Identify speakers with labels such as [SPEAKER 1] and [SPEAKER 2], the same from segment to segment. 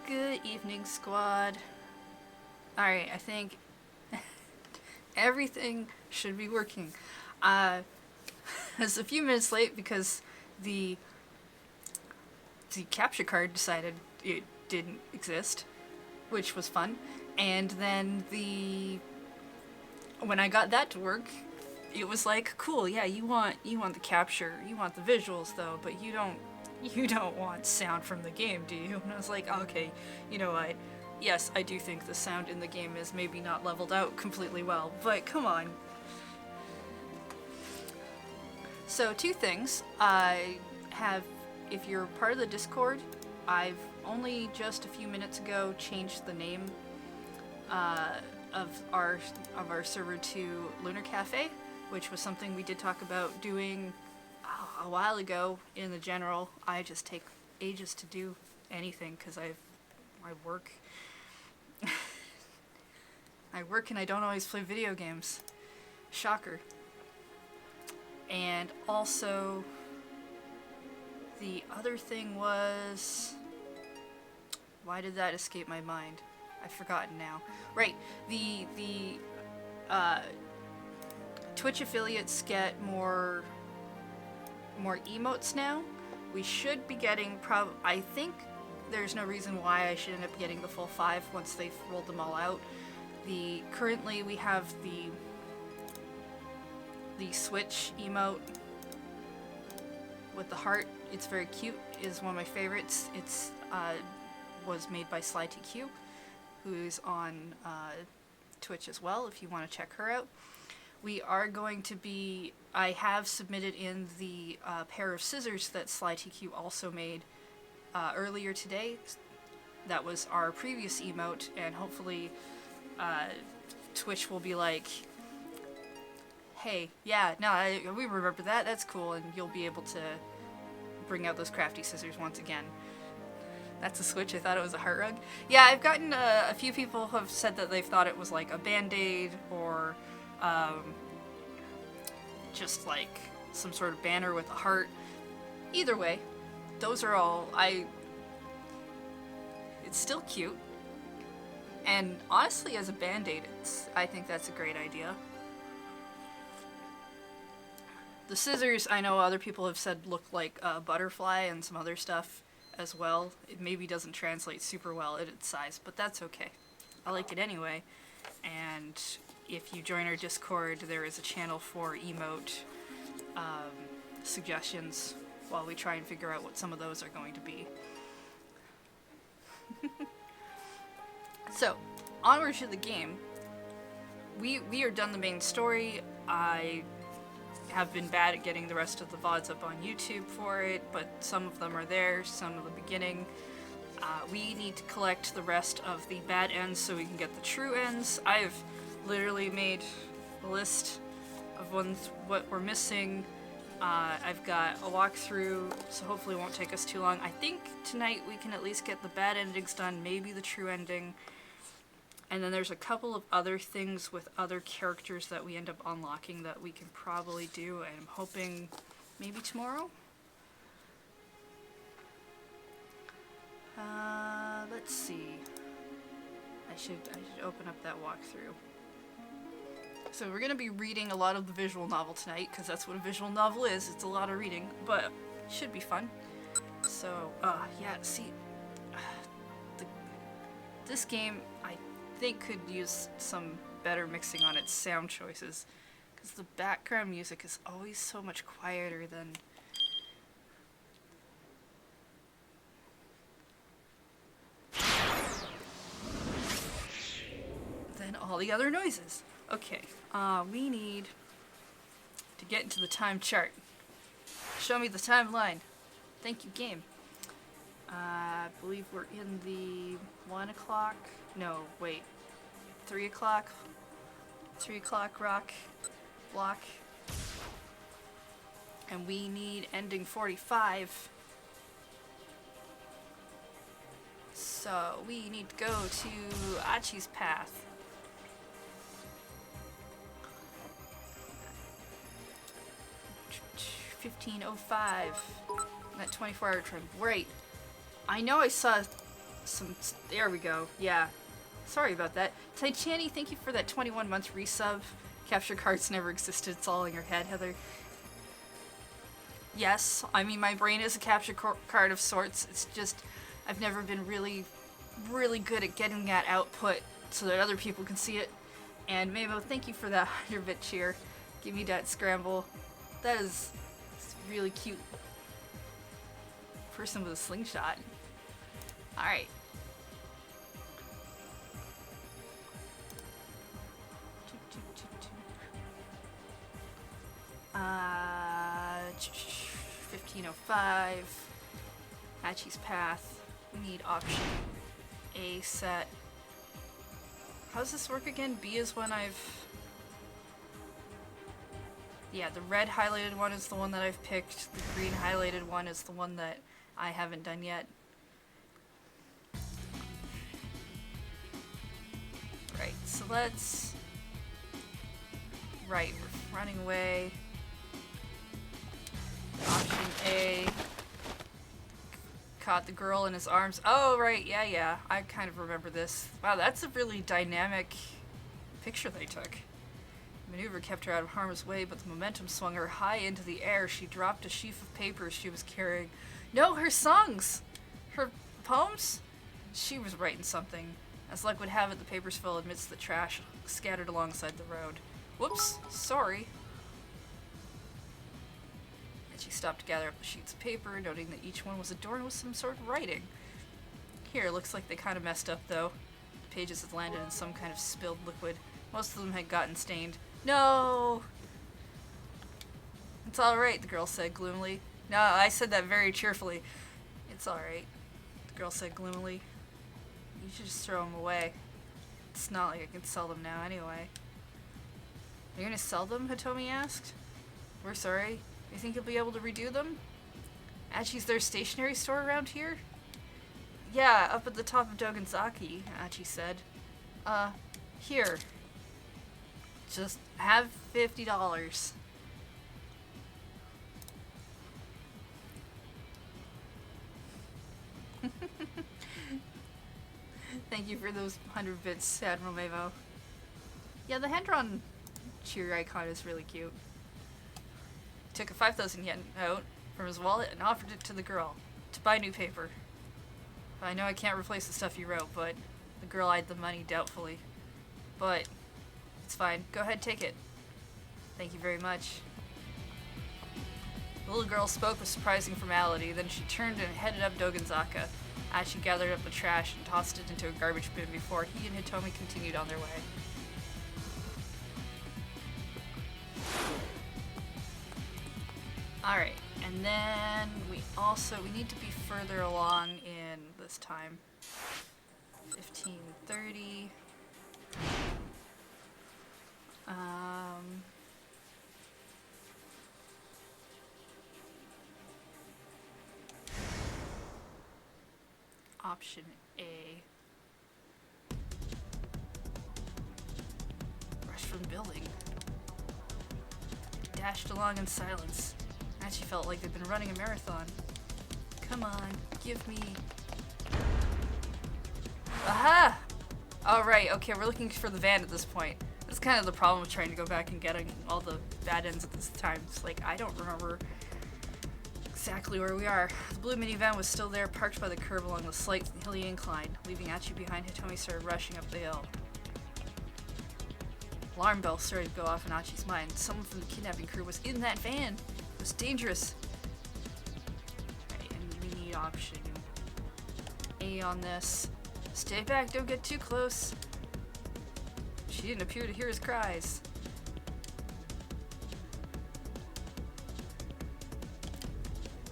[SPEAKER 1] Good evening, squad. Alright, I think everything should be working. It's a few minutes late because the capture card decided it didn't exist, which was fun. And then when I got that to work, it was like, cool, yeah, you want the capture, you want the visuals though, but you don't want sound from the game, do you? And I was like, okay, you know what? Yes, I do think the sound in the game is maybe not leveled out completely well, but come on. So, two things. I have, if you're part of the Discord, I've only just a few minutes ago changed the name of our server to Lunar Cafe, which was something we did talk about doing a while ago in the general. I just take ages to do anything because I work. I work and I don't always play video games. Shocker. And also, the other thing was, why did that escape my mind? I've forgotten now. Right, the Twitch affiliates get more emotes now. We should be getting I think there's no reason why I should end up getting the full 5 once they've rolled them all out. Currently we have the Switch emote with the heart. It's very cute. Is one of my favorites. It's was made by SlyTQ, who's on Twitch as well, if you want to check her out. We are going to be, I have submitted in the pair of scissors that SlyTQ also made earlier today. That was our previous emote, and hopefully Twitch will be like, hey, yeah, no, we remember that, that's cool, and you'll be able to bring out those crafty scissors once again. That's a Switch, I thought it was a heart rug. Yeah, I've gotten a few people have said that they've thought it was like a band-aid or just like some sort of banner with a heart. Either way, those are all, it's still cute. And honestly, as a band-aid, I think that's a great idea. The scissors, I know other people have said look like a butterfly and some other stuff as well. It maybe doesn't translate super well at its size, but that's okay. I like it anyway. And if you join our Discord, there is a channel for emote suggestions while we try and figure out what some of those are going to be. So, onward to the game. We are done the main story. I have been bad at getting the rest of the VODs up on YouTube for it, but some of them are there, some of the beginning. We need to collect the rest of the bad ends so we can get the true ends. I've literally made a list of what we're missing. I've got a walkthrough, so hopefully it won't take us too long. I think tonight we can at least get the bad endings done, maybe the true ending. And then there's a couple of other things with other characters that we end up unlocking that we can probably do, and I'm hoping maybe tomorrow? Let's see. I should open up that walkthrough. So we're going to be reading a lot of the visual novel tonight, because that's what a visual novel is. It's a lot of reading, but it should be fun. So, yeah, see, this game, I think could use some better mixing on its sound choices, because the background music is always so much quieter than all the other noises. Okay, we need to get into the time chart. Show me the timeline. Thank you, game. I believe we're in the 1 o'clock. No, wait. 3 o'clock? 3 o'clock rock block. And we need ending 45. So we need to go to Achi's path. 15:05. That 24-hour trend. Right. I know I saw There we go. Yeah. Sorry about that. Titani, thank you for that 21 months resub. Capture cards never existed. It's all in your head, Heather. Yes, I mean, my brain is a capture card of sorts. It's just, I've never been really, really good at getting that output so that other people can see it. And Mamo, thank you for that 100-bit cheer. Give me that scramble. That is really cute. Person with a slingshot. Alright. Uh, 1505. Hachi's Path. We need option A set. How does this work again? B is when I've... Yeah, the red highlighted one is the one that I've picked. The green highlighted one is the one that I haven't done yet. Right, so let's... Right, we're running away. Option A. Caught the girl in his arms. Oh, right, yeah. I kind of remember this. Wow, that's a really dynamic picture they took. The maneuver kept her out of harm's way, but the momentum swung her high into the air. She dropped a sheaf of papers she was carrying. No, her songs! Her poems? She was writing something. As luck would have it, the papers fell amidst the trash scattered alongside the road. Whoops, sorry. And she stopped to gather up the sheets of paper, noting that each one was adorned with some sort of writing. Here, looks like they kind of messed up, though. The pages had landed in some kind of spilled liquid. Most of them had gotten stained. No! It's alright, the girl said gloomily. No, I said that very cheerfully. It's alright, the girl said gloomily. You should just throw them away. It's not like I can sell them now anyway. Are you gonna sell them? Hitomi asked. We're sorry. You think you'll be able to redo them? Achi's their stationery store around here? Yeah, up at the top of Dogenzaki, Achi said. Here. Just have $50. Thank you for those 100 bits, Admiral Mavo. Yeah, the hand-drawn cheer icon is really cute. Took a 5,000 yen note from his wallet and offered it to the girl to buy new paper. I know I can't replace the stuff you wrote, but the girl eyed the money doubtfully. But it's fine. Go ahead, take it. Thank you very much. The little girl spoke with surprising formality, then she turned and headed up Dogenzaka. As she gathered up the trash and tossed it into a garbage bin before he and Hitomi continued on their way. Alright, and then we need to be further along in this time. 15:30. Option A. Rushed from the building. Dashed along in silence. And she felt like they'd been running a marathon. Come on, give me... Aha! Alright, okay, we're looking for the van at this point. That's kind of the problem with trying to go back and getting all the bad ends at this time. It's like, I don't remember exactly where we are. The blue minivan was still there, parked by the curb along the slight hilly incline. Leaving Achi behind, Hitomi started rushing up the hill. Alarm bells started to go off in Achi's mind. Someone from the kidnapping crew was in that van. It was dangerous. Right, and we need option A on this. Stay back, don't get too close. She didn't appear to hear his cries.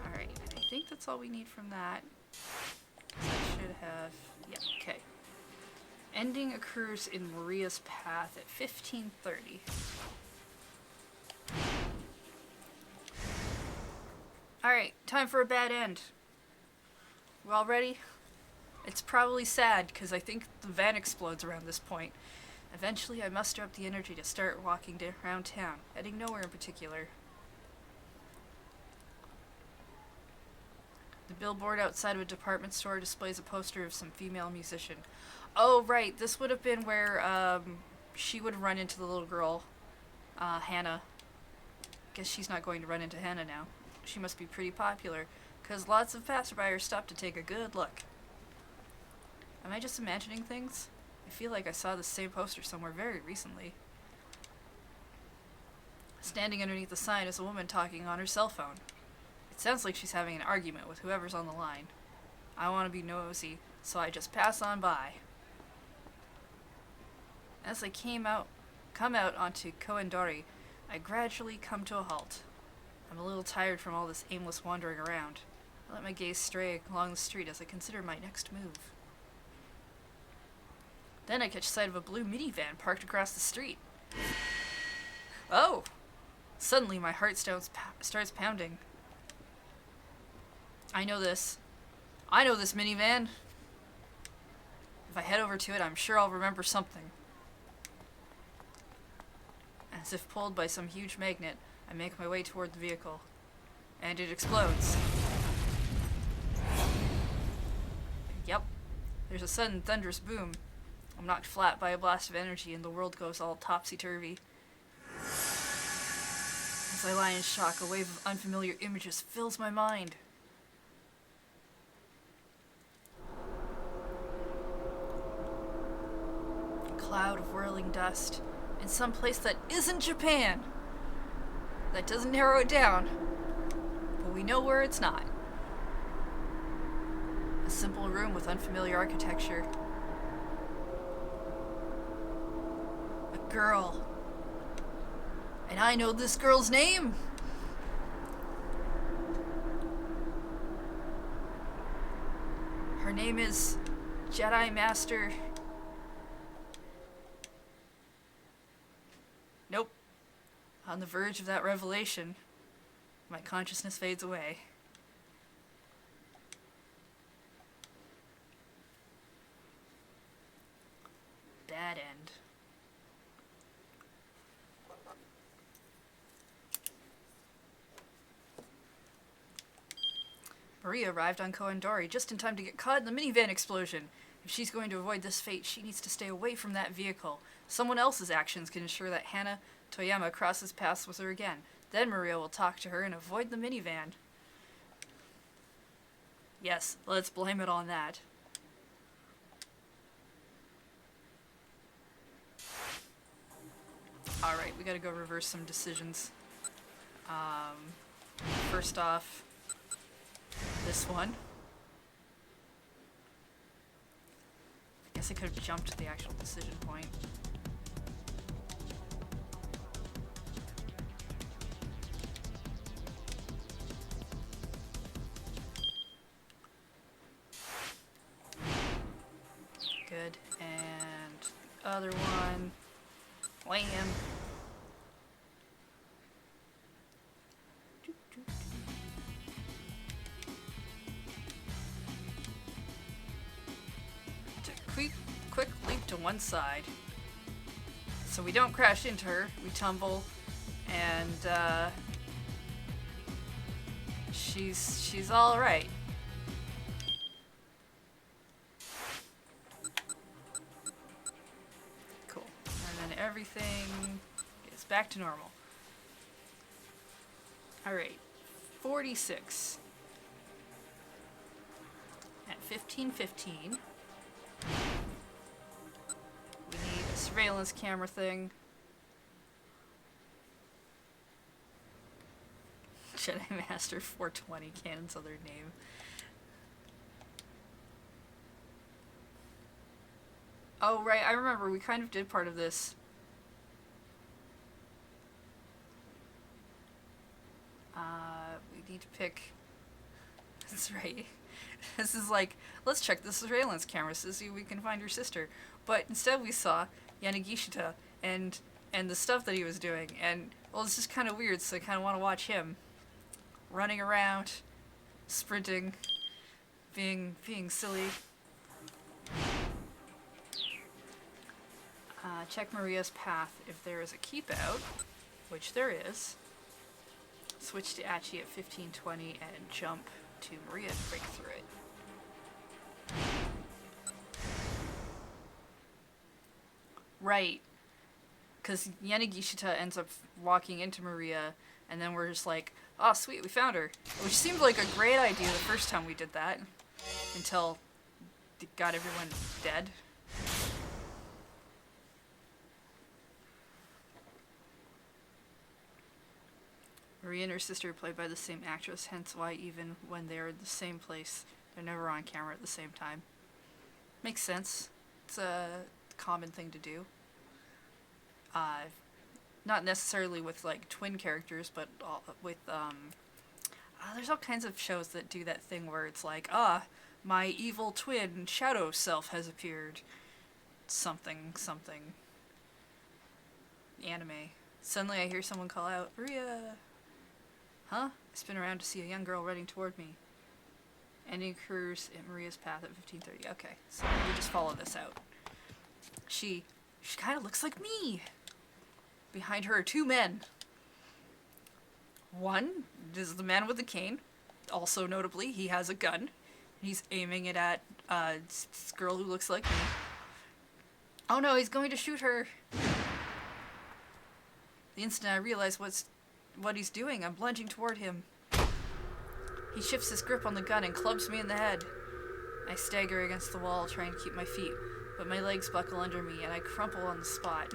[SPEAKER 1] Alright, I think that's all we need from that. I should have... Yeah, okay. Ending occurs in Maria's path at 15:30. Alright, time for a bad end. We all ready? It's probably sad, because I think the van explodes around this point. Eventually, I muster up the energy to start walking around town, heading nowhere in particular. The A billboard outside of a department store displays a poster of some female musician. Oh, right. This would have been where she would run into the little girl, Hannah. Guess she's not going to run into Hannah now. She must be pretty popular, because lots of passerbyers stop to take a good look. Am I just imagining things? I feel like I saw the same poster somewhere very recently. Standing underneath the sign is a woman talking on her cell phone. It sounds like she's having an argument with whoever's on the line. I want to be nosy, so I just pass on by. As I come out onto Koendori, I gradually come to a halt. I'm a little tired from all this aimless wandering around. I let my gaze stray along the street as I consider my next move. Then I catch sight of a blue minivan parked across the street. Oh! Suddenly my heart starts pounding. I know this minivan. If I head over to it, I'm sure I'll remember something. As if pulled by some huge magnet, I make my way toward the vehicle. And it explodes. Yep. There's a sudden thunderous boom. I'm knocked flat by a blast of energy and the world goes all topsy-turvy. As I lie in shock, a wave of unfamiliar images fills my mind. A cloud of whirling dust in some place that isn't Japan. That doesn't narrow it down, but we know where it's not. A simple room with unfamiliar architecture. A girl. And I know this girl's name! Her name is Jedi Master... Nope. On the verge of that revelation, my consciousness fades away. Bad end. Maria arrived on Koendori just in time to get caught in the minivan explosion. If she's going to avoid this fate, she needs to stay away from that vehicle. Someone else's actions can ensure that Hannah Toyama crosses paths with her again. Then Maria will talk to her and avoid the minivan. Yes, let's blame it on that. Alright, we gotta go reverse some decisions. First off, this one. I guess I could have jumped to the actual decision point. Good. And the other one. Wham! Quick leap to one side. So we don't crash into her, we tumble, and she's all right. Cool. And then everything gets back to normal. Alright. 46. At 15:15. We need a surveillance camera thing. Jedi Master 420, Canon's other name. Oh, right, I remember, we kind of did part of this. We need to pick... That's right. This is like, let's check the surveillance cameras to see if we can find your sister. But instead we saw Yanagishita and the stuff that he was doing, and, well, it's just kind of weird, so I kind of want to watch him. Running around, sprinting, being silly. Check Maria's path if there is a keep out, which there is. Switch to Achi at 15:20 and jump to Maria to break through it. Right. Because Yanagishita ends up walking into Maria, and then we're just like, oh, sweet, we found her. Which seemed like a great idea the first time we did that. Until it got everyone dead. Maria and her sister are played by the same actress, hence why even when they're in the same place, they're never on camera at the same time. Makes sense. It's a common thing to do. Not necessarily with like twin characters, but with there's all kinds of shows that do that thing where it's like, my evil twin shadow self has appeared. Something. Anime. Suddenly I hear someone call out, Maria! Huh? I spin around to see a young girl running toward me. Ending occurs in Maria's path at 15:30. Okay, so we just follow this out. She kind of looks like me! Behind her are two men. One is the man with the cane. Also notably, he has a gun. He's aiming it at this girl who looks like me. Oh no, he's going to shoot her! The instant I realize what he's doing, I'm lunging toward him. He shifts his grip on the gun and clubs me in the head. I stagger against the wall, trying to keep my feet, but my legs buckle under me and I crumple on the spot.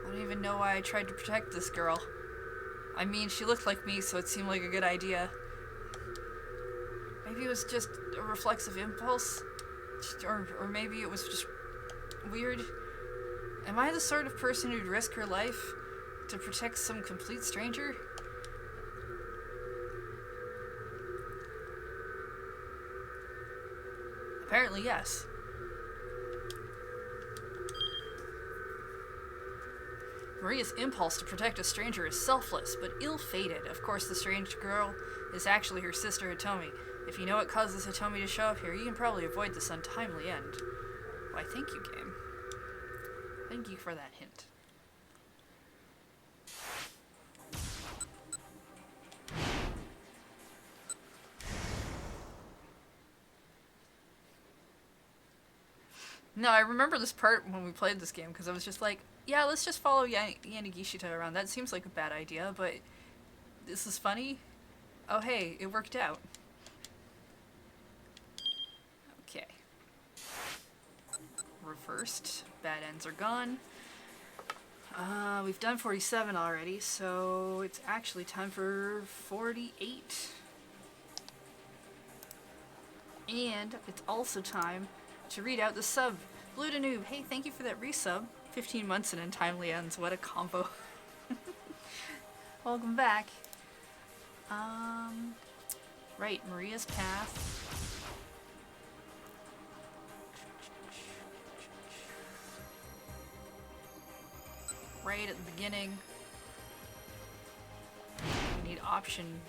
[SPEAKER 1] I don't even know why I tried to protect this girl. I mean, she looked like me, so it seemed like a good idea. Maybe it was just a reflexive impulse? Or maybe it was just weird. Am I the sort of person who'd risk her life to protect some complete stranger? Apparently, yes. Maria's impulse to protect a stranger is selfless, but ill-fated. Of course, the strange girl is actually her sister Hitomi. If you know what causes Hitomi to show up here, you can probably avoid this untimely end. Why, thank you, game. Thank you for that hint. No, I remember this part when we played this game, because I was just like, yeah, let's just follow Yanagishita around. That seems like a bad idea, but this is funny. Oh hey, it worked out. Okay. Reversed. Bad ends are gone. We've done 47 already, so it's actually time for 48. And it's also time to read out the sub. Blue to Noob, hey, thank you for that resub. 15 months and untimely ends, what a combo. Welcome back. Right, Maria's path. Right at the beginning. We need option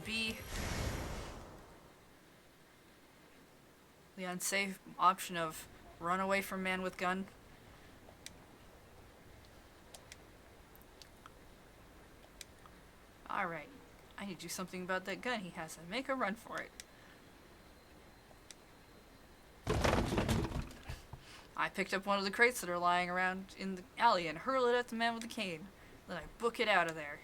[SPEAKER 1] B. The unsafe option of run away from man with gun. Alright, I need to do something about that gun he has and make a run for it. I picked up one of the crates that are lying around in the alley and hurl it at the man with the cane. Then I book it out of there.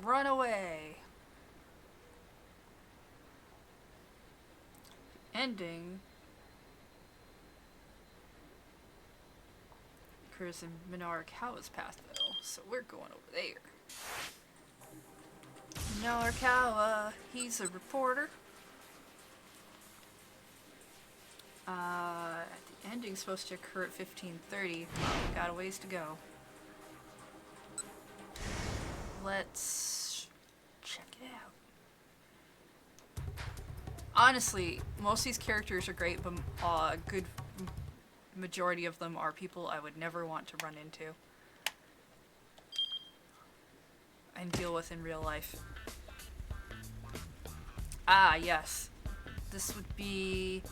[SPEAKER 1] Run away! Ending occurs in Minarakawa's path though, so we're going over there. Minarakawa, he's a reporter. The ending's supposed to occur at 15:30. Well, we got a ways to go. Let's check it out. Honestly, most of these characters are great, but a good majority of them are people I would never want to run into and deal with in real life. Ah, yes. This would be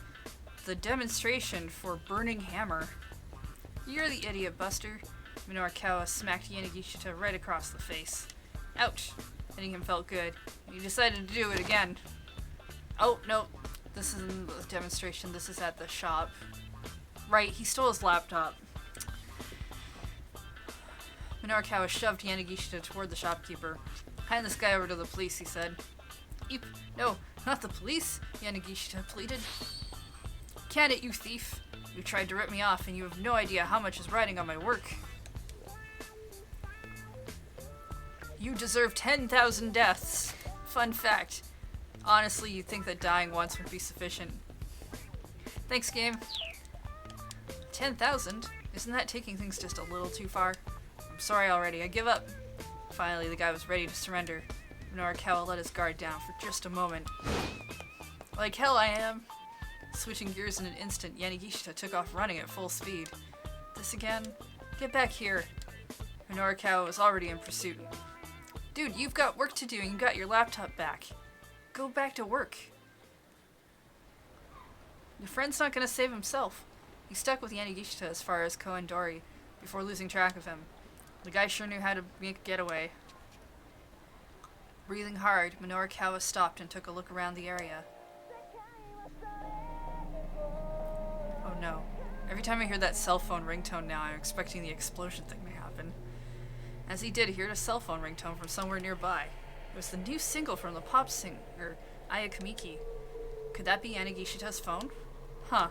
[SPEAKER 1] the demonstration for Burning Hammer. You're the idiot, Buster. Minoru smacked Yanagishita right across the face. Ouch! Hitting him felt good. He decided to do it again. Oh, no. This isn't a demonstration. This is at the shop. Right, he stole his laptop. Minoru shoved Yanagishita toward the shopkeeper. Hand this guy over to the police, he said. Eep. No, not the police, Yanagishita pleaded. Can it, you thief? You tried to rip me off and you have no idea how much is riding on my work. You deserve 10,000 deaths. Fun fact. Honestly, you'd think that dying once would be sufficient. Thanks, game. 10,000? Isn't that taking things just a little too far? I'm sorry already, I give up. Finally, the guy was ready to surrender. Minoru let his guard down for just a moment. Like hell I am. Switching gears in an instant, Yanagishita took off running at full speed. This again? Get back here. Minoru was already in pursuit. Dude, you've got work to do and you got your laptop back. Go back to work. Your friend's not gonna save himself. He stuck with Yanagishita as far as Koendori before losing track of him. The guy sure knew how to make a getaway. Breathing hard, Minoru stopped and took a look around the area. Oh no. Every time I hear that cell phone ringtone now, I'm expecting the explosion thing to happen. As he did, he heard a cell phone ringtone from somewhere nearby. It was the new single from the pop singer, Aya Kamiki. Could that be Yanagishita's phone? Huh.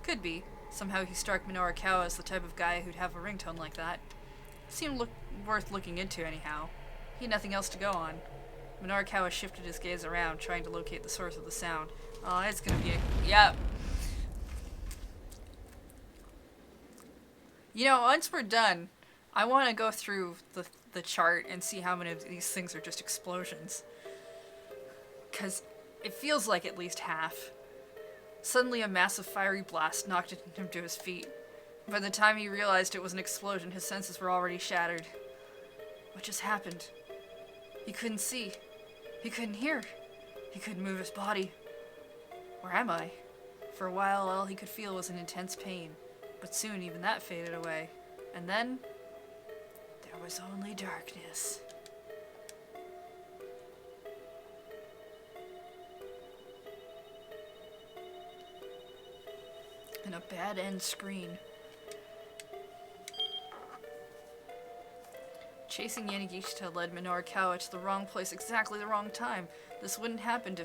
[SPEAKER 1] Could be. Somehow he struck Minoru as the type of guy who'd have a ringtone like that. Seemed worth looking into anyhow. He had nothing else to go on. Minoru shifted his gaze around, trying to locate the source of the sound. Oh, it's gonna be Yep. You know, once we're done, I want to go through the chart and see how many of these things are just explosions. Because it feels like at least half. Suddenly a massive fiery blast knocked him to his feet. By the time he realized it was an explosion, his senses were already shattered. What just happened? He couldn't see. He couldn't hear. He couldn't move his body. Where am I? For a while, all he could feel was an intense pain. But soon even that faded away. And then there was only darkness. And a bad end screen. Chasing Yanagishita led Minoru to the wrong place exactly the wrong time. This wouldn't happen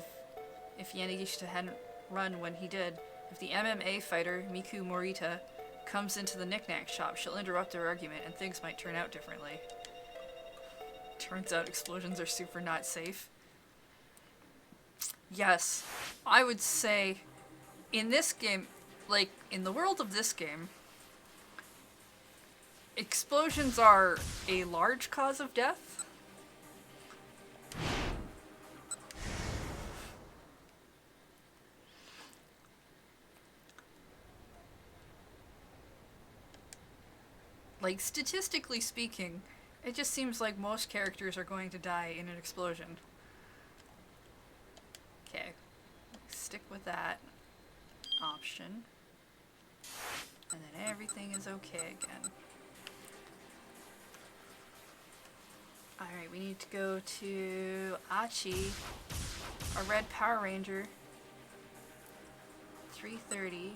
[SPEAKER 1] if Yanagishita hadn't run when he did. If the MMA fighter, Miku Morita, comes into the knick-knack shop, she'll interrupt their argument and things might turn out differently. Turns out explosions are super not safe. Yes, I would say in this game, like in the world of this game, explosions are a large cause of death. Like, statistically speaking, it just seems like most characters are going to die in an explosion. Okay, stick with that option. And then everything is okay again. Alright, we need to go to Achi, a red Power Ranger. 3:30.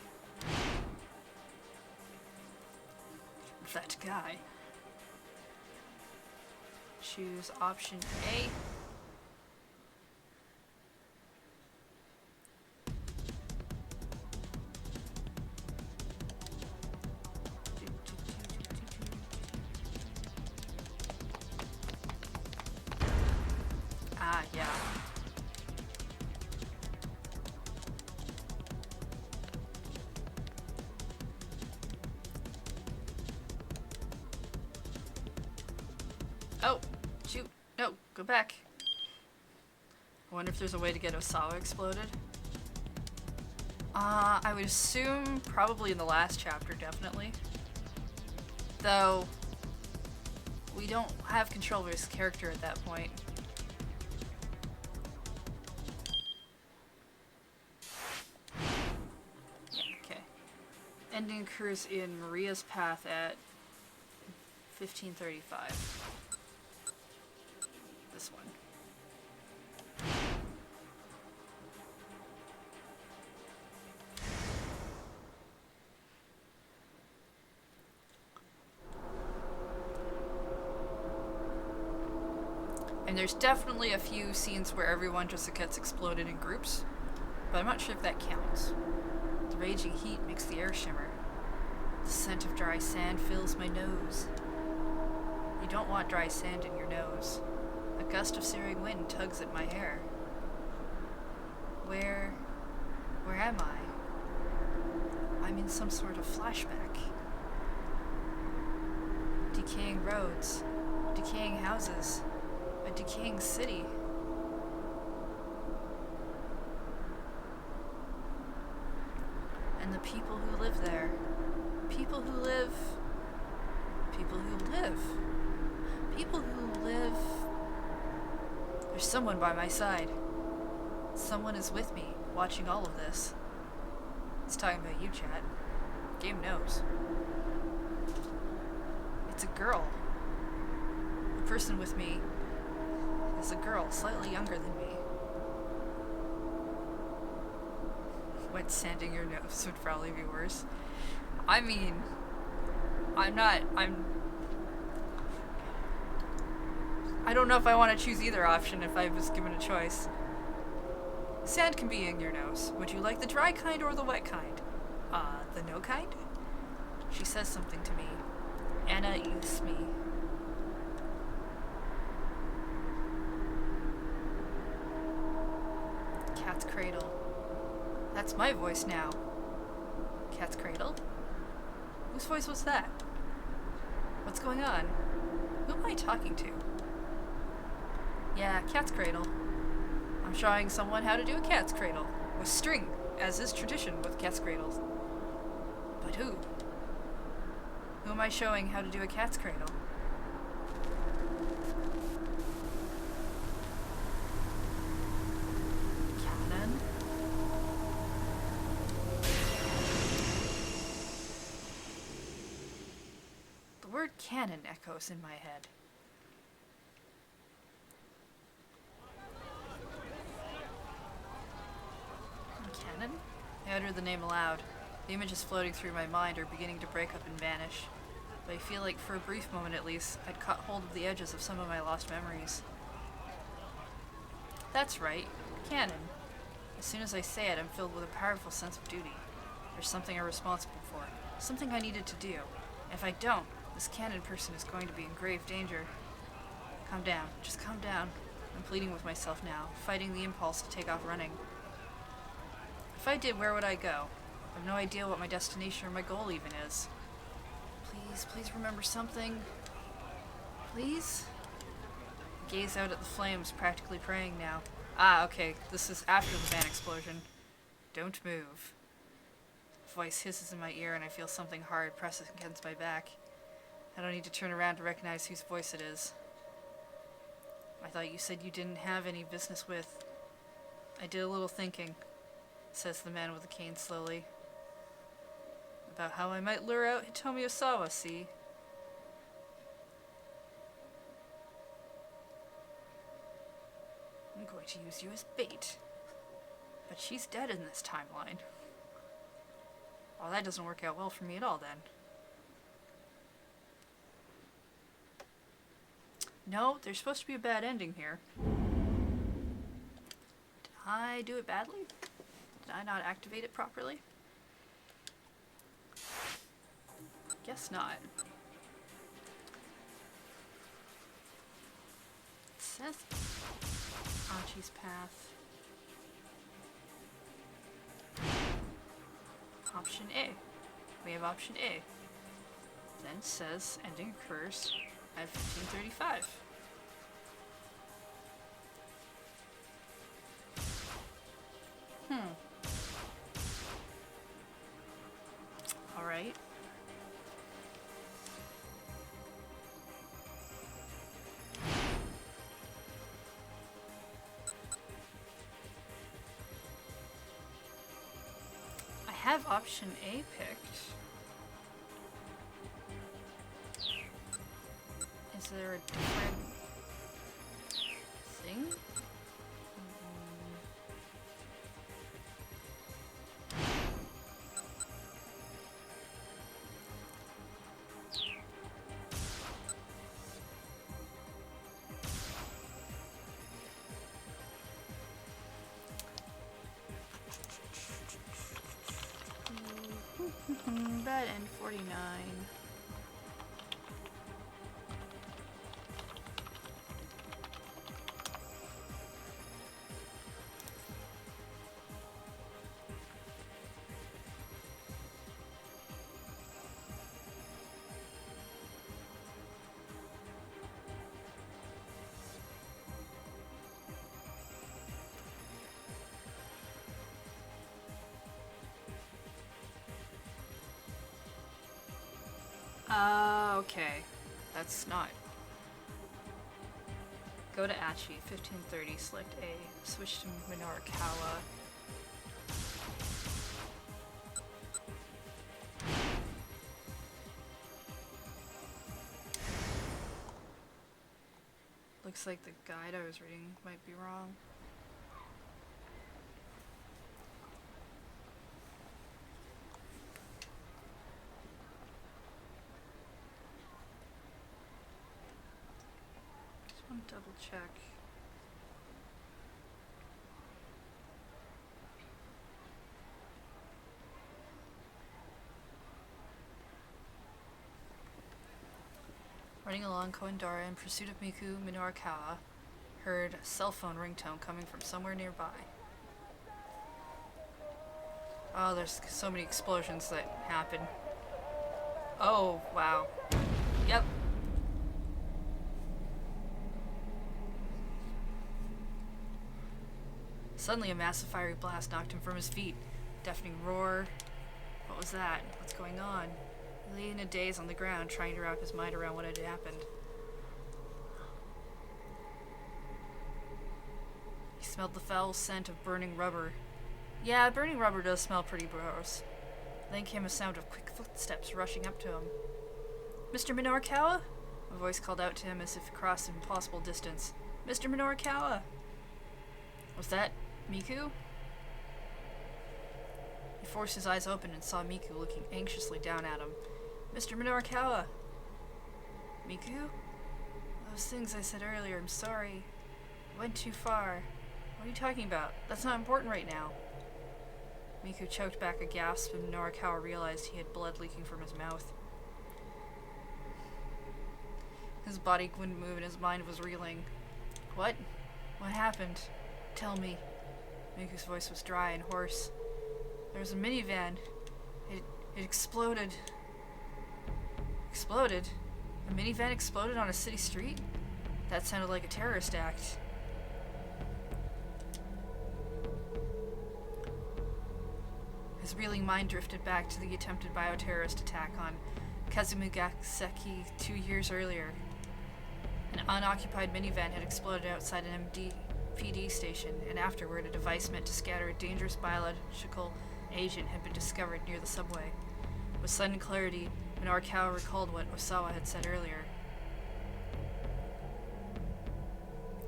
[SPEAKER 1] That guy. Choose option A. Ah, yeah. Oh, shoot. No, go back. I wonder if there's a way to get Osawa exploded. I would assume probably in the last chapter, definitely. Though, we don't have control of his character at that point. Okay. Ending occurs in Maria's path at 1535. This one. And there's definitely a few scenes where everyone just gets exploded in groups, but I'm not sure if that counts. The raging heat makes the air shimmer. The scent of dry sand fills my nose. You don't want dry sand in your nose. A gust of searing wind tugs at my hair. Where am I? I'm in some sort of flashback. Decaying roads, decaying houses, a decaying city. And the people who live there. People who live. People who live. People who live. There's someone by my side. Someone is with me, watching all of this. It's talking about you, Chad. Game knows. It's a girl. The person with me is a girl, slightly younger than me. Wet sanding your nose would probably be worse. I mean, I don't know if I want to choose either option if I was given a choice. Sand can be in your nose. Would you like the dry kind or the wet kind? The no kind? She says something to me. Anna eats me. Cat's cradle. That's my voice now. Cat's cradle? Whose voice was that? What's going on? Who am I talking to? Yeah, cat's cradle. I'm showing someone how to do a cat's cradle. With string, as is tradition with cat's cradles. But who? Who am I showing how to do a cat's cradle? Cannon? The word cannon echoes in my head. Cannon? I utter the name aloud. The images floating through my mind are beginning to break up and vanish. But I feel like, for a brief moment at least, I'd caught hold of the edges of some of my lost memories. That's right. Cannon. As soon as I say it, I'm filled with a powerful sense of duty. There's something I'm responsible for. Something I needed to do. And if I don't, this cannon person is going to be in grave danger. Calm down. Just calm down. I'm pleading with myself now, fighting the impulse to take off running. If I did, where would I go? I have no idea what my destination or my goal even is. Please remember something. Please? I gaze out at the flames, practically praying now. Ah, okay, this is after the van explosion. Don't move. A voice hisses in my ear and I feel something hard press against my back. I don't need to turn around to recognize whose voice it is. I thought you said you didn't have any business with... I did a little thinking, says the man with the cane slowly. About how I might lure out Hitomi Osawa, see? I'm going to use you as bait. But she's dead in this timeline. Well, that doesn't work out well for me at all, then. No, there's supposed to be a bad ending here. Did I do it badly? Did I not activate it properly? Guess not. It says Achi's path. Option A. We have option A. Then it says ending occurs at 1535. Alright. I have option A picked. Is there a different thing? Bad end 49. Okay. That's not. Go to Achi, 1530, select A, switch to Minorikawa. Looks like the guide I was reading might be wrong. Double check. Running along Koindara in pursuit of Miku Minorikawa, heard a cell phone ringtone coming from somewhere nearby. Oh, there's so many explosions that happen. Oh, wow. Yep. Suddenly, a massive fiery blast knocked him from his feet. Deafening roar. What was that? What's going on? He lay in a daze on the ground, trying to wrap his mind around what had happened. He smelled the foul scent of burning rubber. Yeah, burning rubber does smell pretty gross. Then came a sound of quick footsteps rushing up to him. Mr. Minorikawa? A voice called out to him as if across an impossible distance. Mr. Minorikawa! Was that Miku? He forced his eyes open and saw Miku looking anxiously down at him. Mr. Minorikawa! Miku? Those things I said earlier, I'm sorry. I went too far. What are you talking about? That's not important right now. Miku choked back a gasp and Minorikawa realized he had blood leaking from his mouth. His body wouldn't move and his mind was reeling. What? What happened? Tell me. Miku's voice was dry and hoarse. There was a minivan. It exploded. Exploded? A minivan exploded on a city street? That sounded like a terrorist act. His reeling mind drifted back to the attempted bioterrorist attack on Kazumigaseki 2 years earlier. An unoccupied minivan had exploded outside an MPD station, and afterward a device meant to scatter a dangerous biological agent had been discovered near the subway. With sudden clarity, Minorikawa recalled what Osawa had said earlier.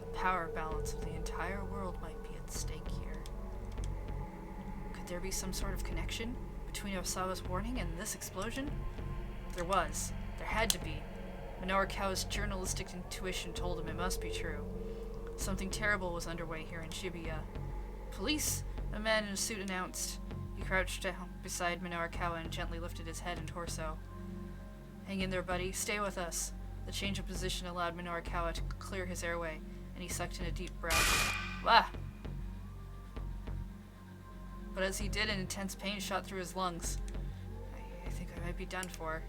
[SPEAKER 1] The power balance of the entire world might be at stake here. Could there be some sort of connection between Osawa's warning and this explosion? There was. There had to be. Minorikawa's journalistic intuition told him it must be true. Something terrible was underway here in Shibuya. Police! A man in a suit announced. He crouched down beside Minorikawa and gently lifted his head and torso. Hang in there, buddy. Stay with us. The change of position allowed Minorikawa to clear his airway, and he sucked in a deep breath. Wah! But as he did, an intense pain shot through his lungs. I think I might be done for.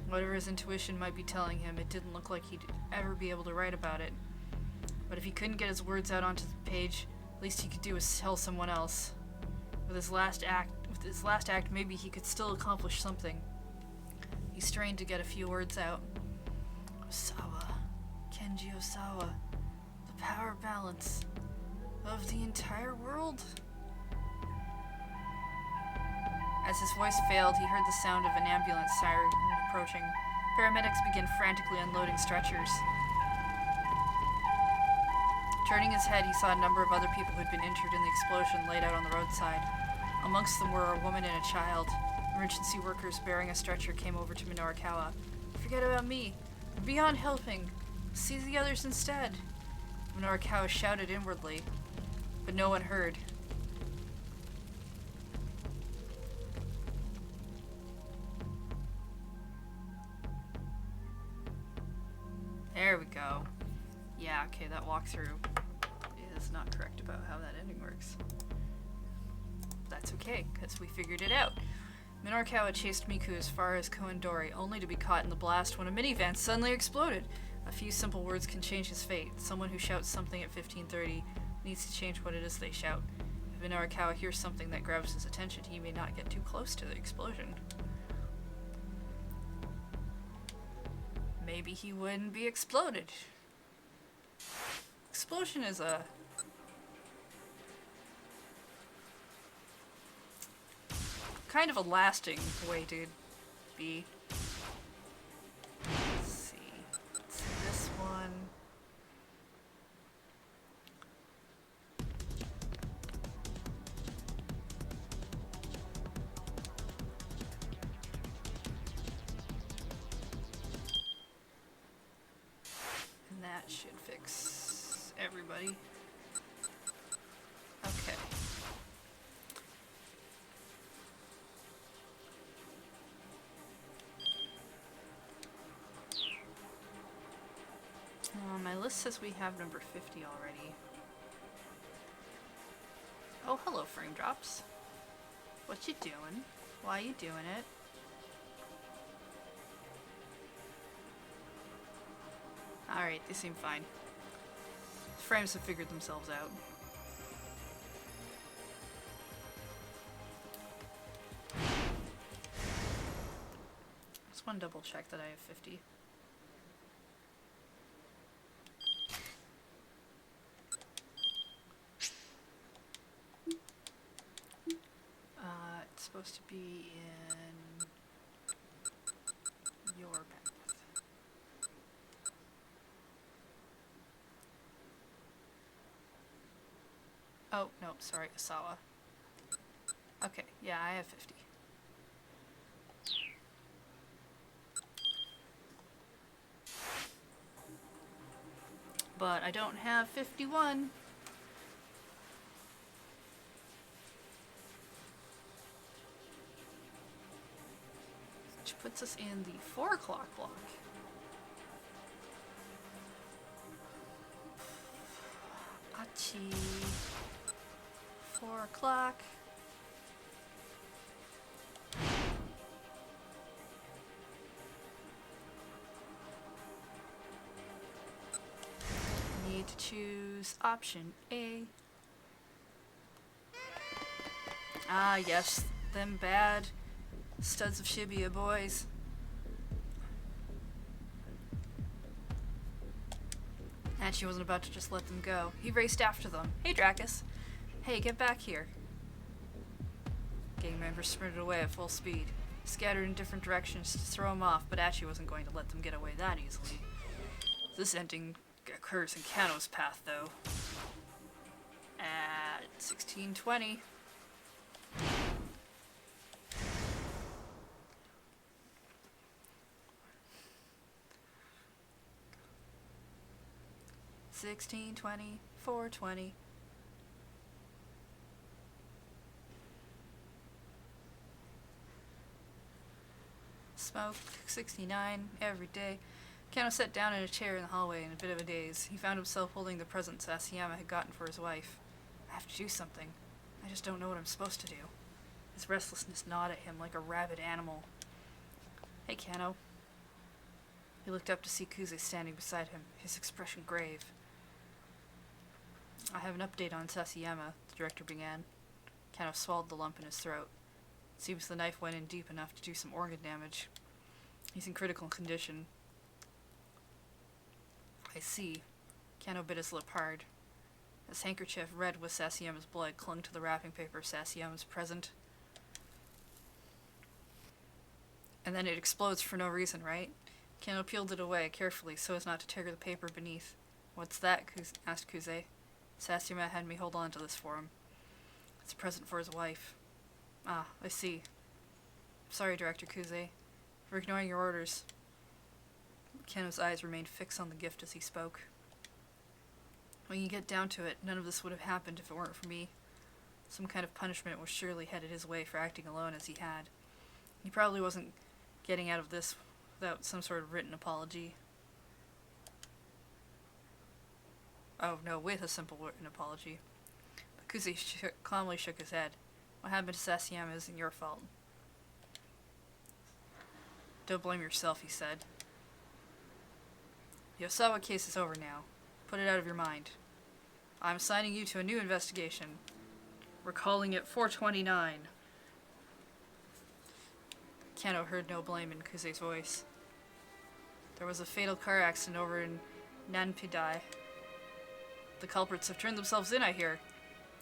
[SPEAKER 1] Whatever his intuition might be telling him, it didn't look like he'd ever be able to write about it. But if he couldn't get his words out onto the page, least he could do was tell someone else. With his last act, maybe he could still accomplish something. He strained to get a few words out. Osawa. Kenji Osawa. The power balance of the entire world? As his voice failed, he heard the sound of an ambulance siren approaching. Paramedics begin frantically unloading stretchers. Turning his head, he saw a number of other people who'd been injured in the explosion laid out on the roadside. Amongst them were a woman and a child. Emergency workers bearing a stretcher came over to Minorikawa. "Forget about me. I'm beyond helping. See the others instead." Minorikawa shouted inwardly, but no one heard. There we go. Yeah, okay, that walkthrough is not correct about how that ending works. That's okay, because we figured it out. Minorikawa chased Miku as far as Koendori, only to be caught in the blast when a minivan suddenly exploded. A few simple words can change his fate. Someone who shouts something at 15:30 needs to change what it is they shout. If Minorikawa hears something that grabs his attention, he may not get too close to the explosion. Maybe he wouldn't be exploded. Explosion is a kind of a lasting way to be. Let's see. Let's see this one. And that should fix everybody. Okay. My list says we have number 50 already. Oh, hello, frame drops. What you doing? Why you doing it? Alright, they seem fine. The frames have figured themselves out. Just want to double check that I have 50. It's supposed to be in your path. Oh, no, sorry, Asawa. Okay, yeah, I have 50. But I don't have 51. Which puts us in the 4 o'clock block. Achi. 4 o'clock. Need to choose option A. Ah, yes, them bad studs of Shibuya boys. And she wasn't about to just let them go. He raced after them. "Hey, Dracus. Hey, get back here." Gang members sprinted away at full speed, scattered in different directions to throw him off, but Achi wasn't going to let them get away that easily. This ending occurs in Kano's path, though. At 16:20. $16.20, $4.20. Smoke, 69, every day. Kano sat down in a chair in the hallway in a bit of a daze. He found himself holding the present Sasayama had gotten for his wife. I have to do something. I just don't know what I'm supposed to do. His restlessness gnawed at him like a rabid animal. Hey, Kano. He looked up to see Kuze standing beside him, his expression grave. I have an update on Sasayama, the director began. Kano swallowed the lump in his throat. It seems the knife went in deep enough to do some organ damage. He's in critical condition. I see. Kano bit his lip hard. His handkerchief, red with Sasayama's blood, clung to the wrapping paper of Sasayama's present. And then it explodes for no reason, right? Kano peeled it away carefully so as not to tear the paper beneath. "What's that?" asked Kuze. "Sasayama had me hold on to this for him. It's a present for his wife." "Ah, I see. Sorry, Director Kuze, for ignoring your orders." Kano's eyes remained fixed on the gift as he spoke. "When you get down to it, none of this would have happened if it weren't for me. Some kind of punishment was surely headed his way for acting alone as he had. He probably wasn't getting out of this without some sort of written apology. Oh, no, with a simple written apology." But Kuze calmly shook his head. "What happened to Sasayama isn't your fault." "Don't blame yourself," he said. "The Osawa case is over now. Put it out of your mind. I'm assigning you to a new investigation. We're calling it 429. Kano heard no blame in Kuze's voice. "There was a fatal car accident over in Nanpidai. The culprits have turned themselves in, I hear.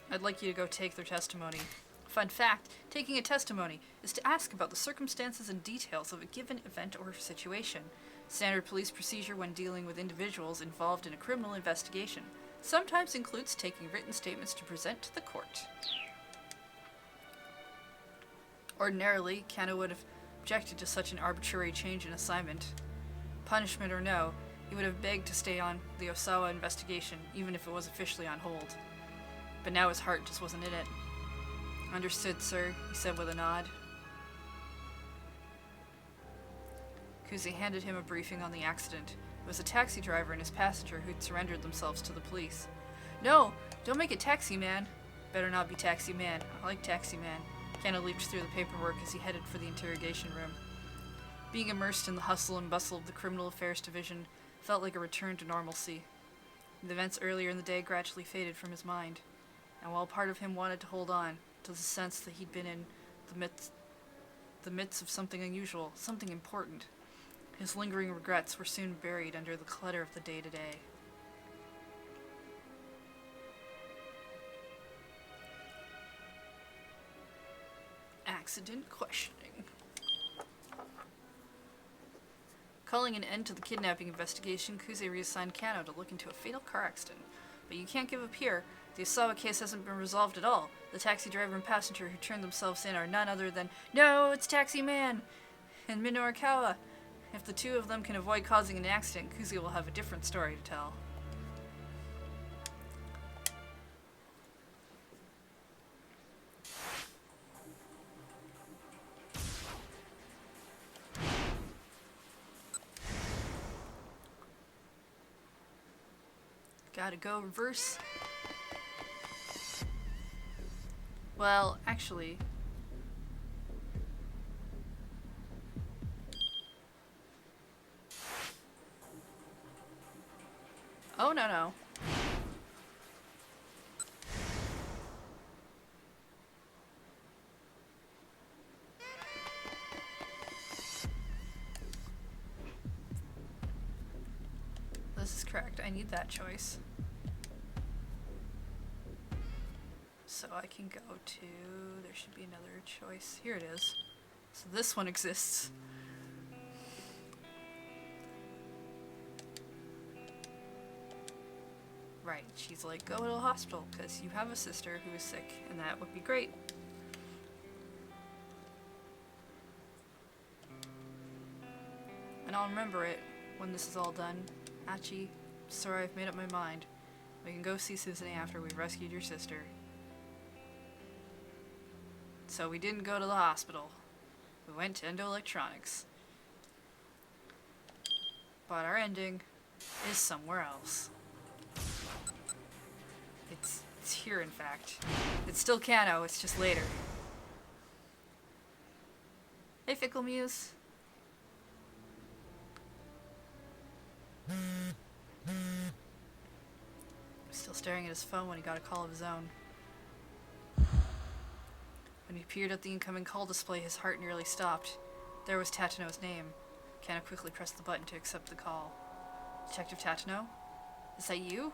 [SPEAKER 1] I'd like you to go take their testimony. Fun fact, taking a testimony is to ask about the circumstances and details of a given event or situation. Standard police procedure when dealing with individuals involved in a criminal investigation. Sometimes includes taking written statements to present to the court." Ordinarily, Kano would have objected to such an arbitrary change in assignment. Punishment or no, he would have begged to stay on the Osawa investigation, even if it was officially on hold. But now his heart just wasn't in it. "Understood, sir," he said with a nod. Kuze handed him a briefing on the accident. It was a taxi driver and his passenger who'd surrendered themselves to the police. "No, don't make it Taxi Man." "Better not be Taxi Man. I like Taxi Man." Kano leaped through the paperwork as he headed for the interrogation room. Being immersed in the hustle and bustle of the Criminal Affairs Division felt like a return to normalcy. The events earlier in the day gradually faded from his mind, and while part of him wanted to hold on to the sense that he'd been in the midst of something unusual, something important, his lingering regrets were soon buried under the clutter of the day-to-day. Accident questioning. Calling an end to the kidnapping investigation, Kuze reassigned Kano to look into a fatal car accident. "But you can't give up here. The Osawa case hasn't been resolved at all. The taxi driver and passenger who turned themselves in are none other than— No, it's Taxi Man! And Minorukawa. If the two of them can avoid causing an accident, Kuze will have a different story to tell." Gotta go reverse. Well, actually... Oh, no. This is correct. I need that choice. So I can go to... There should be another choice. Here it is. So this one exists. Right, she's like, go to the hospital because you have a sister who is sick, and that would be great. And I'll remember it when this is all done. Achi, sorry, I've made up my mind. We can go see Suzuki after we've rescued your sister. So we didn't go to the hospital. We went to Endo Electronics. But our ending is somewhere else. It's here, in fact. It's still Kano, it's just later. Hey, Fickle Muse. Still staring at his phone when he got a call of his own. When he peered at the incoming call display, his heart nearly stopped. There was Tatano's name. Kano quickly pressed the button to accept the call. Detective Tatano? Is that you?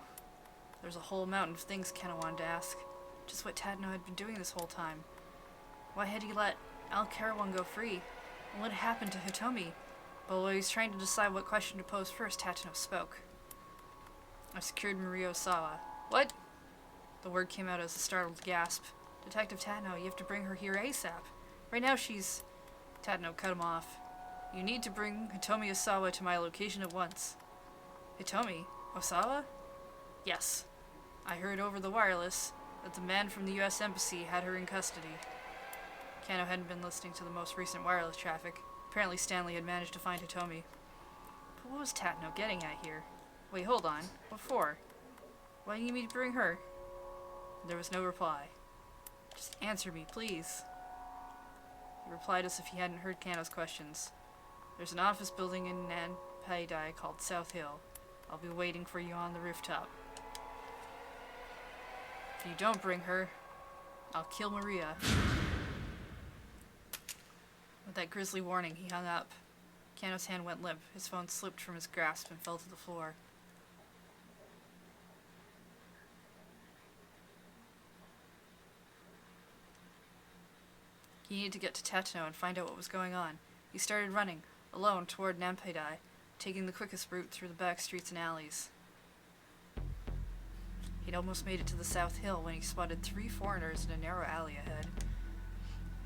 [SPEAKER 1] There was a whole mountain of things Kano wanted to ask. Just what Tatano had been doing this whole time. Why had he let Al Karawan go free? And what had happened to Hitomi? But while he was trying to decide what question to pose first, Tatano spoke. I secured Maria Osawa. What? The word came out as a startled gasp. Detective Tatano, you have to bring her here ASAP. Right now she's... Tatano cut him off. You need to bring Hitomi Osawa to my location at once. Hitomi? Osawa? Yes. I heard over the wireless that the man from the U.S. Embassy had her in custody. Kano hadn't been listening to the most recent wireless traffic. Apparently Stanley had managed to find Hitomi. But what was Tatano getting at here? Wait, hold on. What for? Why do you need me to bring her? There was no reply. Just answer me, please. He replied as if he hadn't heard Kano's questions. There's an office building in Nanpai called South Hill. I'll be waiting for you on the rooftop. If you don't bring her, I'll kill Maria. With that grisly warning, he hung up. Kano's hand went limp. His phone slipped from his grasp and fell to the floor. He needed to get to Tatano and find out what was going on. He started running, alone, toward Nanpai, taking the quickest route through the back streets and alleys. He'd almost made it to the South Hill when he spotted 3 foreigners in a narrow alley ahead.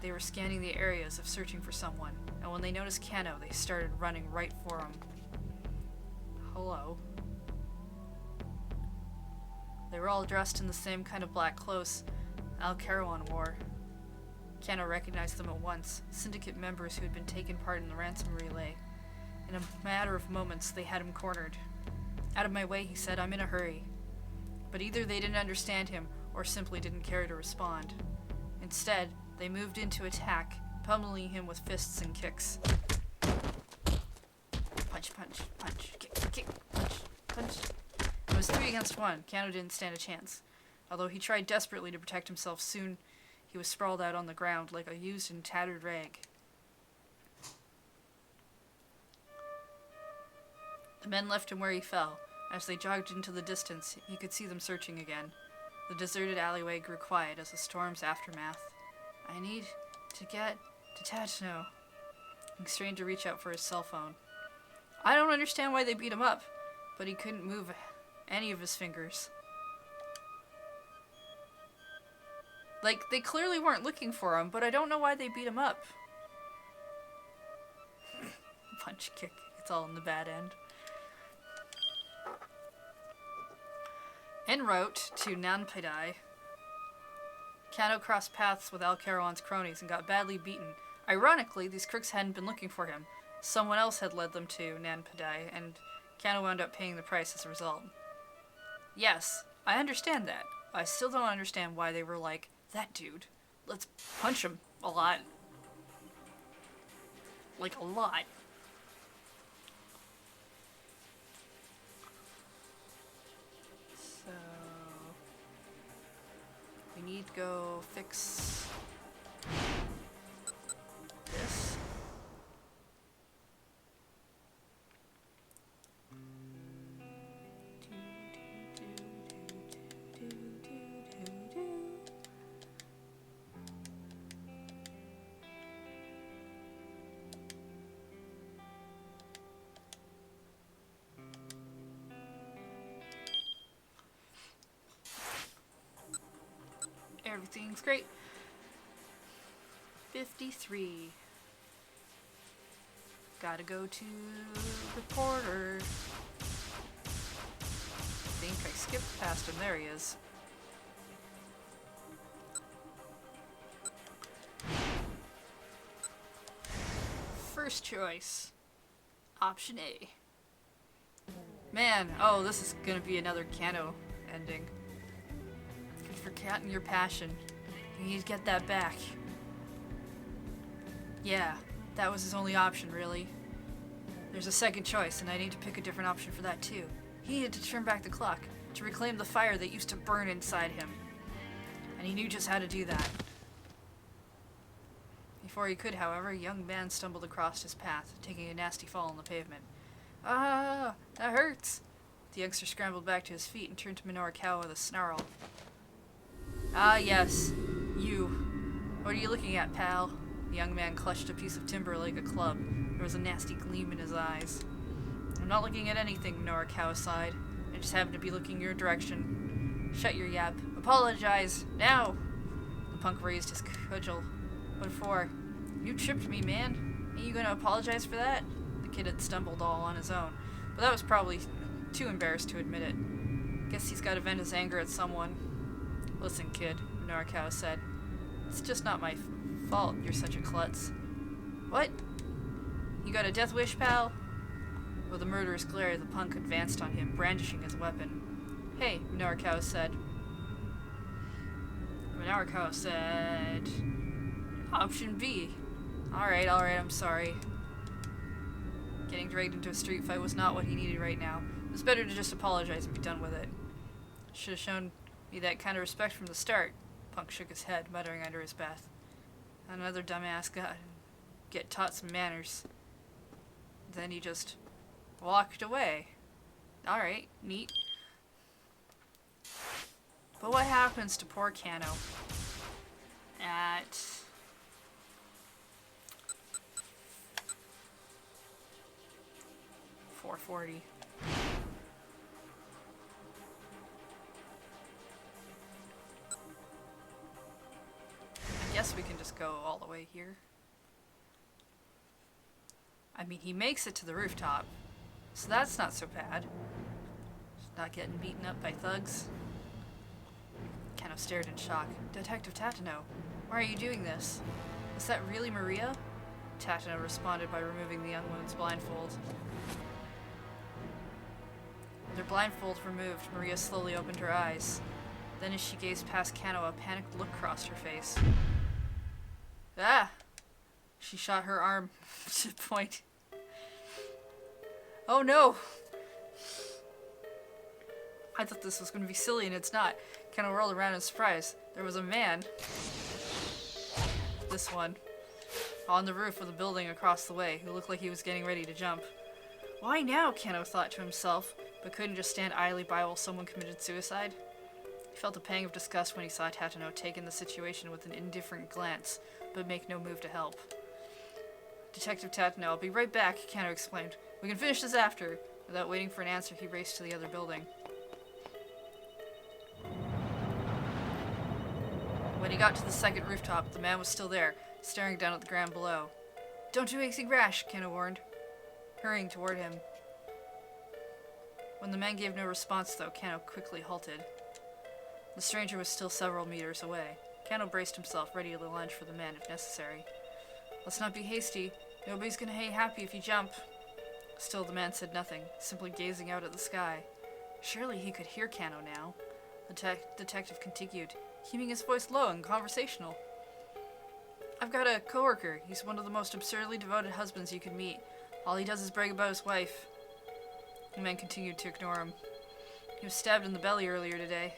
[SPEAKER 1] They were scanning the area as if searching for someone, and when they noticed Kano, they started running right for him. Hello. They were all dressed in the same kind of black clothes Al Carawan wore. Kano recognized them at once, syndicate members who had been taking part in the ransom relay. In a matter of moments, they had him cornered. Out of my way, he said, I'm in a hurry. But either they didn't understand him, or simply didn't care to respond. Instead, they moved in to attack, pummeling him with fists and kicks. Punch, punch, punch, kick, kick, punch, punch. It was 3 against 1. Kano didn't stand a chance. Although he tried desperately to protect himself, soon he was sprawled out on the ground like a used and tattered rag. The men left him where he fell. As they jogged into the distance, he could see them searching again. The deserted alleyway grew quiet as the storm's aftermath. I need to get to Tatano. He strained to reach out for his cell phone. I don't understand why they beat him up, but he couldn't move any of his fingers. Like, they clearly weren't looking for him, but I don't know why they beat him up. Punch, kick, it's all in the bad end. En route to Nanpai, Kano crossed paths with Al Carawan's cronies and got badly beaten. Ironically, these crooks hadn't been looking for him. Someone else had led them to Nanpai, and Kano wound up paying the price as a result. Yes, I understand that. I still don't understand why they were like, that dude, let's punch him a lot. Like, a lot. So... we need to go fix... this. Everything's great. 53. Gotta go to reporter. I think I skipped past him. There he is. First choice. Option A. Man, oh, this is gonna be another Kano ending. You've forgotten your passion. You need to get that back. Yeah, that was his only option, really. There's a second choice, and I need to pick a different option for that, too. He needed to turn back the clock, to reclaim the fire that used to burn inside him. And he knew just how to do that. Before he could, however, a young man stumbled across his path, taking a nasty fall on the pavement. Ah, that hurts! The youngster scrambled back to his feet and turned to Minorikawa with a snarl. Ah, yes. You. What are you looking at, pal? The young man clutched a piece of timber like a club. There was a nasty gleam in his eyes. I'm not looking at anything, Norikawa sighed. I just happen to be looking your direction. Shut your yap. Apologize! Now! The punk raised his cudgel. What for? You tripped me, man. Ain't you gonna apologize for that? The kid had stumbled all on his own, but that was probably too embarrassed to admit it. Guess he's gotta vent his anger at someone. Listen, kid, Norikawa said. It's just not my fault you're such a klutz. What? You got a death wish, pal? With a murderous glare, the punk advanced on him, brandishing his weapon. Hey, Norikawa said. Norikawa said... Option B. Alright, I'm sorry. Getting dragged into a street fight was not what he needed right now. It was better to just apologize and be done with it. Should have shown me that kind of respect from the start. Punk shook his head, muttering under his breath. Another dumbass got get taught some manners. Then he just walked away. Alright, neat. But what happens to poor Kano at 4:40? I guess we can just go all the way here. I mean, he makes it to the rooftop, so that's not so bad. Just not getting beaten up by thugs. Kano stared in shock. Detective Tatano, why are you doing this? Is that really Maria? Tatano responded by removing the young woman's blindfold. With her blindfold removed, Maria slowly opened her eyes. Then as she gazed past Kano, a panicked look crossed her face. Ah! She shot her arm to point. Oh no! I thought this was going to be silly and it's not. Kano whirled around in surprise. There was a man. This one. On the roof of the building across the way, who looked like he was getting ready to jump. Why now? Kano thought to himself, but couldn't just stand idly by while someone committed suicide. He felt a pang of disgust when he saw Tatano take in the situation with an indifferent glance, but make no move to help. Detective Tatano, I'll be right back, Kano exclaimed. We can finish this after. Without waiting for an answer, he raced to the other building. When he got to the second rooftop, the man was still there, staring down at the ground below. Don't do anything rash, Kano warned, hurrying toward him. When the man gave no response, though, Kano quickly halted. The stranger was still several meters away. Kano braced himself, ready to lunge for the man if necessary. Let's not be hasty. Nobody's gonna be happy if you jump. Still, the man said nothing, simply gazing out at the sky. Surely he could hear Kano now. The detective continued, keeping his voice low and conversational. I've got a coworker. He's one of the most absurdly devoted husbands you could meet. All he does is brag about his wife. The man continued to ignore him. He was stabbed in the belly earlier today.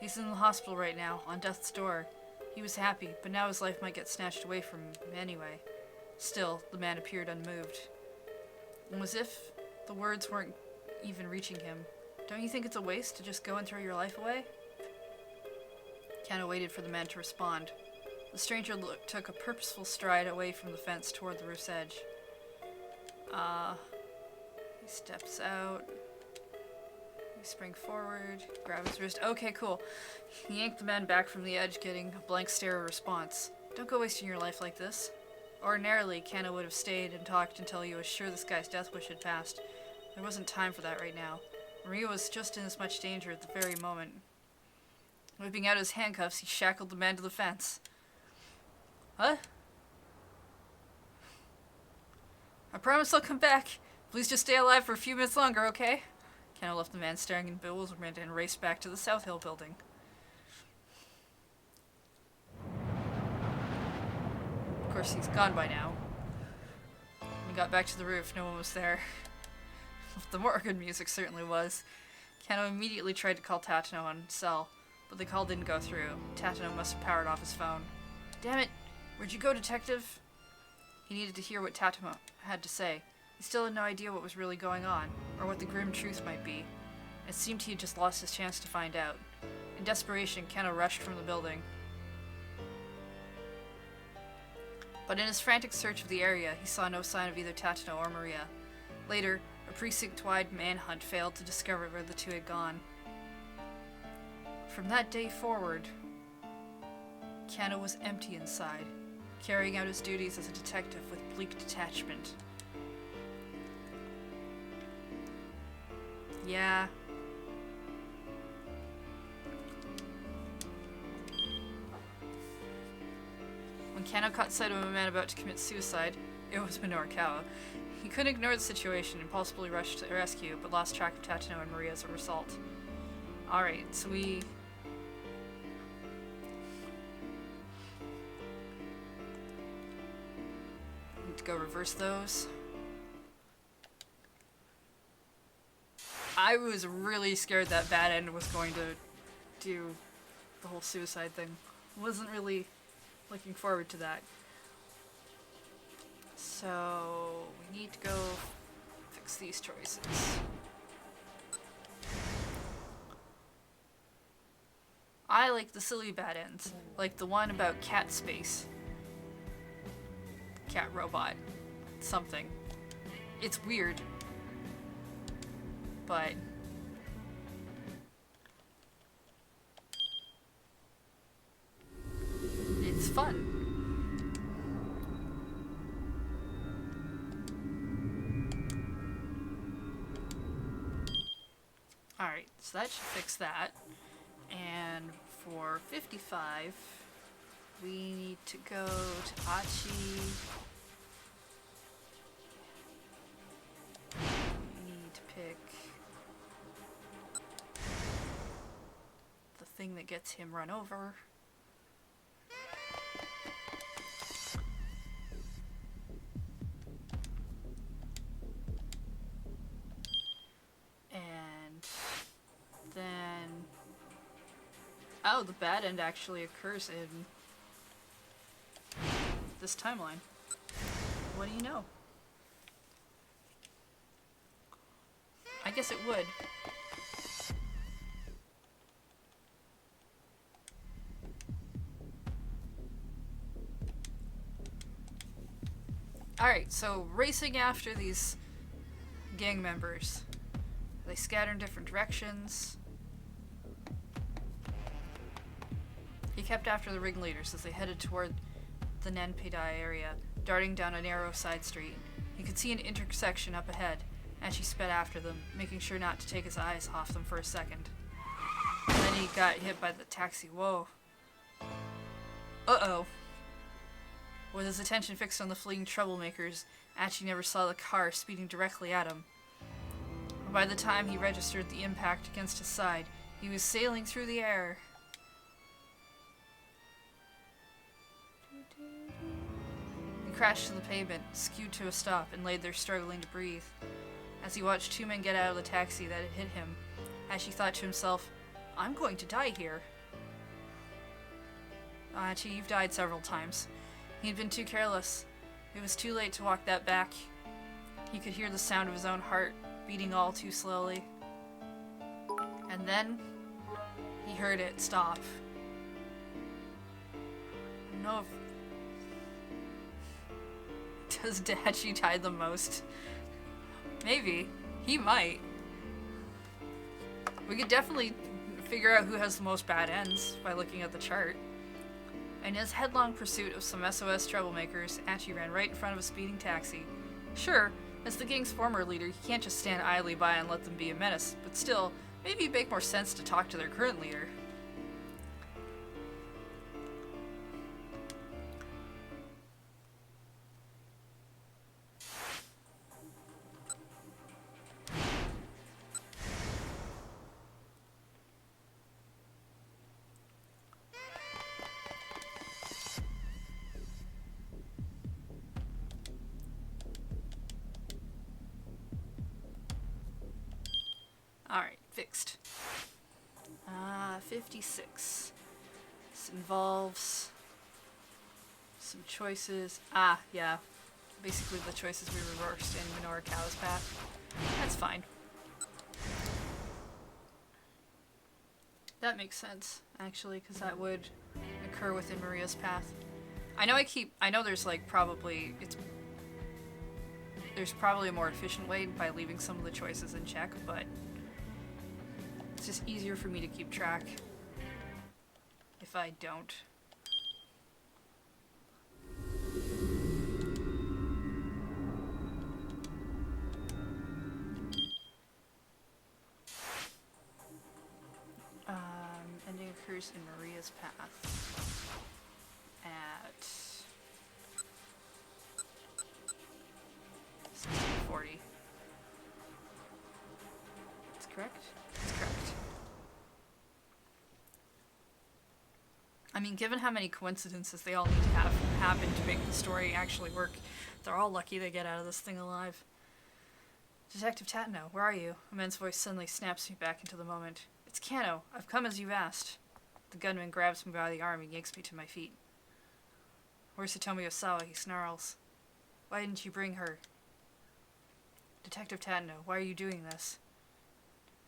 [SPEAKER 1] He's in the hospital right now, on death's door. He was happy, but now his life might get snatched away from him anyway. Still, the man appeared unmoved. And as if the words weren't even reaching him. Don't you think it's a waste to just go and throw your life away? Kano waited for the man to respond. The stranger took a purposeful stride away from the fence toward the roof's edge. He steps out. We spring forward, grab his wrist. Okay, cool. He yanked the man back from the edge, getting a blank stare of response. Don't go wasting your life like this. Ordinarily, Kano would have stayed and talked until he was sure this guy's death wish had passed. There wasn't time for that right now. Maria was just in as much danger at the very moment. Whipping out his handcuffs, he shackled the man to the fence. What? I promise I'll come back. Please just stay alive for a few minutes longer, okay? Kano left the man staring in bewilderment and raced back to the South Hill building. Of course, he's gone by now. When we got back to the roof, no one was there. The more good music certainly was. Kano immediately tried to call Tatano on cell, but the call didn't go through. Tatano must have powered off his phone. Damn it! Where'd you go, detective? He needed to hear what Tatano had to say. He still had no idea what was really going on, or what the grim truth might be. It seemed he had just lost his chance to find out. In desperation, Kano rushed from the building. But in his frantic search of the area, he saw no sign of either Tatano or Maria. Later, a precinct-wide manhunt failed to discover where the two had gone. From that day forward, Kano was empty inside, carrying out his duties as a detective with bleak detachment. Yeah. When Kano caught sight of a man about to commit suicide, it was Minoru Kawa. He couldn't ignore the situation and impulsively rushed to the rescue, but lost track of Tatano and Maria as a result. Alright, so we... need to go reverse those. I was really scared that Bad End was going to do the whole suicide thing. Wasn't really looking forward to that. So we need to go fix these choices. I like the silly bad ends, like the one about cat space. Cat robot. Something. It's weird. But it's fun. Alright, so that should fix that. And for 55, we need to go to Achi. We need to pick the thing that gets him run over. And then... oh, the bad end actually occurs in this timeline. What do you know? I guess it would. Alright, so racing after these gang members. They scatter in different directions. He kept after the ringleaders as they headed toward the Nanpeidai area, darting down a narrow side street. He could see an intersection up ahead, and she sped after them, making sure not to take his eyes off them for a second. And then he got hit by the taxi. Whoa. Uh-oh. With his attention fixed on the fleeing troublemakers, Achi never saw the car speeding directly at him. By the time he registered the impact against his side, he was sailing through the air. He crashed to the pavement, skewed to a stop, and laid there struggling to breathe. As he watched two men get out of the taxi that had hit him, Achi thought to himself, I'm going to die here. Achi, you've died several times. He'd been too careless. It was too late to walk that back. He could hear the sound of his own heart beating all too slowly. And then he heard it stop. I don't know if... does Dachi die the most? Maybe. He might. We could definitely figure out who has the most bad ends by looking at the chart. In his headlong pursuit of some SOS troublemakers, Achi ran right in front of a speeding taxi. Sure, as the gang's former leader, he can't just stand idly by and let them be a menace, but still, maybe it'd make more sense to talk to their current leader. Alright, fixed. 56. This involves some choices. Yeah. Basically the choices we reversed in Minoru Kawa's path. That's fine. That makes sense, actually, because that would occur within Maria's path. I know there's like there's probably a more efficient way by leaving some of the choices in check, but it's just easier for me to keep track if I don't. Ending occurs in Maria's path at 1640. That's correct? That's correct. I mean, given how many coincidences they all need to have happen to make the story actually work, they're all lucky they get out of this thing alive. Detective Tatno, where are you? A man's voice suddenly snaps me back into the moment. It's Kano. I've come as you've asked. The gunman grabs me by the arm and yanks me to my feet. Where's Hitomi Osawa? He snarls. Why didn't you bring her? Detective Tatno, why are you doing this?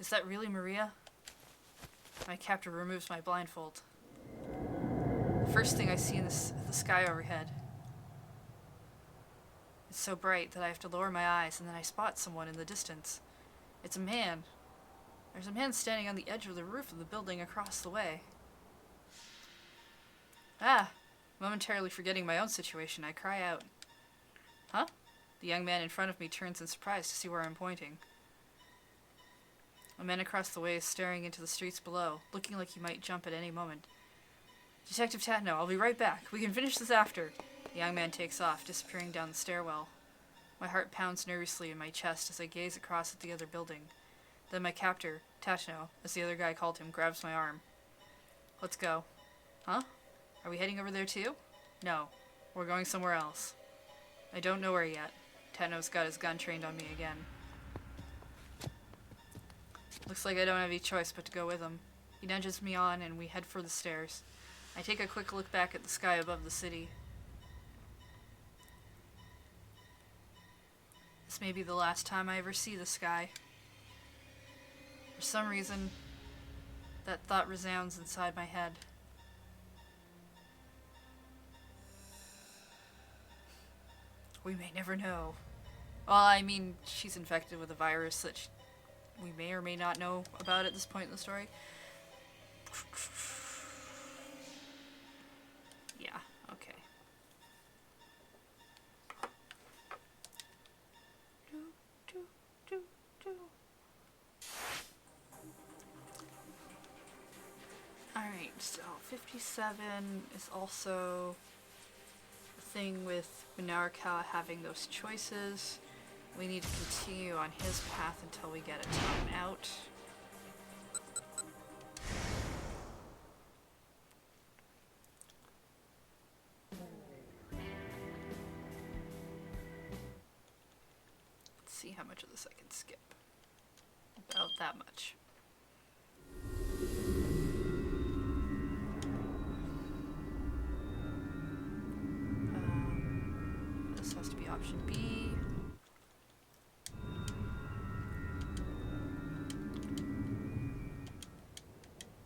[SPEAKER 1] Is that really Maria? My captor removes my blindfold. The first thing I see is the sky overhead. It's so bright that I have to lower my eyes, and then I spot someone in the distance. It's a man. There's a man standing on the edge of the roof of the building across the way. Ah! Momentarily forgetting my own situation, I cry out. Huh? The young man in front of me turns in surprise to see where I'm pointing. A man across the way is staring into the streets below, looking like he might jump at any moment. Detective Tatno, I'll be right back. We can finish this after. The young man takes off, disappearing down the stairwell. My heart pounds nervously in my chest as I gaze across at the other building. Then my captor, Tatno, as the other guy called him, grabs my arm. Let's go. Huh? Are we heading over there too? No. We're going somewhere else. I don't know where yet. Tatno's got his gun trained on me again. Looks like I don't have any choice but to go with him. He nudges me on and we head for the stairs. I take a quick look back at the sky above the city. This may be the last time I ever see the sky. For some reason, that thought resounds inside my head. We may never know. Well, I mean, she's infected with a virus that we may or may not know about at this point in the story. Yeah, okay. Alright, so 57 is also the thing with Minarakawa having those choices. We need to continue on his path until we get a time out. Let's see how much of this I can skip. About that much. This has to be option B.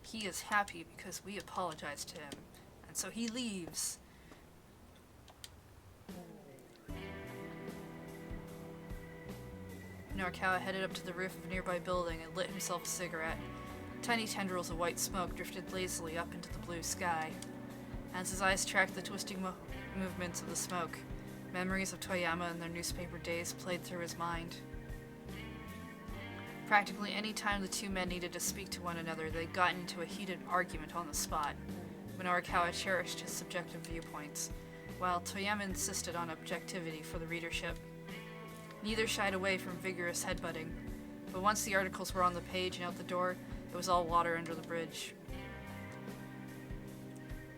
[SPEAKER 1] He is happy because we apologized to him, and so he leaves. Norikawa headed up to the roof of a nearby building and lit himself a cigarette. Tiny tendrils of white smoke drifted lazily up into the blue sky. As his eyes tracked the twisting movements of the smoke, memories of Toyama and their newspaper days played through his mind. Practically any time the two men needed to speak to one another, they got into a heated argument on the spot. Norikawa cherished his subjective viewpoints, while Toyama insisted on objectivity for the readership. Neither shied away from vigorous headbutting, but once the articles were on the page and out the door, it was all water under the bridge.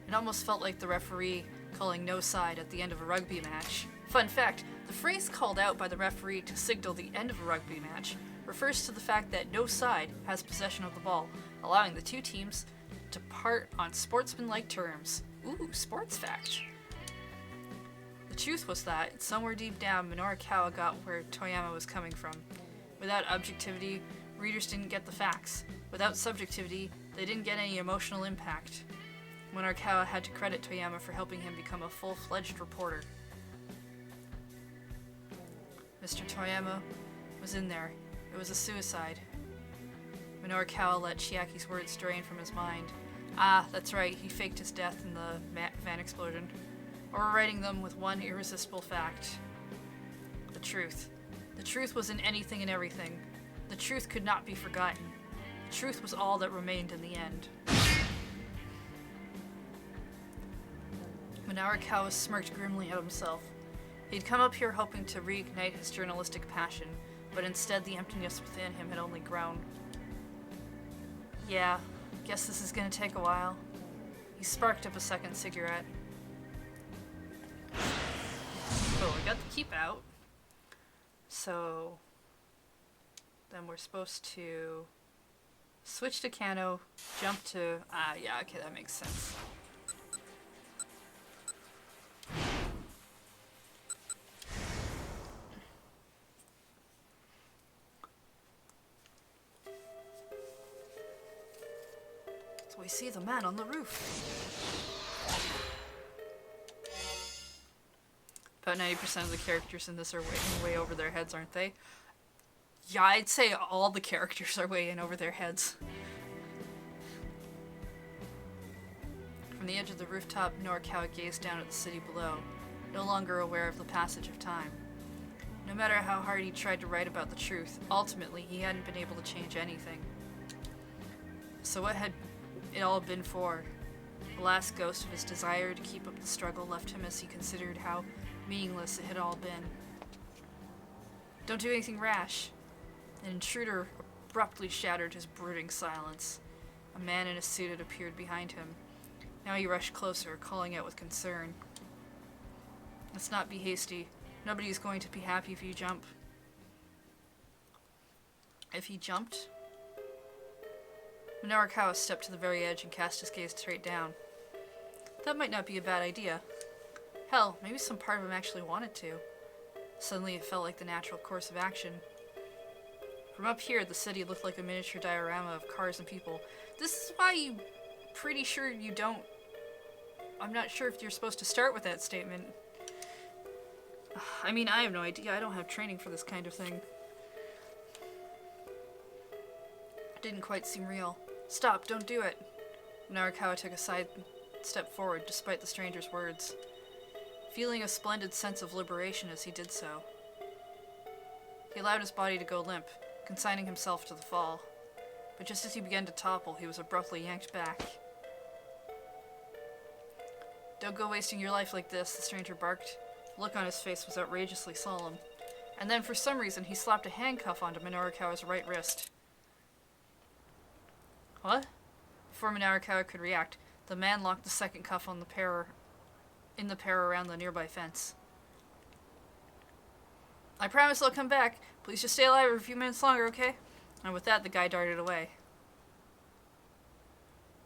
[SPEAKER 1] It almost felt like the referee calling no side at the end of a rugby match. Fun fact, the phrase called out by the referee to signal the end of a rugby match refers to the fact that no side has possession of the ball, allowing the two teams to part on sportsmanlike terms. Ooh, sports fact. The truth was that, somewhere deep down, Norikawa got where Toyama was coming from. Without objectivity, readers didn't get the facts. Without subjectivity, they didn't get any emotional impact. Munarkawa had to credit Toyama for helping him become a full-fledged reporter. Mr. Toyama was in there. It was a suicide. Munarkawa let Chiaki's words drain from his mind. Ah, that's right, he faked his death in the van explosion. Overwriting them with one irresistible fact. The truth. The truth was in anything and everything. The truth could not be forgotten. The truth was all that remained in the end. Munarkawa smirked grimly at himself. He'd come up here hoping to reignite his journalistic passion, but instead the emptiness within him had only grown. Yeah, guess this is gonna take a while. He sparked up a second cigarette. Oh, we got the keep out. So then we're supposed to switch to Kano, jump to... yeah, okay, that makes sense. So we see the man on the roof. About 90% of the characters in this are way over their heads, aren't they? Yeah, I'd say all the characters are way in over their heads. From the edge of the rooftop, Norikawa gazed down at the city below, no longer aware of the passage of time. No matter how hard he tried to write about the truth, ultimately he hadn't been able to change anything. So what had it all been for? The last ghost of his desire to keep up the struggle left him as he considered how meaningless it had all been. Don't do anything rash. An intruder abruptly shattered his brooding silence. A man in a suit had appeared behind him. Now he rushed closer, calling out with concern. Let's not be hasty. Nobody is going to be happy if you jump. If he jumped? Munarakawa stepped to the very edge and cast his gaze straight down. That might not be a bad idea. Hell, maybe some part of him actually wanted to. Suddenly it felt like the natural course of action. From up here, the city looked like a miniature diorama of cars and people. This is why you... pretty sure you don't... I'm not sure if you're supposed to start with that statement. I mean, I have no idea. I don't have training for this kind of thing. It didn't quite seem real. Stop, don't do it. Narakawa took a side step forward, despite the stranger's words, feeling a splendid sense of liberation as he did so. He allowed his body to go limp, consigning himself to the fall. But just as he began to topple, he was abruptly yanked back. Don't go wasting your life like this, the stranger barked. The look on his face was outrageously solemn. And then, for some reason, he slapped a handcuff onto Minorikawa's right wrist. What? Before Minorikawa could react, the man locked the second cuff on the pair around the nearby fence. I promise I'll come back. Please just stay alive for a few minutes longer, okay? And with that, the guy darted away.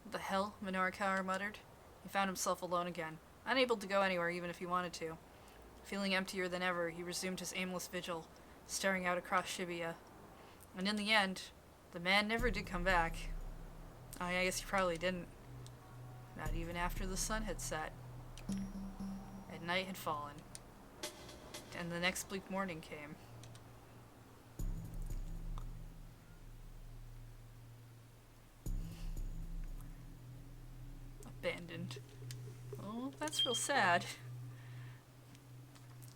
[SPEAKER 1] What the hell? Minorikawa muttered. He found himself alone again, unable to go anywhere even if he wanted to. Feeling emptier than ever, he resumed his aimless vigil, staring out across Shibuya. And in the end, the man never did come back. I guess he probably didn't. Not even after the sun had set. And night had fallen. And the next bleak morning came. Abandoned. Oh, that's real sad.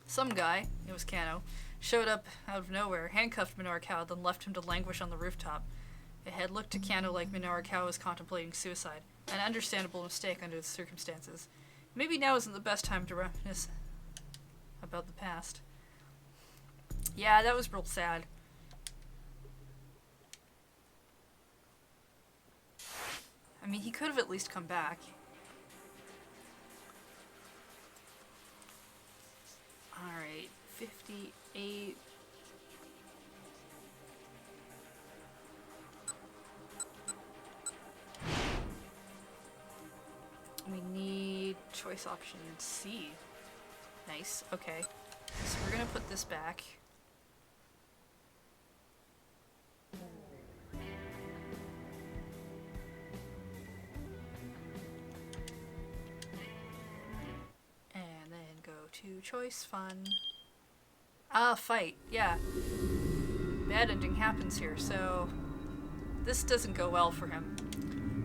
[SPEAKER 1] Some guy, it was Kano, showed up out of nowhere, handcuffed Minorikawa, then left him to languish on the rooftop. It had looked to Kano like Minorikawa was contemplating suicide, an understandable mistake under the circumstances. Maybe now isn't the best time to reminisce about the past. Yeah, that was real sad. I mean, he could have at least come back. Alright, 58. We need choice option C. Nice, okay. So we're gonna put this back. to choice, fun. Fight, yeah. Bad ending happens here, so this doesn't go well for him.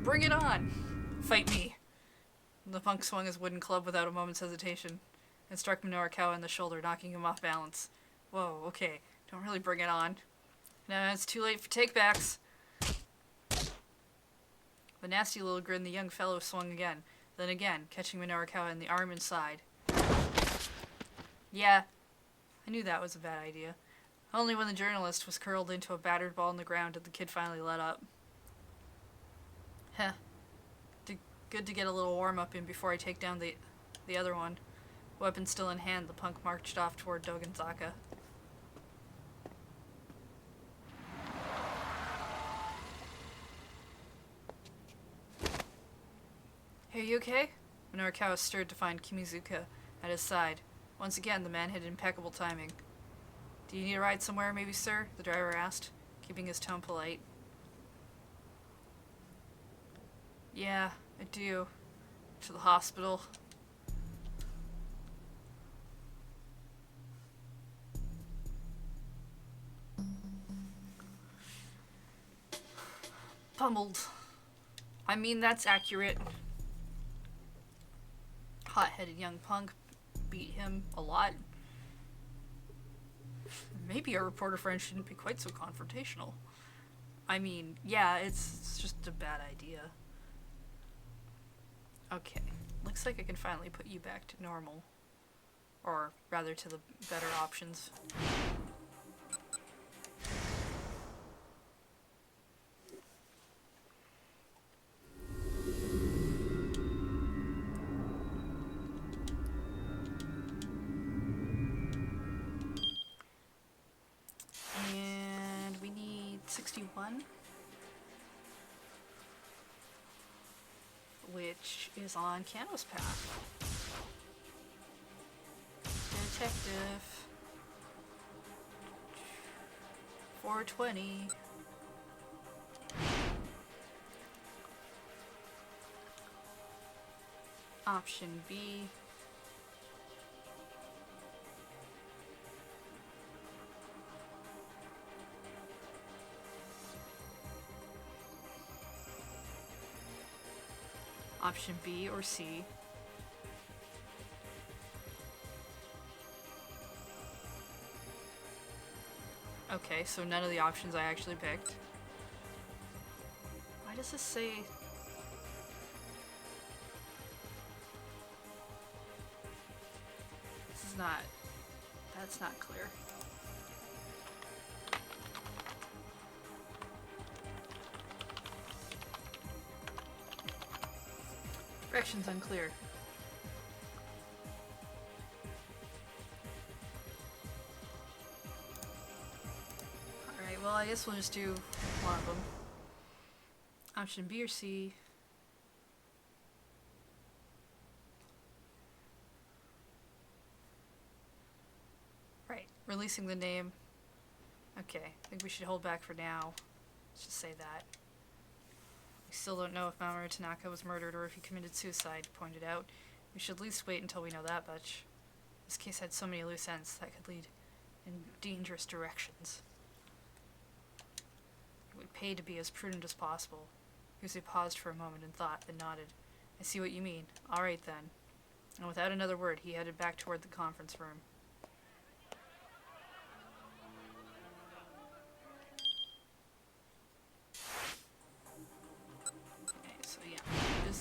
[SPEAKER 1] Bring it on! Fight me! The punk swung his wooden club without a moment's hesitation and struck Minorikawa in the shoulder, knocking him off balance. Whoa, okay, don't really bring it on. Now it's too late for takebacks. The nasty little grin, the young fellow swung again, then again, catching Minorikawa in the arm and side. Yeah, I knew that was a bad idea. Only when the journalist was curled into a battered ball on the ground did the kid finally let up. Heh. Good to get a little warm-up in before I take down the other one. Weapon still in hand, the punk marched off toward Dogenzaka. Hey, you okay? Minorikawa stirred to find Kimizuka at his side. Once again, the man had impeccable timing. Do you need a ride somewhere, maybe, sir? The driver asked, keeping his tone polite. Yeah, I do. To the hospital. Pummeled. I mean, that's accurate. Hot-headed young punk beat him a lot. Maybe our reporter friend shouldn't be quite so confrontational. I mean, yeah, it's just a bad idea. Okay, looks like I can finally put you back to normal. Or rather to the better options. And we need 61. Which is on Kano's path. Detective. 420. Option B. Option B or C. Okay, so none of the options I actually picked. Why does this say... This is not... That's not clear. Directions unclear. Alright, well I guess we'll just do one of them. Option B or C. Right, releasing the name. Okay, I think we should hold back for now. Let's just say that. We still don't know if Mamoru Tanaka was murdered or if he committed suicide, he pointed out. We should at least wait until we know that much. This case had so many loose ends that could lead in dangerous directions. It would pay to be as prudent as possible. Yuzu paused for a moment and thought, then nodded. I see what you mean. All right, then. And without another word, he headed back toward the conference room.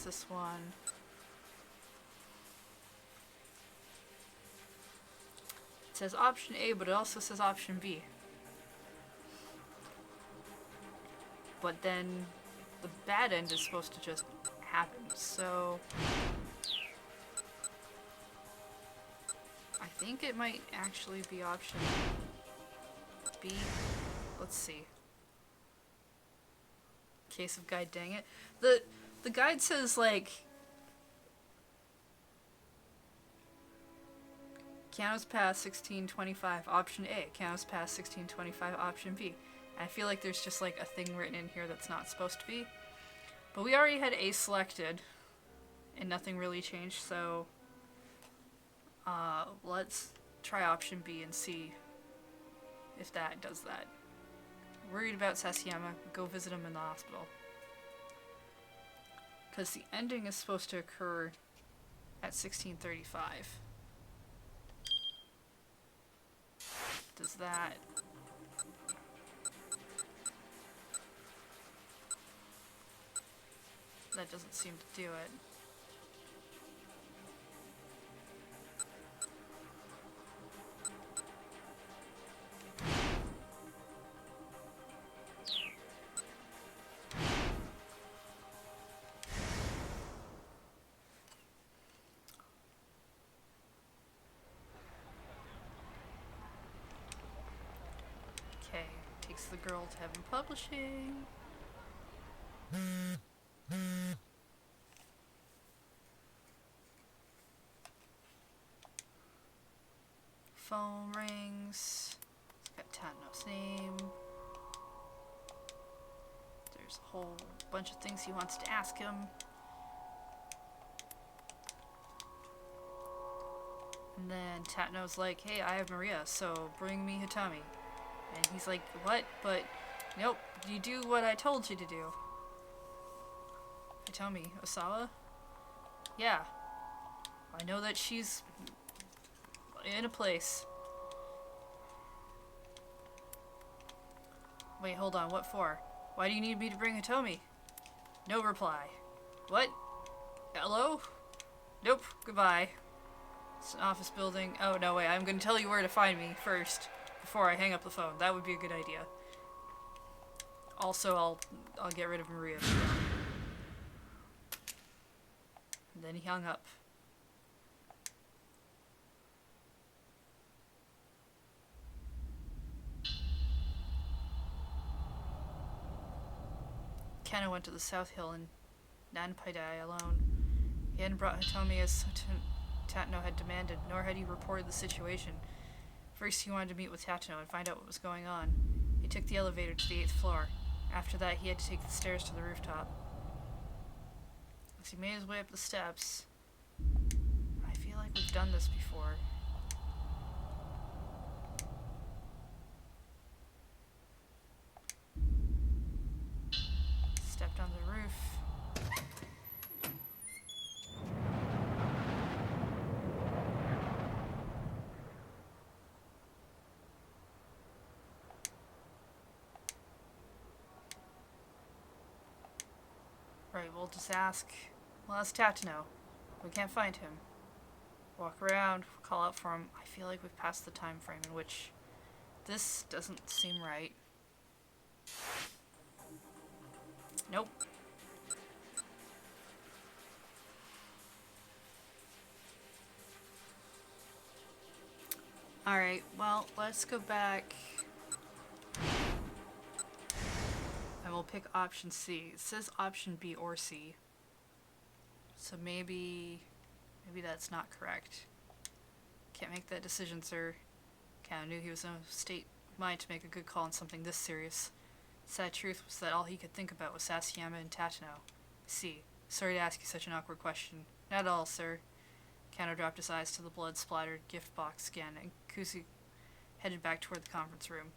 [SPEAKER 1] This one. It says option A, but it also says option B. But then the bad end is supposed to just happen, so I think it might actually be option B. Let's see. Case of guide, dang it. The guide says, like, Kano's Pass 1625, option A. Kano's Pass 1625, option B. And I feel like there's just, like, a thing written in here that's not supposed to be. But we already had A selected, and nothing really changed, so Let's try option B and see if that does that. Worried about Sasayama, go visit him in the hospital. Because the ending is supposed to occur at 1635. Does that... That doesn't seem to do it. Okay, takes the girl to Heaven Publishing. Phone rings. It's got Tatno's name. There's a whole bunch of things he wants to ask him. And then Tatno's like, hey, I have Maria, so bring me Hitami. And he's like, what? But, nope, you do what I told you to do. Hitami, Osawa? Yeah. I know that she's in a place. Wait, hold on, what for? Why do you need me to bring Hitomi? No reply. What? Hello? Nope, goodbye. It's an office building. Oh, no, wait, I'm gonna tell you where to find me first, before I hang up the phone. That would be a good idea. Also, I'll get rid of Maria. And then he hung up. Kano went to the South Hill in Nanpaidai alone. He hadn't brought Hitomi as Tatno had demanded, nor had he reported the situation. First he wanted to meet with Tatno and find out what was going on. He took the elevator to the 8th floor. After that he had to take the stairs to the rooftop. As he made his way up the steps, I feel like we've done this before. Stepped on the roof. Right, we'll just ask. Well, ask Tatno. We can't find him. Walk around, call out for him. I feel like we've passed the time frame in which this doesn't seem right. Nope. Alright, well, let's go back. And we'll pick option C. It says option B or C. So maybe that's not correct. Can't make that decision, sir. Kinda knew he was in a state of mind to make a good call on something this serious. The sad truth was that all he could think about was Sasayama and Tatno. C. Sorry to ask you such an awkward question. Not at all, sir. Kano dropped his eyes to the blood-splattered gift box again, and Kuzi headed back toward the conference room.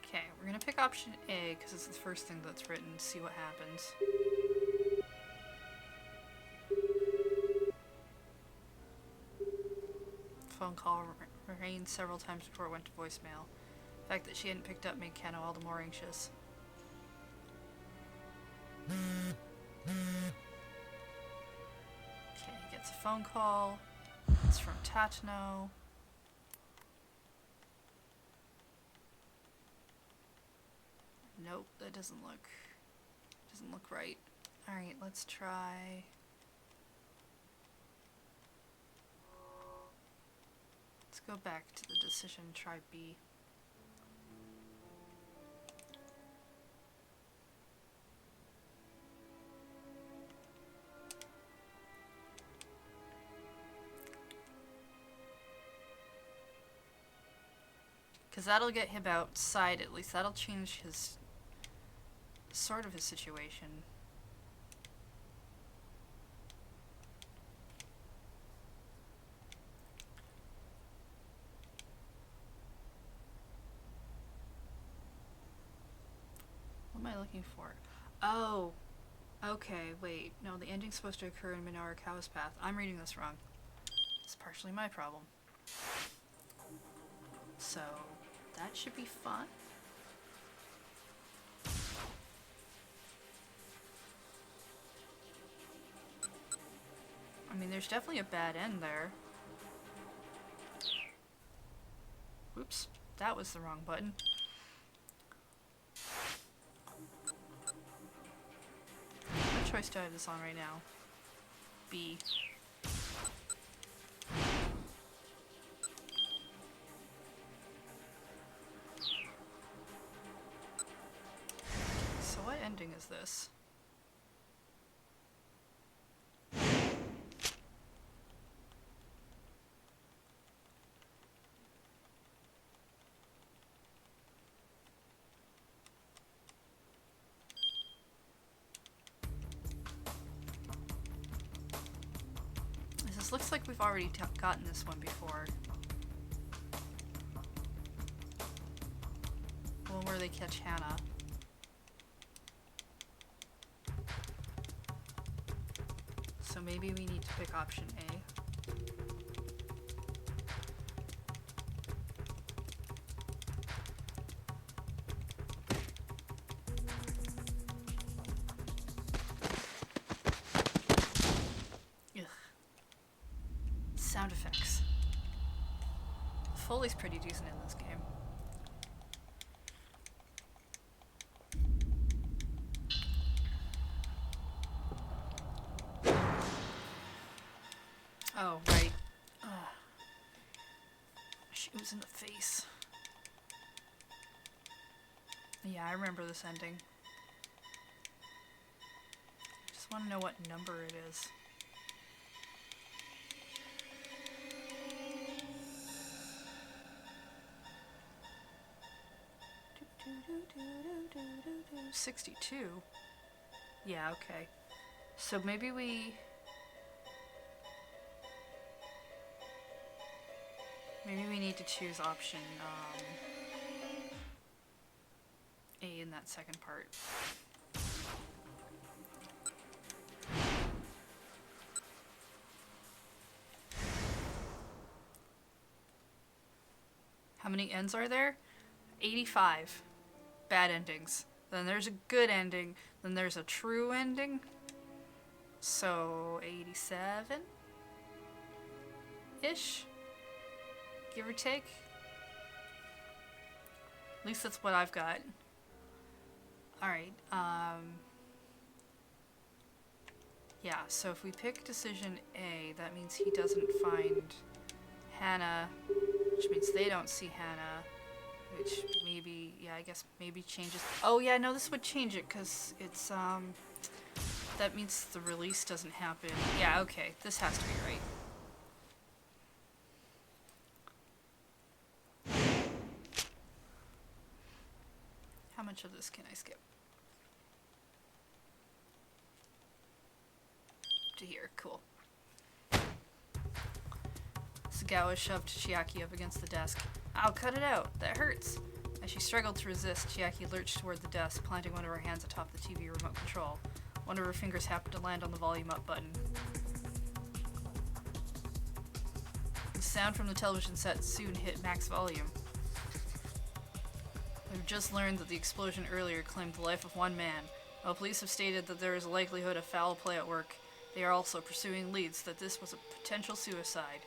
[SPEAKER 1] Okay, we're gonna pick option A because it's the first thing that's written. See what happens. Phone call rang several times before it went to voicemail. The fact that she hadn't picked up made Kano all the more anxious. Okay, he gets a phone call. It's from Tatno. Nope, that doesn't look right. Alright, let's try. Let's go back to the decision, try B. Because that'll get him outside at least. That'll change his... sort of his situation. What am I looking for? Oh! Okay, wait. No, the ending's supposed to occur in Minarakawa's path. I'm reading this wrong. It's partially my problem. So, that should be fun. I mean, there's definitely a bad end there. Oops, that was the wrong button. What choice do I have this on right now? B. So what ending is this? This looks like we've already gotten this one before. One where they catch Hannah. So maybe we need to pick option A. Ugh. Sound effects. Foley's pretty decent in this game. Oh, right. Ugh. She was in the face. Yeah, I remember this ending. Just want to know what number it is. Do, 62? Yeah, okay. So maybe we... maybe we need to choose option A in that second part. How many ends are there? 85 bad endings. Then there's a good ending. Then there's a true ending. So 87-ish? Give or take? At least that's what I've got. Alright, yeah, so if we pick decision A, that means he doesn't find Hannah, which means they don't see Hannah, which maybe, yeah, I guess maybe changes. Oh yeah, no, this would change it, because it's, that means the release doesn't happen. Yeah, okay, this has to be right. How much of this can I skip? To here, cool. Sagawa shoved Chiaki up against the desk. I'll cut it out, that hurts. As she struggled to resist, Chiaki lurched toward the desk, planting one of her hands atop the TV remote control. One of her fingers happened to land on the volume up button. The sound from the television set soon hit max volume. We've just learned that the explosion earlier claimed the life of one man. While police have stated that there is a likelihood of foul play at work, they are also pursuing leads that this was a potential suicide.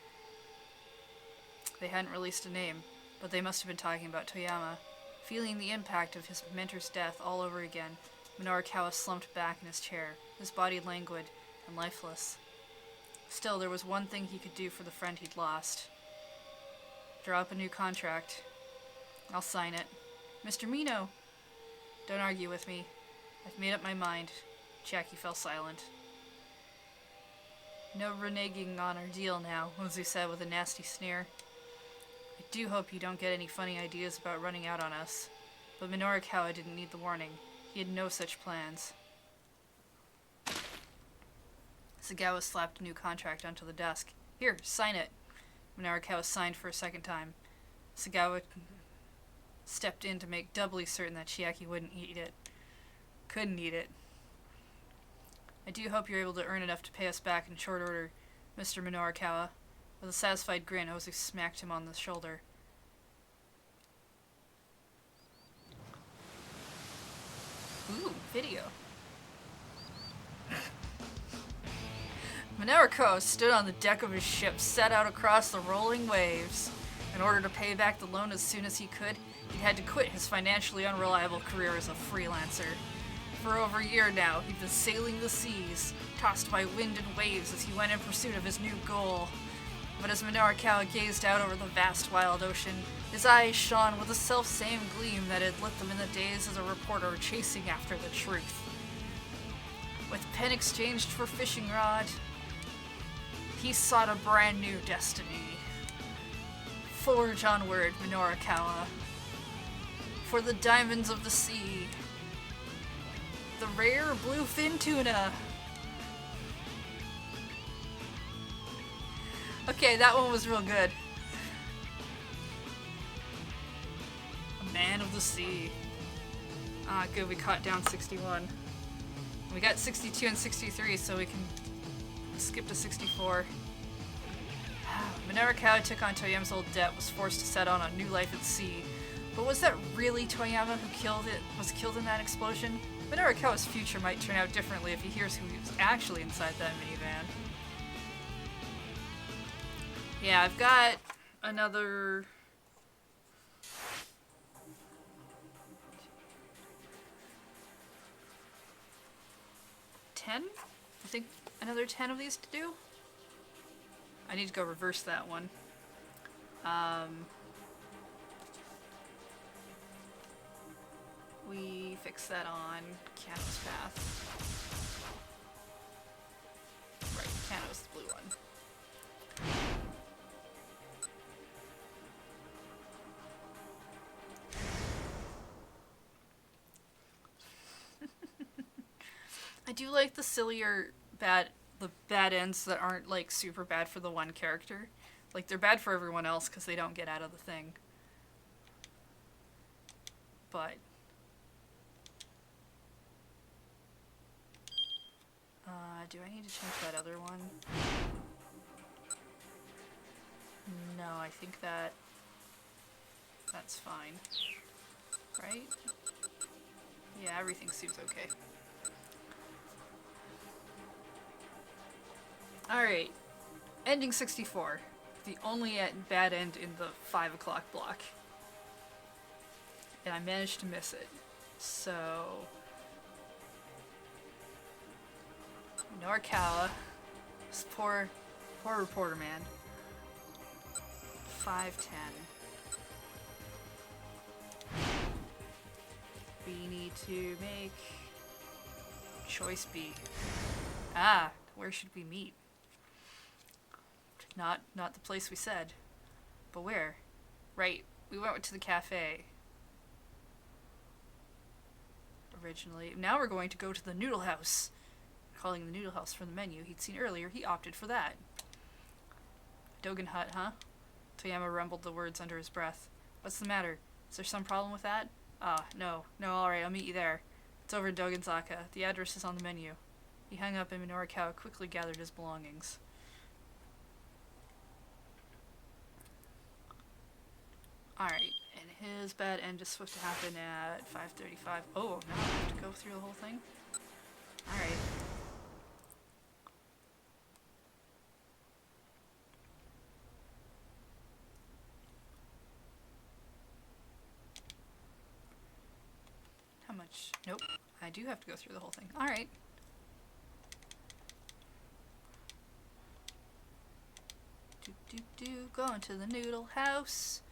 [SPEAKER 1] They hadn't released a name, but they must have been talking about Toyama. Feeling the impact of his mentor's death all over again, Minarakawa slumped back in his chair, his body languid and lifeless. Still, there was one thing he could do for the friend he'd lost. Draw up a new contract. I'll sign it. Mr. Mino! Don't argue with me. I've made up my mind. Chiaki fell silent. No reneging on our deal now, Ozu said with a nasty sneer. I do hope you don't get any funny ideas about running out on us. But Minorikawa didn't need the warning. He had no such plans. Sagawa slapped a new contract onto the desk. Here, sign it. Minorikawa signed for a second time. Sagawa stepped in to make doubly certain that Chiaki wouldn't eat it. Couldn't eat it. I do hope you're able to earn enough to pay us back in short order, Mr. Minorikawa. With a satisfied grin, Ozu smacked him on the shoulder. Ooh, video. Minorikawa stood on the deck of his ship, set out across the rolling waves. In order to pay back the loan as soon as he could, he'd had to quit his financially unreliable career as a freelancer. For over a year now, he'd been sailing the seas, tossed by wind and waves as he went in pursuit of his new goal. But as Minorikawa gazed out over the vast wild ocean, his eyes shone with the self-same gleam that had lit them in the days as a reporter chasing after the truth. With pen exchanged for fishing rod, he sought a brand new destiny. Forge onward, Minorikawa. For the diamonds of the sea. The rare bluefin tuna. Okay, that one was real good. A man of the sea. Ah, good, we caught down 61. We got 62 and 63, so we can skip to 64. Minorikawa took on Toyama's old debt, was forced to set on a new life at sea. But was that really Toyama who was killed in that explosion? Minorikawa's future might turn out differently if he hears who was actually inside that minivan. Yeah, I've got another... 10? I think another 10 of these to do? I need to go reverse that one. We fix that on Kano's path. Right, Kano's the blue one. I do like the sillier the bad ends that aren't like super bad for the one character. Like they're bad for everyone else because they don't get out of the thing. But do I need to change that other one? No, I think that's fine. Right? Yeah, everything seems okay. Alright. Ending 64. The only bad end in the 5 o'clock block. And I managed to miss it. So... Minorikawa. This poor reporter man. 510. We need to make choice B. Ah, where should we meet? Not the place we said. But where? Right, we went to the cafe. Originally. Now we're going to go to the noodle house. Calling the noodle house from the menu he'd seen earlier, he opted for that. Dogen Hut, huh? Toyama rumbled the words under his breath. What's the matter? Is there some problem with that? Ah, no, alright, I'll meet you there. It's over in Dogenzaka. The address is on the menu. He hung up and Minorikawa quickly gathered his belongings. Alright, and his bad end is supposed to happen at 5:35. Oh, now I have to go through the whole thing? Alright. How much? Nope. I do have to go through the whole thing. Alright. Going to the noodle house.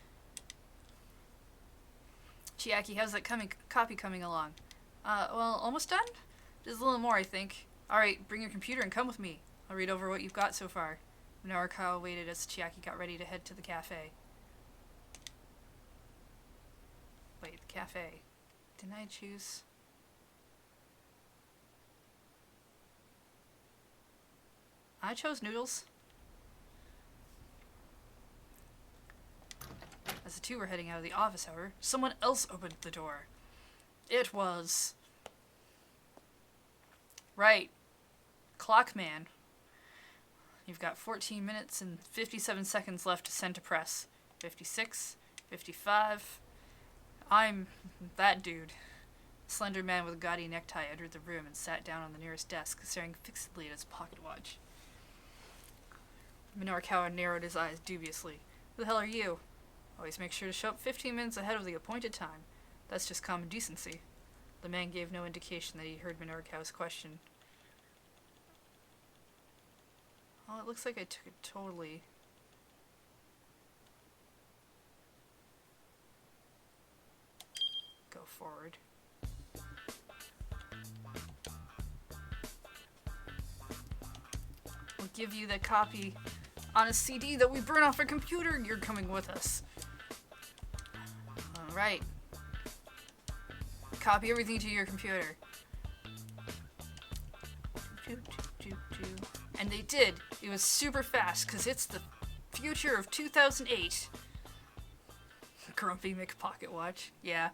[SPEAKER 1] Chiaki, how's that copy coming along? Well, almost done? Just a little more, I think. Alright, bring your computer and come with me. I'll read over what you've got so far. Minorikawa waited as Chiaki got ready to head to the cafe. Wait, the cafe. Didn't I choose? I chose noodles. As the two were heading out of the office, however, someone else opened the door. It was... Right. Clockman. You've got 14 minutes and 57 seconds left to send to press. 56, 55. I'm that dude. A slender man with a gaudy necktie entered the room and sat down on the nearest desk, staring fixedly at his pocket watch. Minorikawa narrowed his eyes dubiously. Who the hell are you? Always make sure to show up 15 minutes ahead of the appointed time. That's just common decency. The man gave no indication that he heard Minorikawa's question. Oh, it looks like I took it totally... Go forward. We'll give you the copy on a CD that we burn off a computer. You're coming with us. Alright. Copy everything to your computer. And they did. It was super fast, because it's the future of 2008. Grumpy McPocket Watch. Yeah.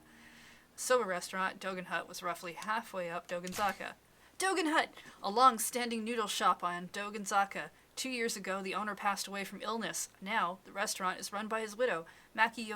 [SPEAKER 1] Soba restaurant, Dogen Hut, was roughly halfway up Dogenzaka. Dogen Hut! A long-standing noodle shop on Dogenzaka. 2 years ago, the owner passed away from illness. Now, the restaurant is run by his widow, Maki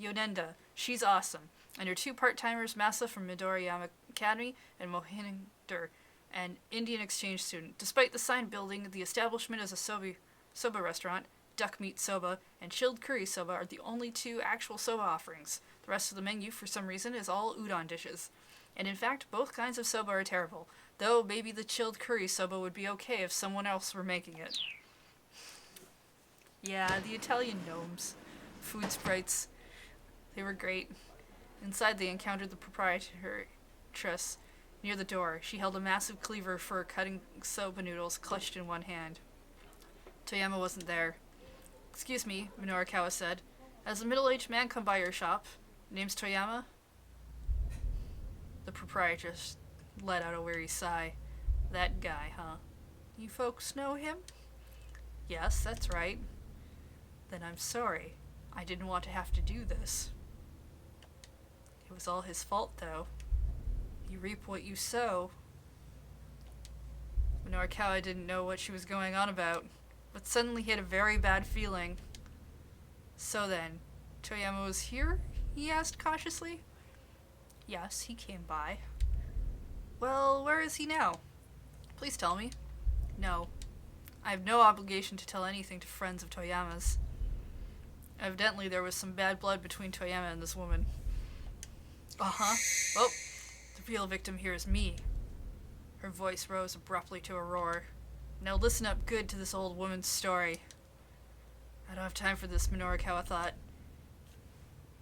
[SPEAKER 1] Yonenda. She's awesome. And her two part-timers, Masa from Midoriyama Academy and Mohinder, an Indian exchange student. Despite the sign building the establishment as a soba restaurant, duck meat soba and chilled curry soba are the only two actual soba offerings. The rest of the menu, for some reason, is all udon dishes. And in fact, both kinds of soba are terrible, though maybe the chilled curry soba would be okay if someone else were making it. Yeah, the Italian gnomes. Food sprites. They were great. Inside they encountered the proprietress. Near the door, she held a massive cleaver for cutting soba noodles clutched in one hand. Toyama wasn't there. Excuse me, Minorikawa said. Has a middle-aged man come by your shop? Name's Toyama? The proprietress let out a weary sigh. That guy, huh? You folks know him? Yes, that's right. Then I'm sorry. I didn't want to have to do this. It was all his fault, though. You reap what you sow. Minorikawa didn't know what she was going on about, but suddenly he had a very bad feeling. So then, Toyama was here? He asked cautiously. Yes, he came by. Well, where is he now? Please tell me. No. I have no obligation to tell anything to friends of Toyama's. Evidently there was some bad blood between Toyama and this woman. Uh-huh. Oh, the real victim here is me. Her voice rose abruptly to a roar. Now listen up good to this old woman's story. I don't have time for this, Minorikawa thought.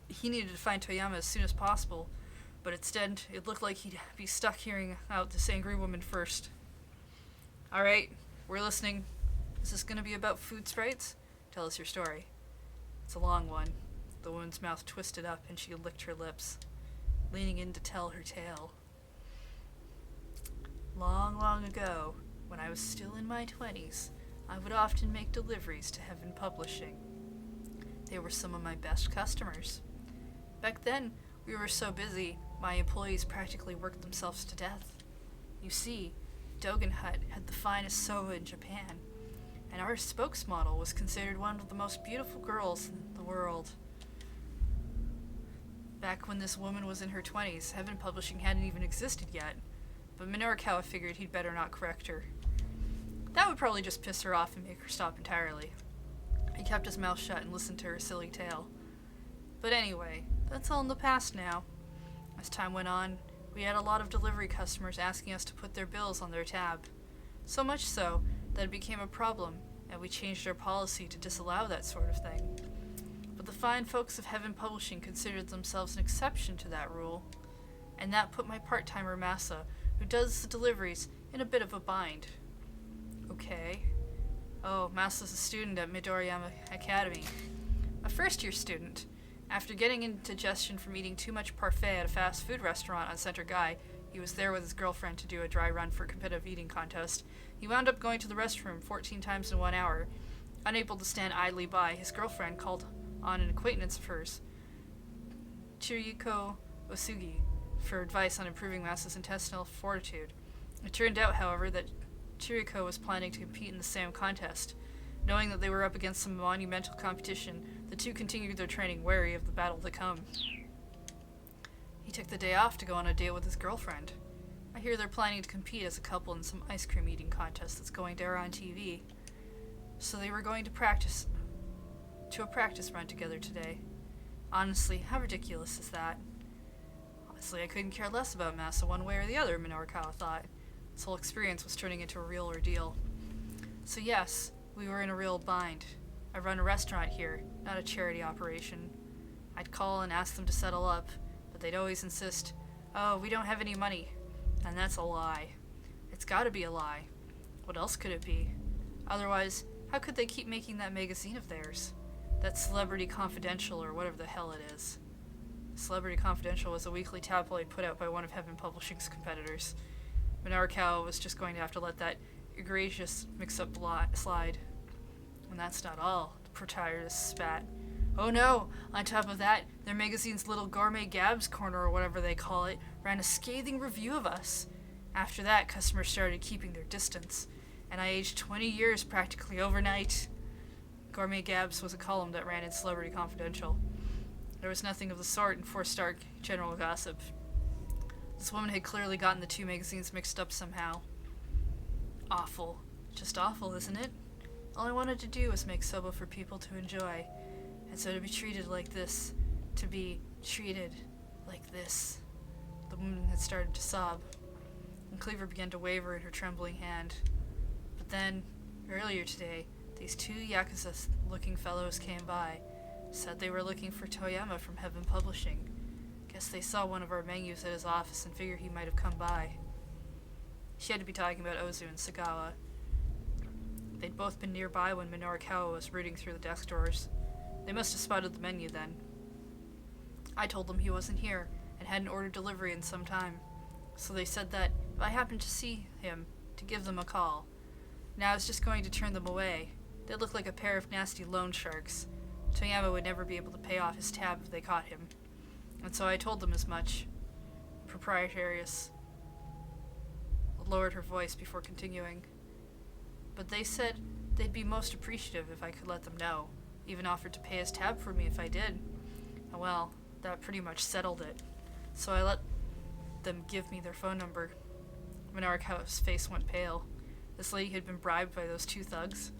[SPEAKER 1] He needed to find Toyama as soon as possible, but instead it looked like he'd be stuck hearing out this angry woman first. Alright, we're listening. Is this gonna be about food sprites? Tell us your story. It's a long one. The woman's mouth twisted up and she licked her lips, leaning in to tell her tale. Long, long ago, when I was still in my 20s, I would often make deliveries to Heaven Publishing. They were some of my best customers. Back then, we were so busy, my employees practically worked themselves to death. You see, Dogen Hut had the finest soba in Japan, and our spokesmodel was considered one of the most beautiful girls in the world. Back when this woman was in her 20s, Heaven Publishing hadn't even existed yet, but Minorikawa figured he'd better not correct her. That would probably just piss her off and make her stop entirely. He kept his mouth shut and listened to her silly tale. But anyway, that's all in the past now. As time went on, we had a lot of delivery customers asking us to put their bills on their tab. So much so that it became a problem, and we changed our policy to disallow that sort of thing. But the fine folks of Heaven Publishing considered themselves an exception to that rule, and that put my part-timer Masa, who does the deliveries, in a bit of a bind. Okay. Oh, Masa's a student at Midoriyama Academy. A first-year student. After getting indigestion from eating too much parfait at a fast food restaurant on Center Guy, he was there with his girlfriend to do a dry run for a competitive eating contest. He wound up going to the restroom 14 times in 1 hour. Unable to stand idly by, his girlfriend called on an acquaintance of hers, Chiriko Osugi, for advice on improving Masa's intestinal fortitude. It turned out, however, that Chiriko was planning to compete in the same contest. Knowing that they were up against some monumental competition, the two continued their training, wary of the battle to come. He took the day off to go on a date with his girlfriend. I hear they're planning to compete as a couple in some ice cream eating contest that's going to air on TV. So they were going to a practice run together today. Honestly, how ridiculous is that? Honestly, I couldn't care less about Masa one way or the other, Minorikawa thought. This whole experience was turning into a real ordeal. So yes, we were in a real bind. I run a restaurant here, not a charity operation. I'd call and ask them to settle up, but they'd always insist, "Oh, we don't have any money." And that's a lie. It's gotta be a lie. What else could it be? Otherwise, how could they keep making that magazine of theirs? That Celebrity Confidential or whatever the hell it is. Celebrity Confidential was a weekly tabloid put out by one of Heaven Publishing's competitors. Minorikawa was just going to have to let that egregious mix-up slide. And that's not all, the proprietress spat. Oh no! On top of that, their magazine's little Gourmet Gabs corner or whatever they call it ran a scathing review of us. After that, customers started keeping their distance, and I aged 20 years practically overnight. Gourmet Gabs was a column that ran in Celebrity Confidential. There was nothing of the sort in 4-star general gossip. This woman had clearly gotten the two magazines mixed up somehow. Awful. Just awful, isn't it? All I wanted to do was make soba for people to enjoy. And so to be treated like this, to be treated like this. The woman had started to sob, and Cleaver began to waver in her trembling hand. But then, earlier today, these two Yakuza-looking fellows came by, said they were looking for Toyama from Heaven Publishing. Guess they saw one of our menus at his office and figured he might have come by. She had to be talking about Ozu and Sagawa. They'd both been nearby when Minorikawa was rooting through the desk drawers. They must have spotted the menu then. I told them he wasn't here and hadn't ordered delivery in some time, so they said that if I happened to see him, to give them a call. Now I was just going to turn them away. They looked like a pair of nasty loan sharks. Toyama would never be able to pay off his tab if they caught him. And so I told them as much. Proprietress lowered her voice before continuing. But they said they'd be most appreciative if I could let them know. Even offered to pay his tab for me if I did. And well, that pretty much settled it. So I let them give me their phone number. Minorikawa's face went pale. This lady had been bribed by those two thugs.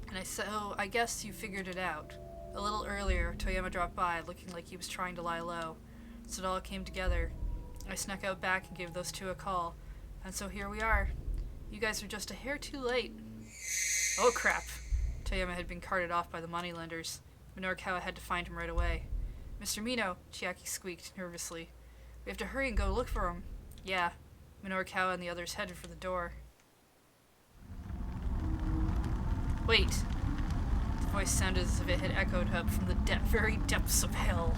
[SPEAKER 1] And I said, "Oh, I guess you figured it out." A little earlier, Toyama dropped by, looking like he was trying to lie low. So it all came together. I snuck out back and gave those two a call. And so here we are. You guys are just a hair too late. Oh crap. Toyama had been carted off by the moneylenders. Minorikawa had to find him right away. "Mr. Mino," Chiaki squeaked nervously. "We have to hurry and go look for him." "Yeah." Minorikawa and the others headed for the door. "Wait." The voice sounded as if it had echoed up from the very depths of hell.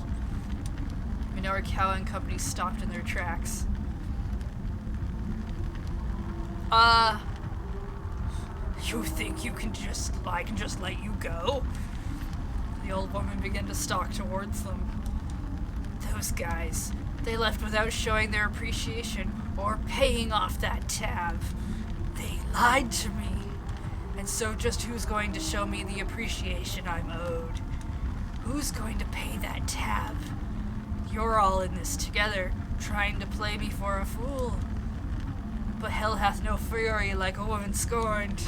[SPEAKER 1] Minorikawa and company stopped in their tracks. You think I can just let you go?" The old woman began to stalk towards them. "Those guys, they left without showing their appreciation or paying off that tab. They lied to me. And so just who's going to show me the appreciation I'm owed? Who's going to pay that tab? You're all in this together, trying to play me for a fool. But hell hath no fury like a woman scorned."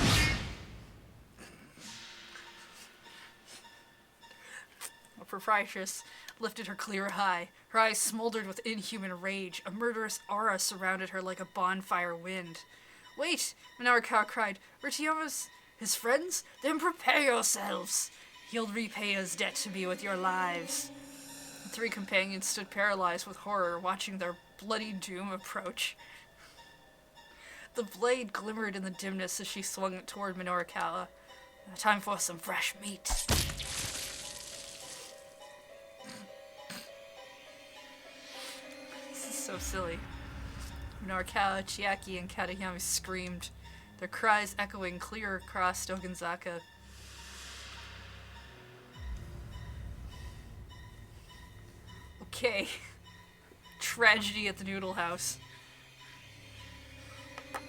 [SPEAKER 1] The proprietress lifted her clear high. Her eyes smoldered with inhuman rage. A murderous aura surrounded her like a bonfire wind. "Wait!" Minorikawa cried. "We're Toyama's his friends? Then prepare yourselves! He'll repay his debt to me with your lives." The three companions stood paralyzed with horror, watching their bloody doom approach. The blade glimmered in the dimness as she swung it toward Minorikawa. "Time for some fresh meat." So silly. Norikawa, Chiaki, and Katayami screamed, their cries echoing clear across Dogonzaka. Okay. Tragedy at the Noodle House. There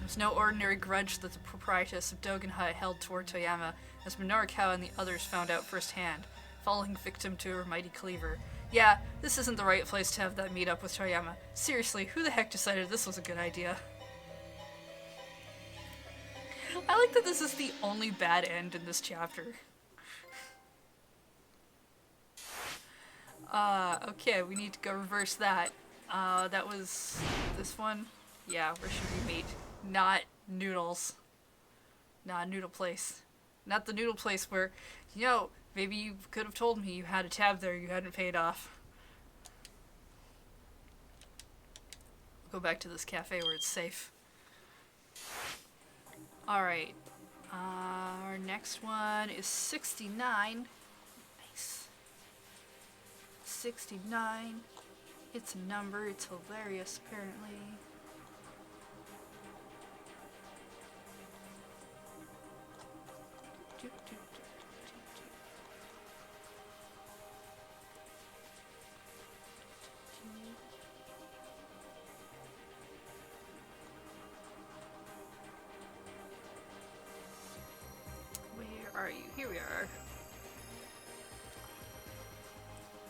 [SPEAKER 1] was no ordinary grudge that the proprietress of Dogenhai held toward Toyama, as Minorikawa and the others found out firsthand, falling victim to her mighty cleaver. Yeah, this isn't the right place to have that meet up with Toyama. Seriously, who the heck decided this was a good idea? I like that this is the only bad end in this chapter. Okay, we need to go reverse that. That was this one. Yeah, where should we meet? Not Noodles. Not Noodle Place. Not the Noodle Place where, you know, maybe you could have told me you had a tab there you hadn't paid off. Go back to this cafe where it's safe. Alright. Our next one is 69. Nice. 69. It's a number. It's hilarious, apparently. Where are you? Here we are.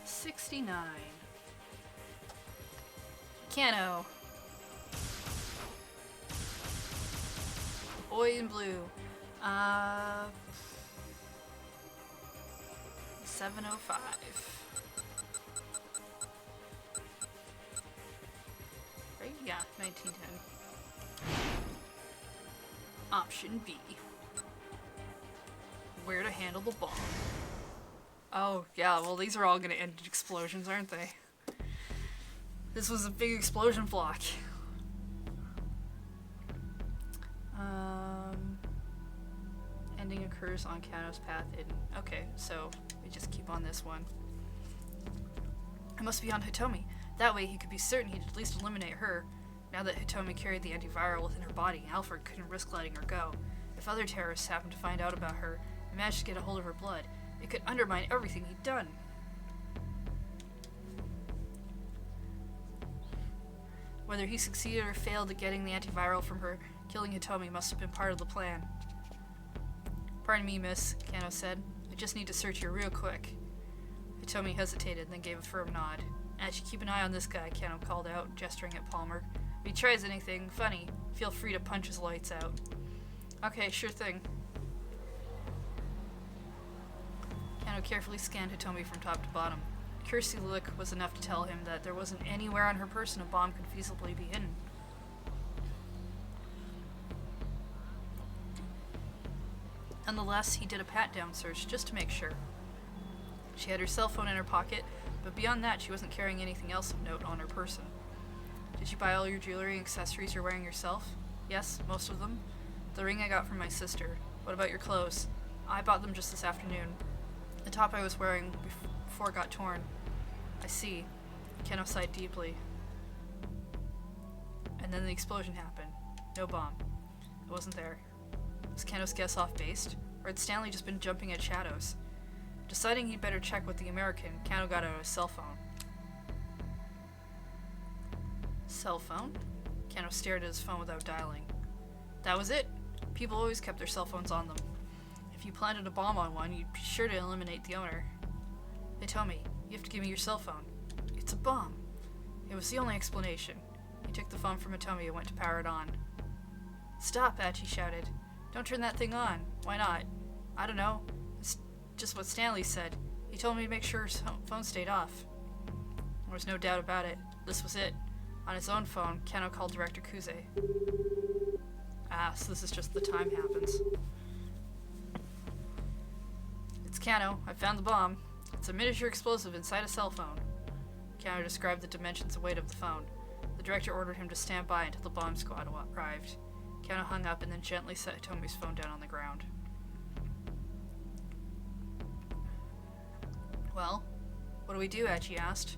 [SPEAKER 1] 69. Kano. Boy in blue. 705. Right? Yeah, 1910. Option B. Where to handle the bomb. Oh, yeah, well these are all gonna end in explosions, aren't they? This was a big explosion block. Ending occurs on Kano's path in... Okay, so we just keep on this one. It must be on Hitomi. That way he could be certain he'd at least eliminate her. Now that Hitomi carried the antiviral within her body, Alfred couldn't risk letting her go. If other terrorists happened to find out about her and managed to get a hold of her blood, it could undermine everything he'd done. Whether he succeeded or failed at getting the antiviral from her, killing Hitomi must have been part of the plan. Pardon me, miss, Kano said. I just need to search here real quick. Hitomi hesitated, then gave a firm nod. Actually, keep an eye on this guy, Kano called out, gesturing at Palmer. If he tries anything funny, feel free to punch his lights out. Okay, sure thing. Kano carefully scanned Hitomi from top to bottom. A cursory look was enough to tell him that there wasn't anywhere on her person a bomb could feasibly be hidden. Nonetheless, he did a pat-down search just to make sure. She had her cell phone in her pocket, but beyond that, she wasn't carrying anything else of note on her person. Did you buy all your jewelry and accessories you're wearing yourself? Yes, most of them. The ring I got from my sister. What about your clothes? I bought them just this afternoon. The top I was wearing before it got torn. I see. Kano sighed deeply. And then the explosion happened. No bomb. It wasn't there. Was Kano's guess off-based? Or had Stanley just been jumping at shadows? Deciding he'd better check with the American, Kano got out his cell phone. Cell phone? Kano stared at his phone without dialing. That was it. People always kept their cell phones on them. If you planted a bomb on one, you'd be sure to eliminate the owner. They tell me, you have to give me your cell phone. It's a bomb. It was the only explanation. He took the phone from Hitomi and went to power it on. Stop, Achi shouted. Don't turn that thing on. Why not? I don't know. It's just what Stanley said. He told me to make sure his phone stayed off. There was no doubt about it. This was it. On his own phone, Kano called Director Kuze. Ah, so this is just the time happens. It's Kano. I found the bomb. It's a miniature explosive inside a cell phone. Kano described the dimensions and weight of the phone. The director ordered him to stand by until the bomb squad arrived. Kano hung up and then gently set Hitomi's phone down on the ground. Well, what do we do? Achi asked.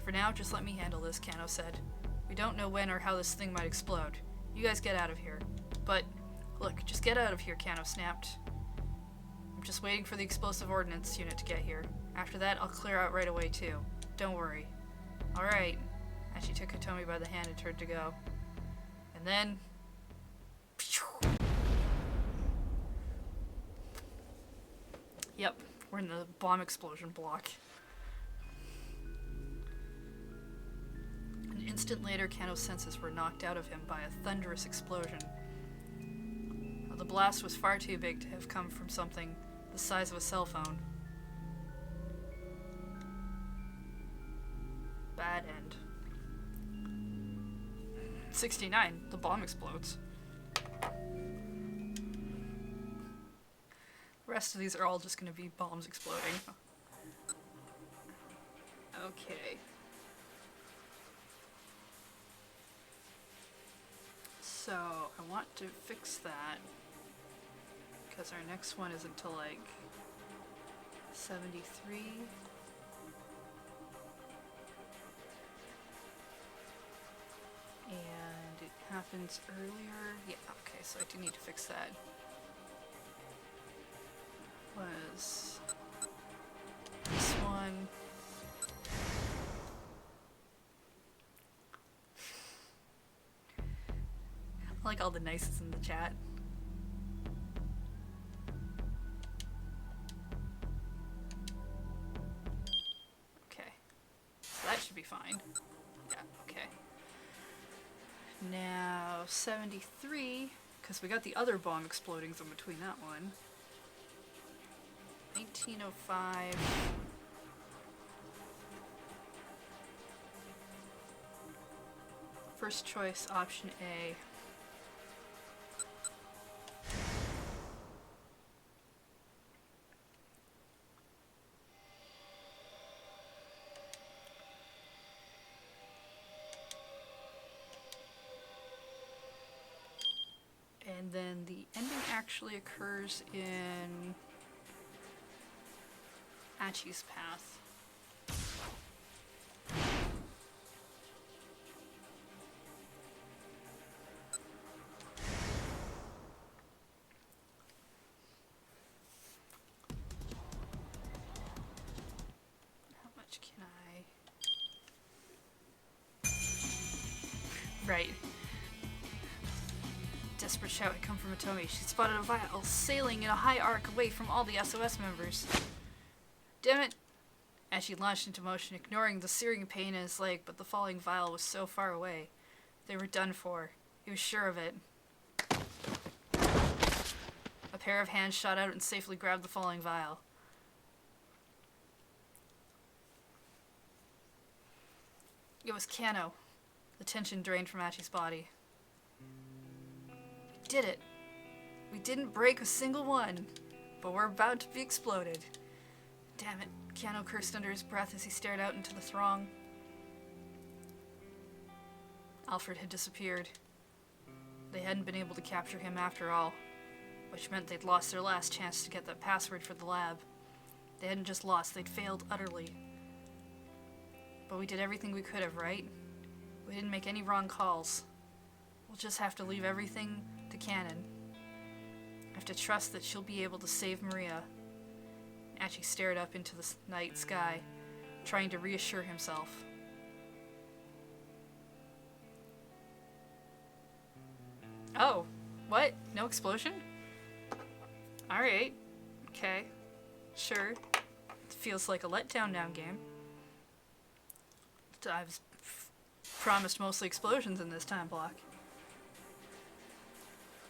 [SPEAKER 1] For now, just let me handle this, Kano said. We don't know when or how this thing might explode. You guys get out of here. But, look, just get out of here, Kano snapped. I'm just waiting for the explosive ordnance unit to get here. After that, I'll clear out right away, too. Don't worry. Alright. And she took Hitomi by the hand and turned to go. And then... Yep, we're in the bomb explosion block. An instant later, Kano's senses were knocked out of him by a thunderous explosion. The blast was far too big to have come from something the size of a cell phone. Bad end. 69. The bomb explodes. The rest of these are all just going to be bombs exploding. Okay. So, I want to fix that, because our next one is until like 73. And it happens earlier. Yeah, okay, so I do need to fix that. Was this one. I like all the nices in the chat. Okay. So that should be fine. Yeah, okay. Now, 73, because we got the other bomb explodings in between that one. 1905. First choice, option A. And then the ending actually occurs in Achi's path. How much can I... Right. Desperate shout had come from Hitomi. She spotted a vial sailing in a high arc away from all the SOS members. Damn it! As she launched into motion, ignoring the searing pain in his leg, but the falling vial was so far away. They were done for. He was sure of it. A pair of hands shot out and safely grabbed the falling vial. It was Kano. The tension drained from Achi's body. We did it. We didn't break a single one, but we're about to be exploded. Damn it, Kano cursed under his breath as he stared out into the throng. Alfred had disappeared. They hadn't been able to capture him after all, which meant they'd lost their last chance to get that password for the lab. They hadn't just lost, they'd failed utterly. But we did everything we could have, right? We didn't make any wrong calls. We'll just have to leave everything to Cannon. I have to trust that she'll be able to save Maria. Achi stared up into the night sky, trying to reassure himself. Oh, what? No explosion? Alright. Okay. Sure. It feels like a letdown now game. I was promised mostly explosions in this time block.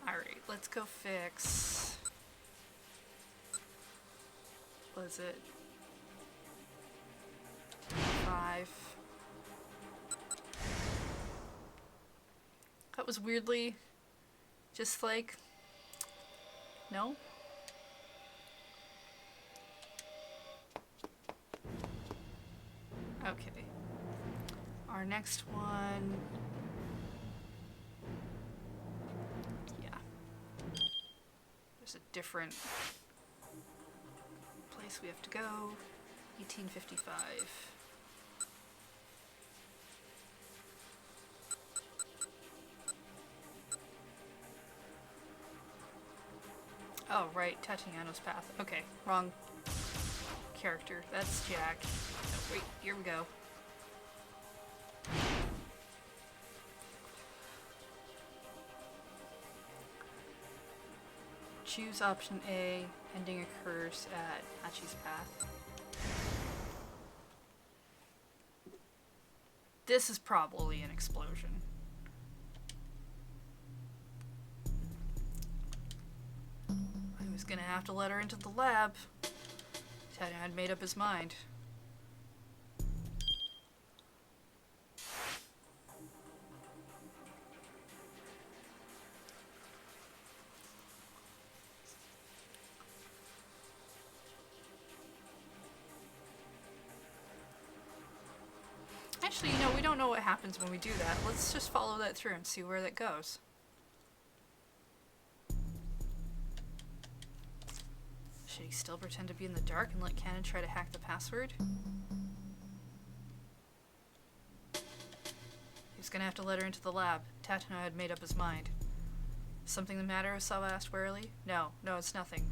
[SPEAKER 1] Alright, let's go fix... Was it 5? That was weirdly just like, no? Okay. Our next one, yeah. There's a different place we have to go. 1855. Oh, right, Tatiano's path. Okay, wrong character. That's Jack. Oh, wait, here we go. Choose option A. Ending occurs at Hachi's path. This is probably an explosion. I was gonna have to let her into the lab. Tatiano had made up his mind. Actually, we don't know what happens when we do that. Let's just follow that through and see where that goes. Should he still pretend to be in the dark and let Cannon try to hack the password? He's gonna have to let her into the lab. Tatiano had made up his mind. Something the matter? Osawa asked warily. No, it's nothing.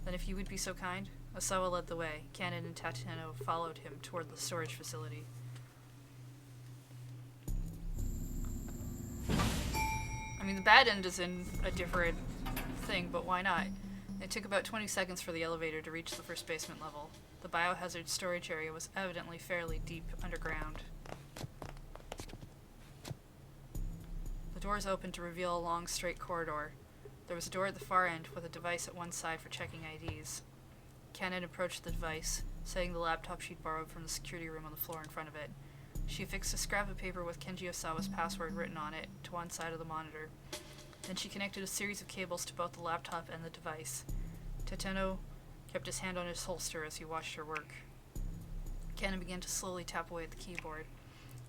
[SPEAKER 1] Then if you would be so kind. Osawa led the way. Cannon and Tatiano followed him toward the storage facility. I mean, the bad end is in a different thing, but why not? It took about 20 seconds for the elevator to reach the first basement level. The biohazard storage area was evidently fairly deep underground. The doors opened to reveal a long, straight corridor. There was a door at the far end with a device at one side for checking IDs. Cannon approached the device, setting the laptop she'd borrowed from the security room on the floor in front of it. She affixed a scrap of paper with Kenji Osawa's password written on it to one side of the monitor. Then she connected a series of cables to both the laptop and the device. Tatiano kept his hand on his holster as he watched her work. Cannon began to slowly tap away at the keyboard.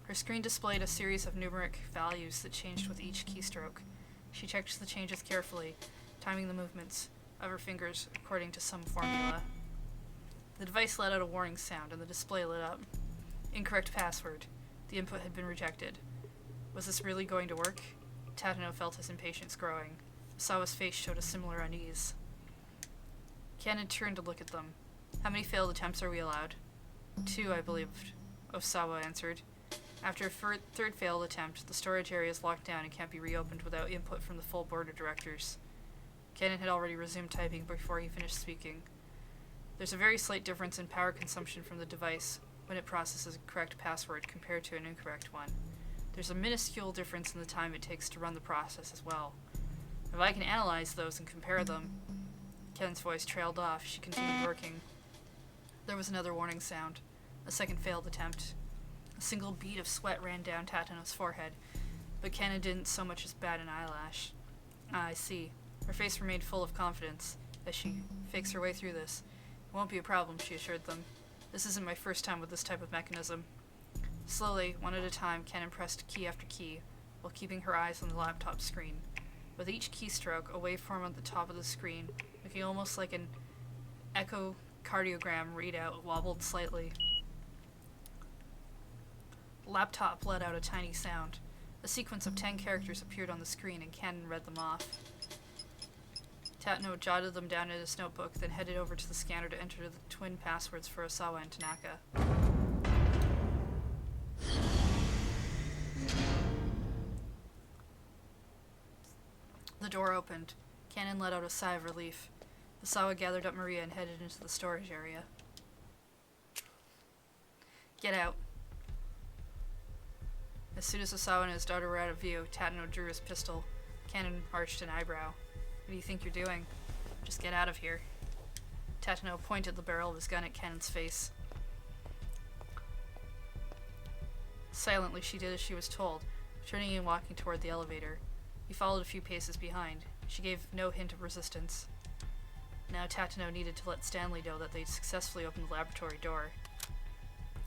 [SPEAKER 1] Her screen displayed a series of numeric values that changed with each keystroke. She checked the changes carefully, timing the movements of her fingers according to some formula. The device let out a warning sound and the display lit up. Incorrect password. The input had been rejected. Was this really going to work? Tatiano felt his impatience growing. Osawa's face showed a similar unease. Cannon turned to look at them. How many failed attempts are we allowed? 2, I believe, Osawa answered. After a third failed attempt, the storage area is locked down and can't be reopened without input from the full board of directors. Cannon had already resumed typing before he finished speaking. There's a very slight difference in power consumption from the device when it processes a correct password compared to an incorrect one. There's a minuscule difference in the time it takes to run the process as well. If I can analyze those and compare them... Ken's voice trailed off. She continued working. There was another warning sound. A second failed attempt. A single bead of sweat ran down Tatano's forehead, but Kenna didn't so much as bat an eyelash. Ah, I see. Her face remained full of confidence as she fakes her way through this. It won't be a problem, she assured them. This isn't my first time with this type of mechanism. Slowly, one at a time, Cannon pressed key after key, while keeping her eyes on the laptop screen. With each keystroke, a waveform on the top of the screen, looking almost like an echocardiogram readout, wobbled slightly. The laptop let out a tiny sound. A sequence of 10 characters appeared on the screen, and Cannon read them off. Tatano jotted them down in his notebook, then headed over to the scanner to enter the twin passwords for Osawa and Tanaka. The door opened. Cannon let out a sigh of relief. Osawa gathered up Maria and headed into the storage area. Get out. As soon as Osawa and his daughter were out of view, Tatano drew his pistol. Cannon arched an eyebrow. What do you think you're doing? Just get out of here. Tatano pointed the barrel of his gun at Cannon's face. Silently, she did as she was told, turning and walking toward the elevator. He followed a few paces behind. She gave no hint of resistance. Now Tatano needed to let Stanley know that they'd successfully opened the laboratory door.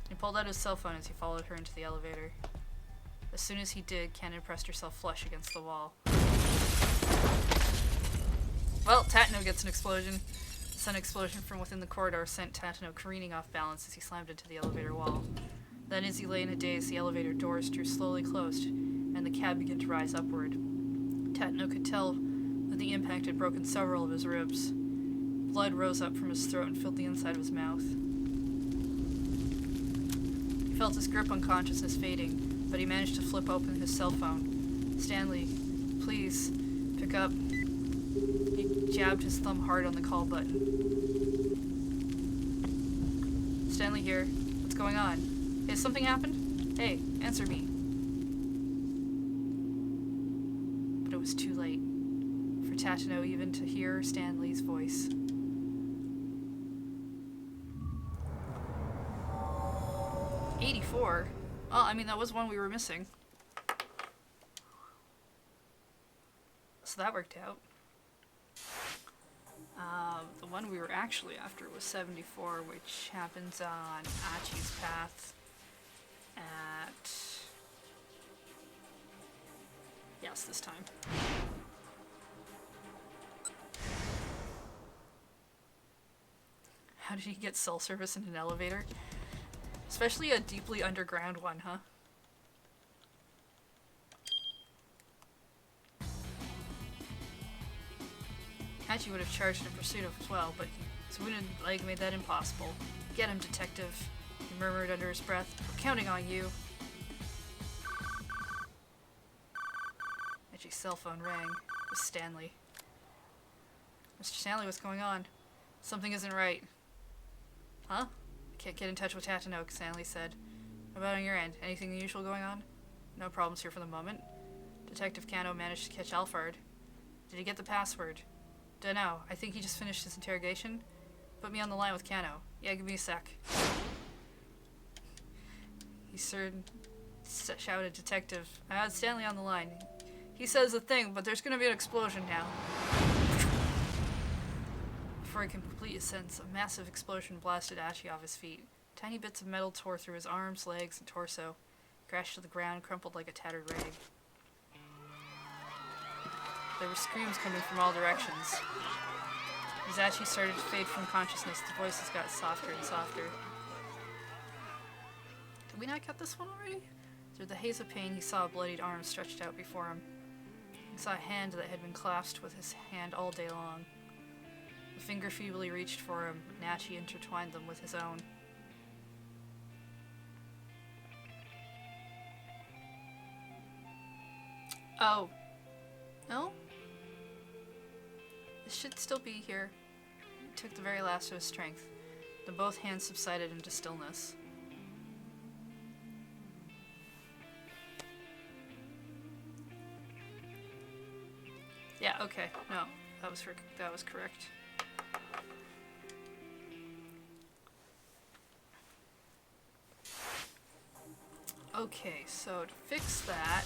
[SPEAKER 1] He pulled out his cell phone as he followed her into the elevator. As soon as he did, Cannon pressed herself flush against the wall. Well, Tatano gets an explosion. The sudden explosion from within the corridor sent Tatano careening off balance as he slammed into the elevator wall. Then, as he lay in a daze, the elevator doors drew slowly closed, and the cab began to rise upward. Tatano could tell that the impact had broken several of his ribs. Blood rose up from his throat and filled the inside of his mouth. He felt his grip on consciousness fading, but he managed to flip open his cell phone. Stanley, please, pick up. He jabbed his thumb hard on the call button. Stanley here. What's going on? Has something happened? Hey, answer me. But it was too late for Tatano even to hear Stanley's voice. '84? Well, I mean, that was one we were missing. So that worked out. The one we were actually after was 74, which happens on Achi's path at... Yes, this time. How did he get cell service in an elevator? Especially a deeply underground one, huh? Hachi would have charged in pursuit of as well, but his wounded leg made that impossible. Get him, detective, he murmured under his breath. We're counting on you. Hachi's cell phone rang. It was Stanley. Mr. Stanley, what's going on? Something isn't right. Huh? I can't get in touch with Tatano, Stanley said. What about on your end? Anything unusual going on? No problems here for the moment. Detective Kano managed to catch Alfred. Did he get the password? Dunno. I think he just finished his interrogation. Put me on the line with Kano. Yeah, give me a sec. He shouted, Detective. I had Stanley on the line. He says a thing, but there's gonna be an explosion now. Before he could complete his sentence, a massive explosion blasted Achi off his feet. Tiny bits of metal tore through his arms, legs, and torso. He crashed to the ground, crumpled like a tattered rag. There were screams coming from all directions. As Achi started to fade from consciousness, the voices got softer and softer. Did we not get this one already? Through the haze of pain, he saw a bloodied arm stretched out before him. He saw a hand that had been clasped with his hand all day long. The finger feebly reached for him, and Achi intertwined them with his own. Oh. No? This should still be here. He took the very last of his strength. Then both hands subsided into stillness. Yeah, okay. No, that was correct. Okay, so to fix that,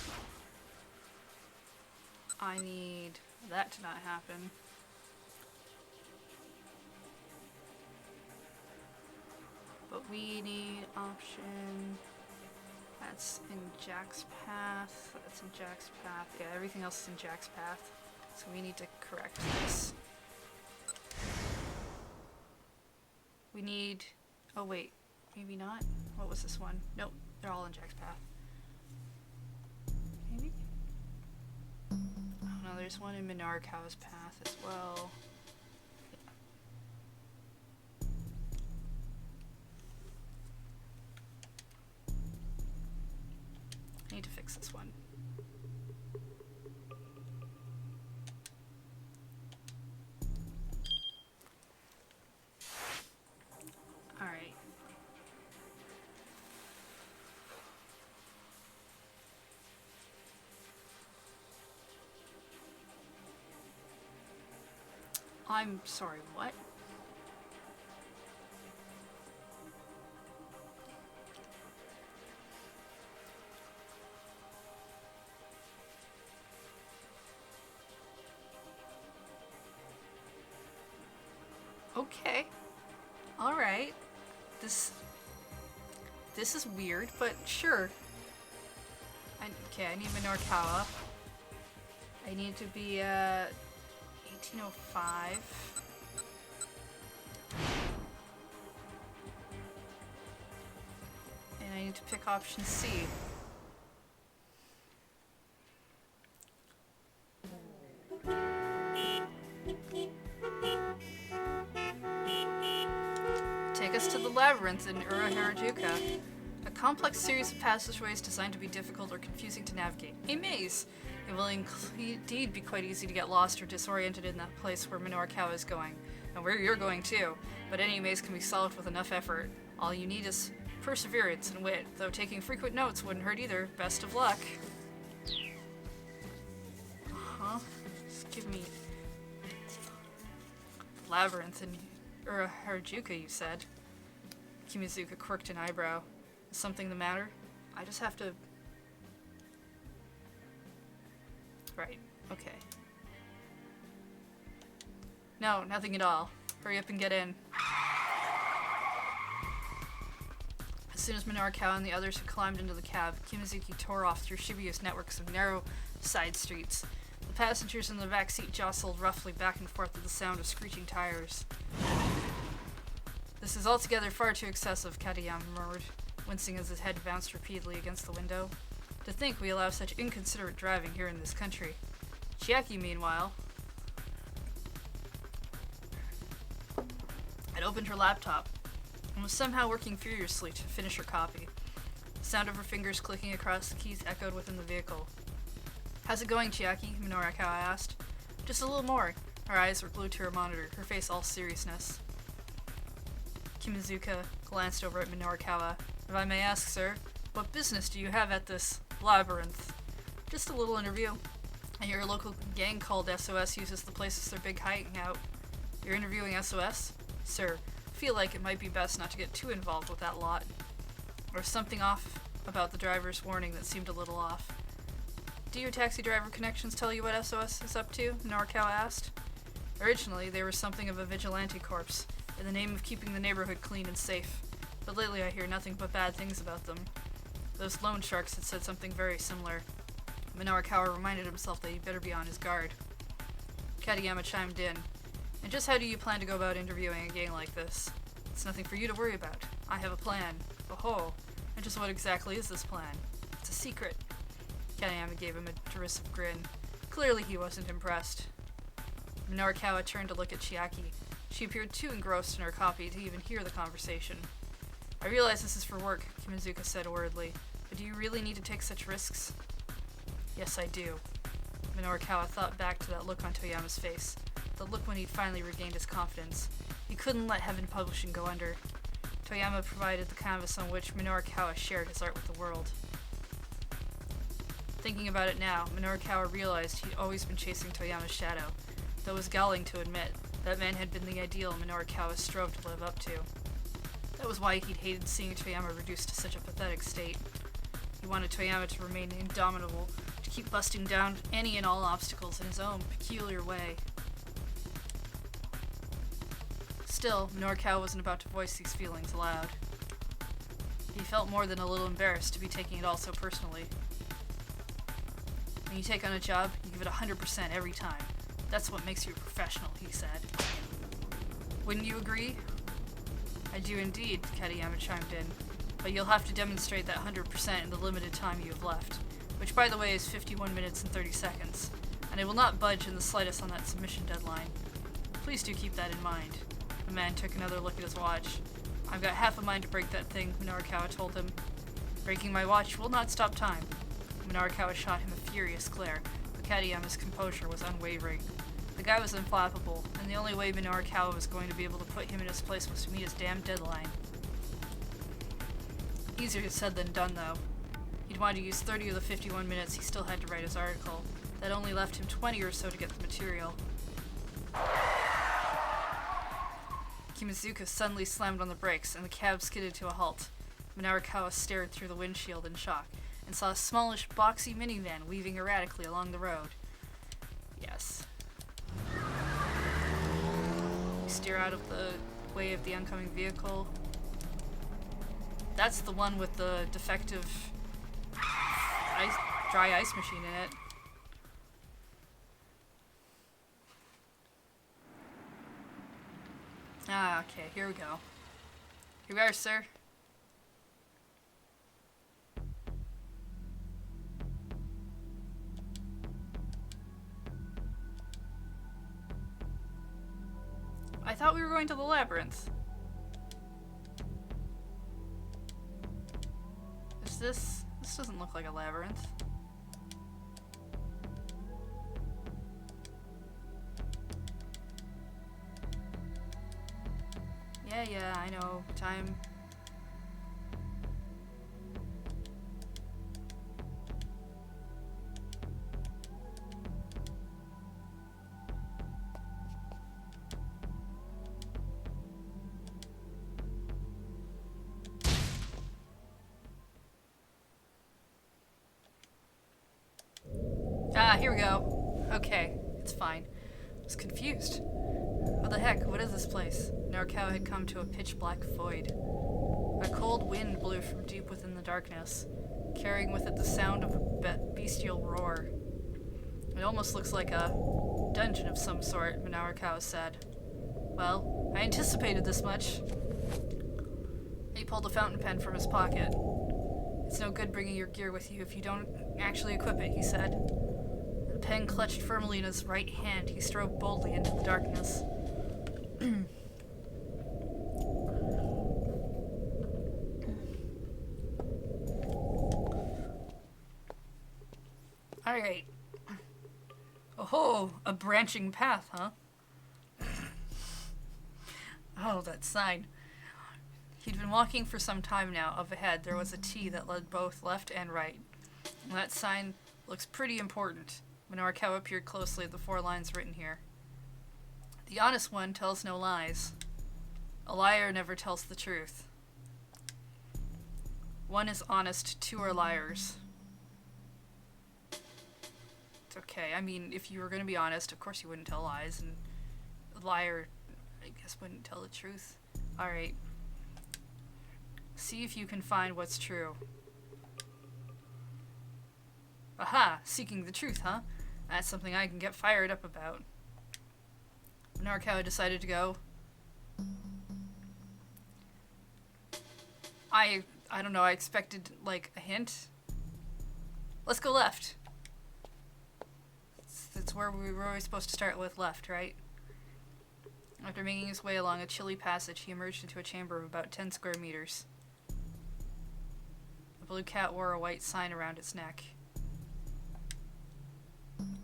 [SPEAKER 1] I need that to not happen. But we need option. That's in Jack's path. That's in Jack's path. Yeah, everything else is in Jack's path. So we need to correct this. We need... Oh wait, maybe not? What was this one? Nope, they're all in Jack's path. Maybe? Oh no, there's one in Minarakawa's path as well. I need to fix this one. Alright. I'm sorry, what? Okay. Alright. This is weird, but sure. Okay, I need Minarakawa. I need to be 1805. And I need to pick option C. labyrinth in Harajuku. A complex series of passageways designed to be difficult or confusing to navigate. A maze! It will indeed be quite easy to get lost or disoriented in that place where Minorikawa is going, and where you're going too, but any maze can be solved with enough effort. All you need is perseverance and wit, though taking frequent notes wouldn't hurt either. Best of luck. Just give me... Labyrinth in Harajuku, you said. Kimizuka quirked an eyebrow. Is something the matter? I just have to... Right, okay. No, nothing at all. Hurry up and get in. As soon as Minorikawa and the others had climbed into the cab, Kimizuki tore off through Shibuya's networks of narrow side streets. The passengers in the back seat jostled roughly back and forth at the sound of screeching tires. This is altogether far too excessive, Katayama murmured, wincing as his head bounced repeatedly against the window. To think we allow such inconsiderate driving here in this country. Chiaki, meanwhile, had opened her laptop and was somehow working furiously to finish her copy. The sound of her fingers clicking across the keys echoed within the vehicle. How's it going, Chiaki? Minorikawa asked. Just a little more. Her eyes were glued to her monitor, her face all seriousness. Kimizuka glanced over at Minorikawa. If I may ask, sir, what business do you have at this labyrinth? Just a little interview. And your local gang called SOS uses the place as their big hideout. You're interviewing SOS? Sir, I feel like it might be best not to get too involved with that lot. Or something off about the driver's warning that seemed a little off. Do your taxi driver connections tell you what SOS is up to? Minorikawa asked. Originally, they were something of a vigilante corps, in the name of keeping the neighborhood clean and safe. But lately I hear nothing but bad things about them. Those loan sharks had said something very similar. Minorikawa reminded himself that he'd better be on his guard. Katayama chimed in. And just how do you plan to go about interviewing a gang like this? It's nothing for you to worry about. I have a plan. Oh, and just what exactly is this plan? It's a secret. Katayama gave him a derisive grin. Clearly he wasn't impressed. Minorikawa turned to look at Chiaki. She appeared too engrossed in her copy to even hear the conversation. I realize this is for work, Kimizuka said worriedly, but do you really need to take such risks? Yes, I do. Minorikawa thought back to that look on Toyama's face, the look when he'd finally regained his confidence. He couldn't let Heaven Publishing go under. Toyama provided the canvas on which Minorikawa shared his art with the world. Thinking about it now, Minorikawa realized he'd always been chasing Toyama's shadow, though it was galling to admit that man had been the ideal Minorikawa strove to live up to. That was why he'd hated seeing Toyama reduced to such a pathetic state. He wanted Toyama to remain indomitable, to keep busting down any and all obstacles in his own peculiar way. Still, Minorikawa wasn't about to voice these feelings aloud. He felt more than a little embarrassed to be taking it all so personally. When you take on a job, you give it 100% every time. That's what makes you a professional, he said. Wouldn't you agree? I do indeed, Katayama chimed in. But you'll have to demonstrate that 100% in the limited time you have left, which by the way is 51 minutes and 30 seconds, and I will not budge in the slightest on that submission deadline. Please do keep that in mind. The man took another look at his watch. I've got half a mind to break that thing, Minorikawa told him. Breaking my watch will not stop time. Minorikawa shot him a furious glare, but Katayama's composure was unwavering. The guy was inflappable, and the only way Minorikawa was going to be able to put him in his place was to meet his damn deadline. Easier said than done, though. He'd wanted to use 30 of the 51 minutes he still had to write his article. That only left him 20 or so to get the material. Kimizuka suddenly slammed on the brakes, and the cab skidded to a halt. Minorikawa stared through the windshield in shock, and saw a smallish, boxy minivan weaving erratically along the road. Yes. We steer out of the way of the oncoming vehicle. That's the one with the defective dry ice machine in it. Ah, okay, here we go. Here we are, sir. I thought we were going to the labyrinth. this? This doesn't look like a labyrinth. Yeah, I know. Time. Ah, here we go. Okay, it's fine. I was confused. What the heck? What is this place? Norcal had come to a pitch-black void. A cold wind blew from deep within the darkness, carrying with it the sound of a bestial roar. It almost looks like a dungeon of some sort, Norcal said. Well, I anticipated this much. He pulled a fountain pen from his pocket. It's no good bringing your gear with you if you don't actually equip it, he said. The pen clutched firmly in his right hand, he strode boldly into the darkness. Alright. Oh, a branching path, huh? Oh, that sign. He'd been walking for some time now. Up ahead, there was a T that led both left and right. And that sign looks pretty important. Norcal appeared closely at the 4 lines written here. The honest one tells no lies. A liar never tells the truth. 1 is honest, 2 are liars. It's okay. I mean, if you were going to be honest, of course you wouldn't tell lies, and a liar, I guess, wouldn't tell the truth. Alright. See if you can find what's true. Aha! Seeking the truth, huh? That's something I can get fired up about. Norcal decided to go. I don't know, I expected, like, a hint. Let's go left. That's where we were always supposed to start with, left, right? After making his way along a chilly passage, he emerged into a chamber of about 10 square meters. The blue cat wore a white sign around its neck.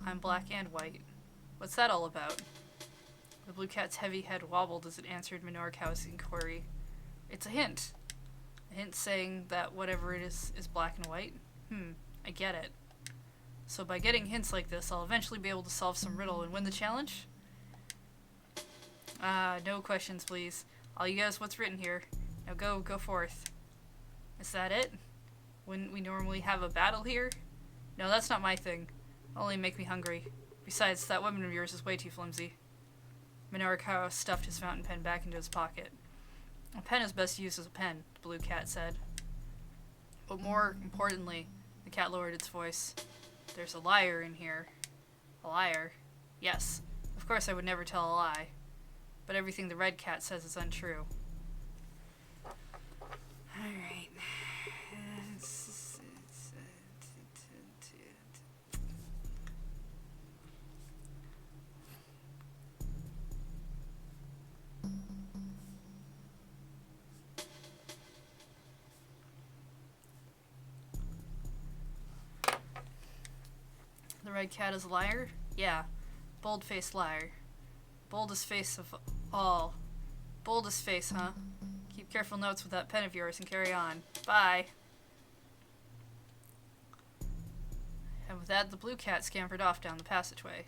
[SPEAKER 1] I'm black and white. What's that all about? The blue cat's heavy head wobbled as it answered Norcal's inquiry. It's a hint. A hint saying that whatever it is black and white? I get it. So by getting hints like this, I'll eventually be able to solve some riddle and win the challenge? No questions, please. I'll you guys what's written here. Now go forth. Is that it? Wouldn't we normally have a battle here? No, that's not my thing. Only make me hungry. Besides, that weapon of yours is way too flimsy. Norcal stuffed his fountain pen back into his pocket. A pen is best used as a pen, the blue cat said. But more importantly, the cat lowered its voice. There's a liar in here. A liar? Yes. Of course I would never tell a lie. But everything the red cat says is untrue. Alright. The red cat is a liar? Yeah. Bold-faced liar. Boldest face of all. Boldest face, huh? Keep careful notes with that pen of yours and carry on. Bye. And with that, the blue cat scampered off down the passageway.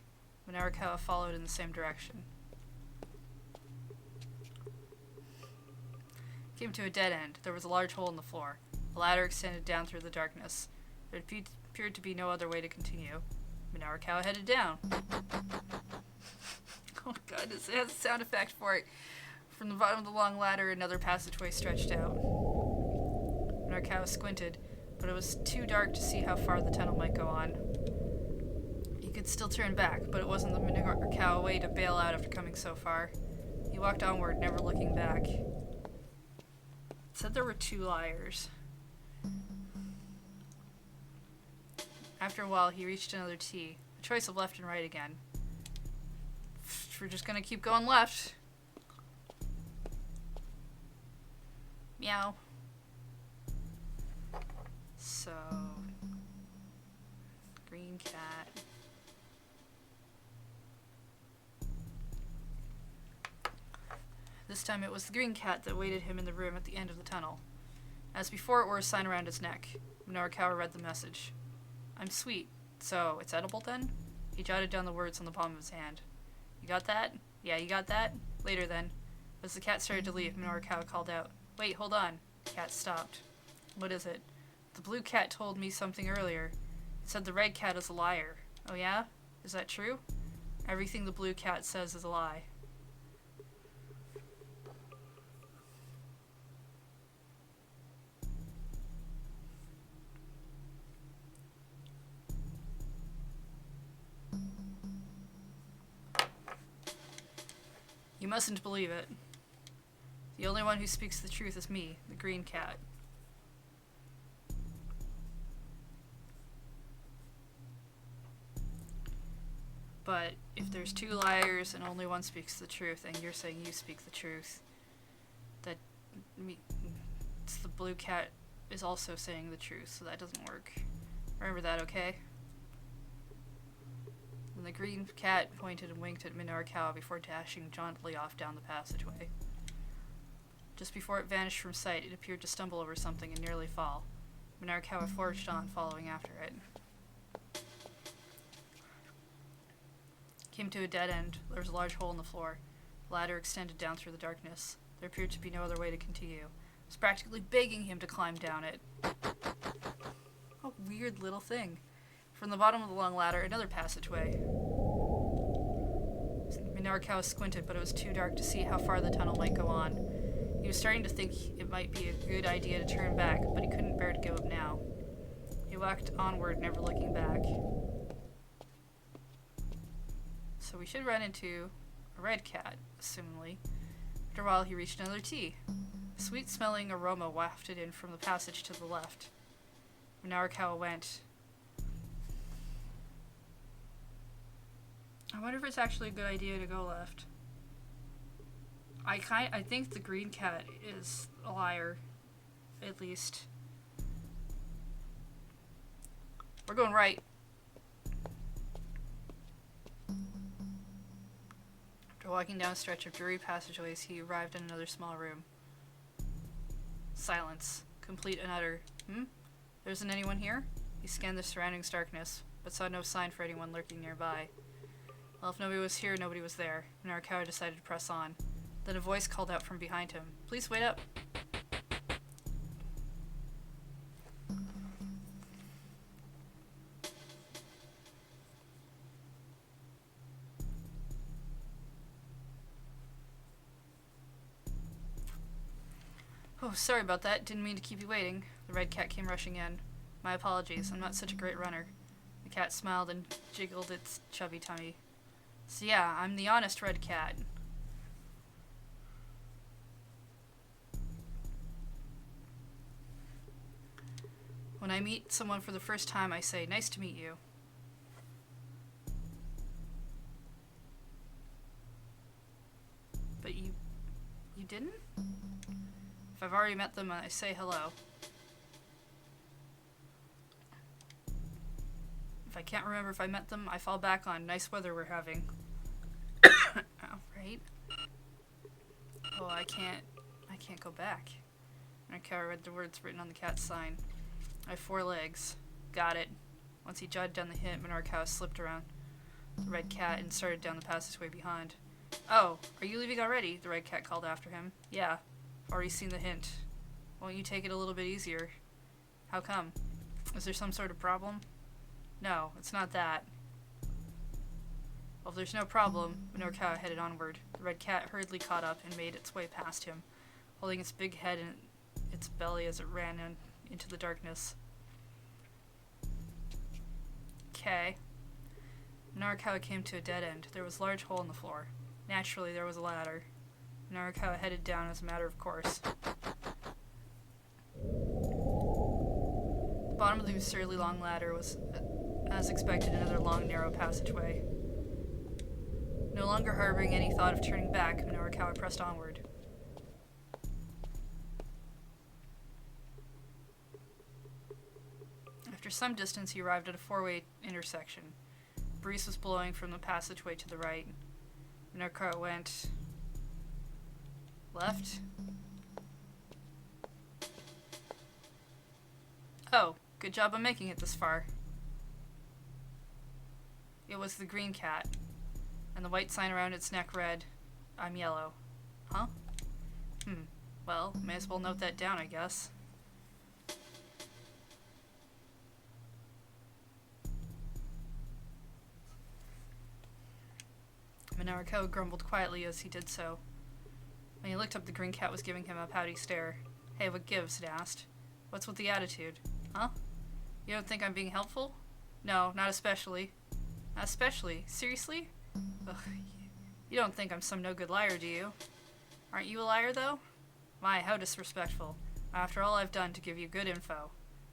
[SPEAKER 1] Norcal followed in the same direction. Came to a dead end. There was a large hole in the floor. A ladder extended down through the darkness. There appeared to be no other way to continue. Norcal headed down. Oh god, it has a sound effect for it. From the bottom of the long ladder, another passageway stretched out. Norcal squinted, but it was too dark to see how far the tunnel might go on. He could still turn back, but it wasn't the Norcal way to bail out after coming so far. He walked onward, never looking back. It said there were 2 liars. After a while, he reached another T. A choice of left and right again. We're just gonna keep going left. Meow. So, green cat. This time it was the green cat that waited him in the room at the end of the tunnel. As before, it wore a sign around his neck. Minorikawa read the message. I'm sweet. So, it's edible then? He jotted down the words on the palm of his hand. You got that? Yeah, you got that? Later then. As the cat started to leave, Minorikawa called out, Wait, hold on. The cat stopped. What is it? The blue cat told me something earlier. It said the red cat is a liar. Oh yeah? Is that true? Everything the blue cat says is a lie. You mustn't believe it. The only one who speaks the truth is me, the green cat. But if there's two liars and only one speaks the truth, and you're saying you speak the truth, that it's the blue cat is also saying the truth, so that doesn't work. Remember that, okay? And the green cat pointed and winked at Minorikawa before dashing jauntily off down the passageway. Just before it vanished from sight, it appeared to stumble over something and nearly fall. Minorikawa forged on, following after it. Came to a dead end. There was a large hole in the floor. The ladder extended down through the darkness. There appeared to be no other way to continue. It was practically begging him to climb down it. A weird little thing. From the bottom of the long ladder, another passageway. Minorikawa squinted, but it was too dark to see how far the tunnel might go on. He was starting to think it might be a good idea to turn back, but he couldn't bear to give up now. He walked onward, never looking back. So we should run into a red cat, assumingly. After a while, he reached another T. A sweet-smelling aroma wafted in from the passage to the left. Minorikawa went. I wonder if it's actually a good idea to go left. I think the green cat is a liar, at least. We're going right. After walking down a stretch of dreary passageways, he arrived in another small room. Silence. Complete and utter. There isn't anyone here? He scanned the surrounding darkness, but saw no sign for anyone lurking nearby. Well, if nobody was here, nobody was there. Minorikawa decided to press on. Then a voice called out from behind him. Please wait up. Oh, sorry about that. Didn't mean to keep you waiting. The red cat came rushing in. My apologies. I'm not such a great runner. The cat smiled and jiggled its chubby tummy. So yeah, I'm the honest red cat. When I meet someone for the first time, I say, nice to meet you. But you didn't? If I've already met them, I say hello. If I can't remember if I met them, I fall back on nice weather we're having. Oh, right? Oh, I can't go back. I read the words written on the cat's sign. I have 4 legs. Got it. Once he jotted down the hint, Minorikawa slipped around the red cat and started down the passageway behind. Oh, are you leaving already? The red cat called after him. Yeah, already seen the hint. Won't you take it a little bit easier? How come? Is there some sort of problem? No, it's not that. Well, if there's no problem, Minorikawa headed onward. The red cat hurriedly caught up and made its way past him, holding its big head in its belly as it ran into the darkness. Okay. Minorikawa came to a dead end. There was a large hole in the floor. Naturally, there was a ladder. Minorikawa headed down as a matter of course. The bottom of the absurdly long ladder was, as expected, another long, narrow passageway. No longer harboring any thought of turning back, Minorikawa pressed onward. some distance, he arrived at a four-way intersection. A breeze was blowing from the passageway to the right. Minarka went left. Oh, good job on making it this far. It was the green cat, and the white sign around its neck read, "I'm yellow." Huh? Well, may as well note that down, I guess. Minarko grumbled quietly as he did so. When he looked up, the green cat was giving him a pouty stare. "Hey, what gives?" it asked. "What's with the attitude? Huh? You don't think I'm being helpful?" "No, not especially." "Not especially? Seriously? Ugh, you don't think I'm some no-good liar, do you?" "Aren't you a liar, though?" "My, how disrespectful. After all I've done to give you good info."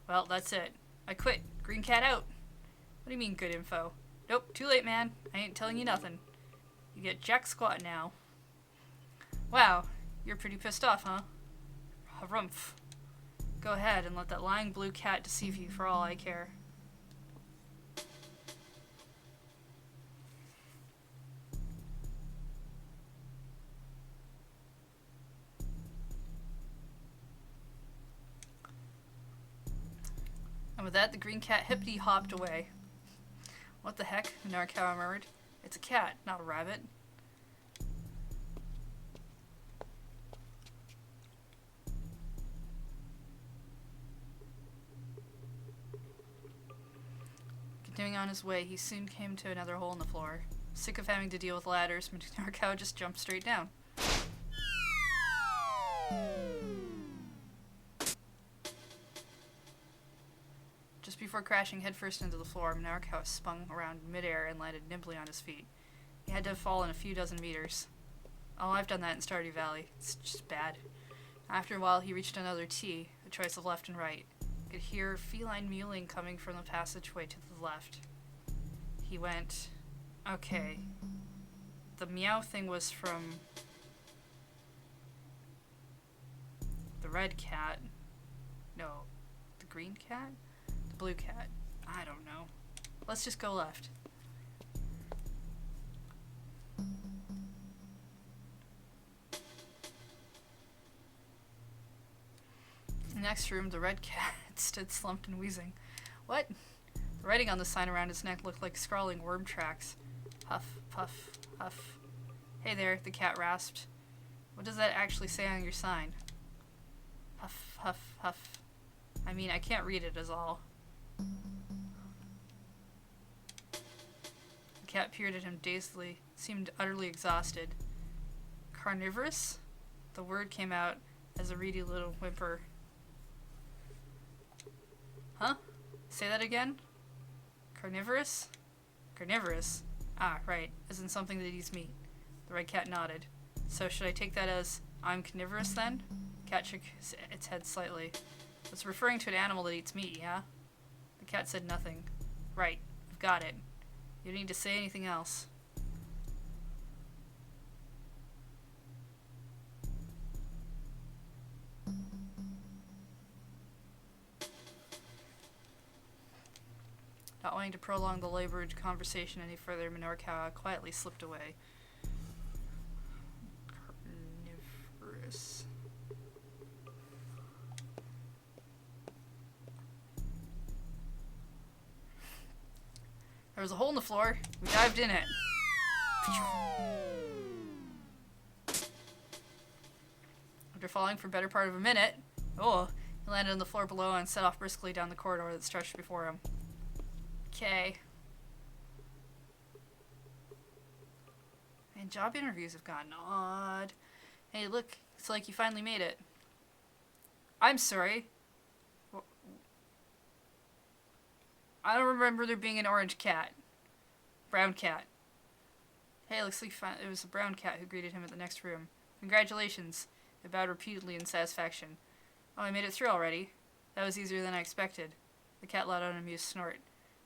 [SPEAKER 1] "Well, that's it. I quit. Green cat out." "What do you mean, good info?" "Nope, too late, man. I ain't telling you nothing. You get jack squat now." "Wow, you're pretty pissed off, huh?" "Harumph. Go ahead and let that lying blue cat deceive you for all I care." And with that, the green cat hippity-hopped away. "What the heck?" Minarko murmured. "It's a cat, not a rabbit." Continuing on his way, he soon came to another hole in the floor. Sick of having to deal with ladders, Minarko just jumped straight down. Just before crashing headfirst into the floor, Minarko spun around midair and landed nimbly on his feet. He had to have fallen a few dozen meters. Oh, I've done that in Stardew Valley. It's just bad. After a while, he reached another T, a choice of left and right. He could hear feline mewling coming from the passageway to the left. He went, okay. The meow thing was from the red cat. No, the green cat? The blue cat. I don't know. Let's just go left. In the next room, the red cat stood slumped and wheezing. What? The writing on the sign around his neck looked like scrawling worm tracks. Huff, puff, huff. Hey there, the cat rasped. What does that actually say on your sign? Huff, huff, huff. I mean, I can't read it, is all. The cat peered at him dazedly, seemed utterly exhausted. Carnivorous? The word came out as a reedy little whimper. Huh? Say that again? Carnivorous? Carnivorous? Ah, right, as in something that eats meat. The red cat nodded. So should I take that as, I'm carnivorous then? The cat shook its head slightly. It's referring to an animal that eats meat, yeah? The cat said nothing. Right, I've got it. You don't need to say anything else. Not wanting to prolong the labored conversation any further, Minarko quietly slipped away. Carnivorous. There was a hole in the floor. We dived in it. After falling for a better part of a minute, he landed on the floor below and set off briskly down the corridor that stretched before him. Okay. Man, job interviews have gotten odd. Hey, look, it's like you finally made it. I'm sorry. I don't remember there being an orange cat. Brown cat. Hey, looks like it was a brown cat who greeted him at the next room. Congratulations. He bowed repeatedly in satisfaction. Oh, I made it through already. That was easier than I expected. The cat let out an amused snort.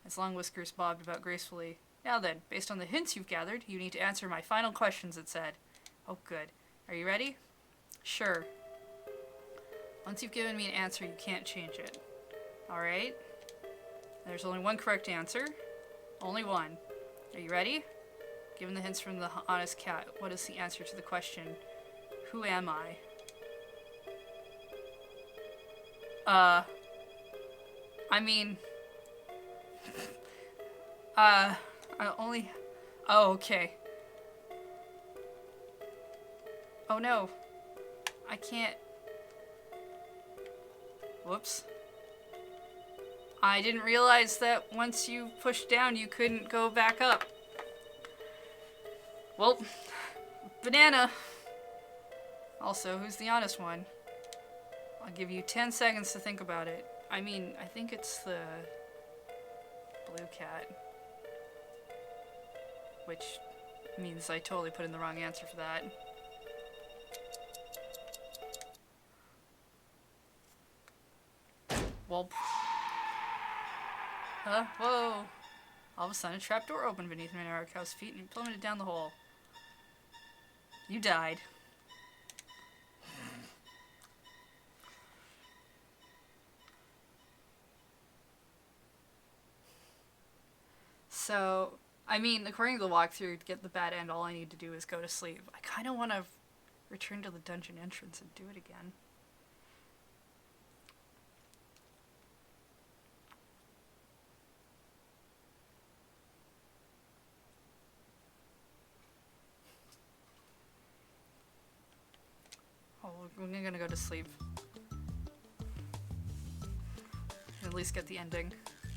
[SPEAKER 1] Its long whiskers bobbed about gracefully. Now then, based on the hints you've gathered, you need to answer my final questions, it said. Oh, good. Are you ready? Sure. Once you've given me an answer, you can't change it. Alright? There's only one correct answer. Only one. Are you ready? Given the hints from the honest cat, what is the answer to the question, who am I? I mean... I only... Oh, okay. Oh no. I can't... Whoops. I didn't realize that once you pushed down, you couldn't go back up. Well, banana. Also, who's the honest one? I'll give you 10 seconds to think about it. I mean, I think it's the blue cat. Which means I totally put in the wrong answer for that. Well... Huh? Whoa! All of a sudden, a trapdoor opened beneath Minaraka's feet and he plummeted down the hole. You died. So, I mean, according to the walkthrough, to get the bad end, all I need to do is go to sleep. I kind of want to return to the dungeon entrance and do it again. Oh, we're gonna go to sleep. At least get the ending.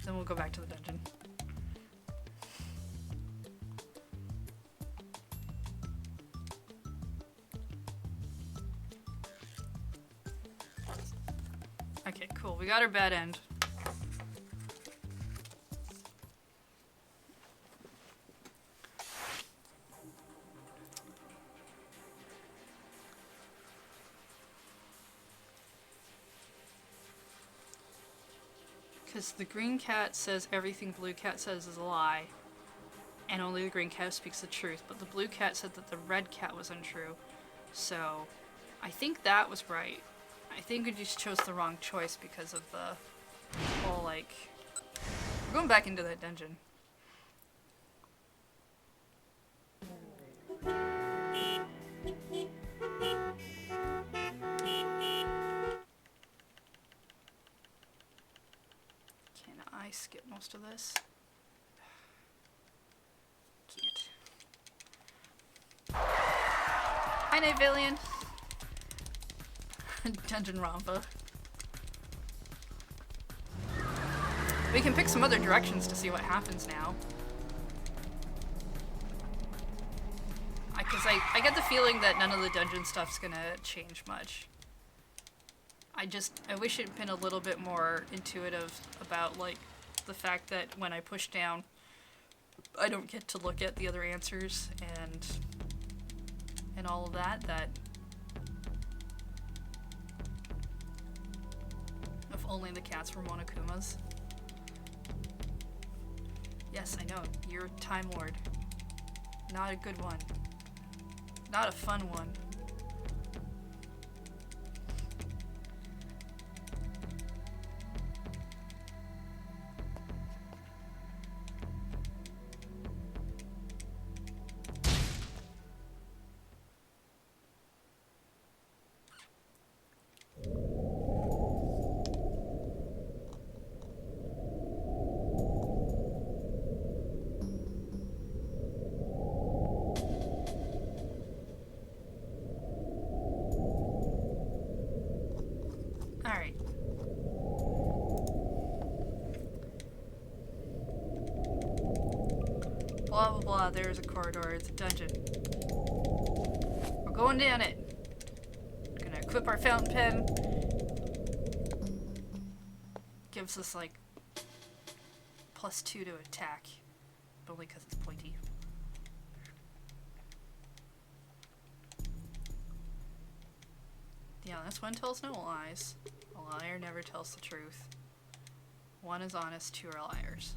[SPEAKER 1] Then we'll go back to the dungeon. Okay, cool. We got our bad end. Because the green cat says everything blue cat says is a lie, and only the green cat speaks the truth, but the blue cat said that the red cat was untrue. So, I think that was right. I think we just chose the wrong choice because of the whole, like... We're going back into that dungeon. Can I skip most of this? Can't. Hi, Night Villian! Dungeon Rampa. We can pick some other directions to see what happens now. Because I get the feeling that none of the dungeon stuff's gonna change much. I wish it'd been a little bit more intuitive about, like, the fact that when I push down, I don't get to look at the other answers and all of that, if only the cats were Monokumas. Yes, I know, you're a Time Lord. Not a good one. Not a fun one. Alright. Blah blah blah, there's a corridor, it's a dungeon. We're going down it. Gonna equip our fountain pen. Gives us like +2 to attack, but only because it's pointy. The honest one tells no lies. A liar never tells the truth. One is honest, two are liars.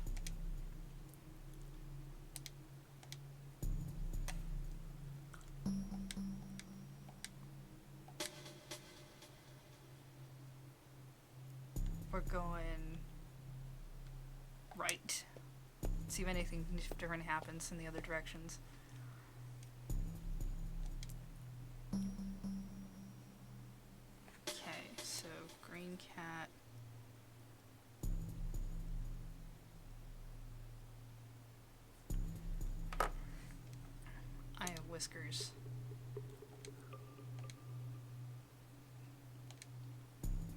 [SPEAKER 1] We're going see if anything different happens in the other directions. Okay, so green cat. I have whiskers.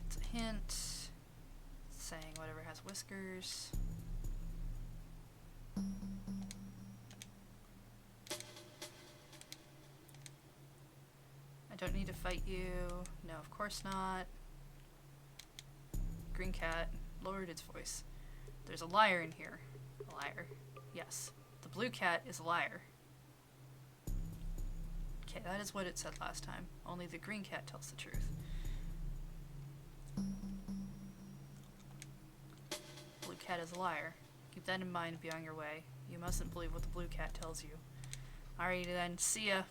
[SPEAKER 1] It's a hint. Saying whatever has whiskers. I don't need to fight you. No, of course not. Green cat lowered its voice. There's a liar in here. A liar. Yes. The blue cat is a liar. Okay, that is what it said last time. Only the green cat tells the truth. Blue cat is a liar. Keep that in mind and be on your way. You mustn't believe what the blue cat tells you. Alrighty then, see ya.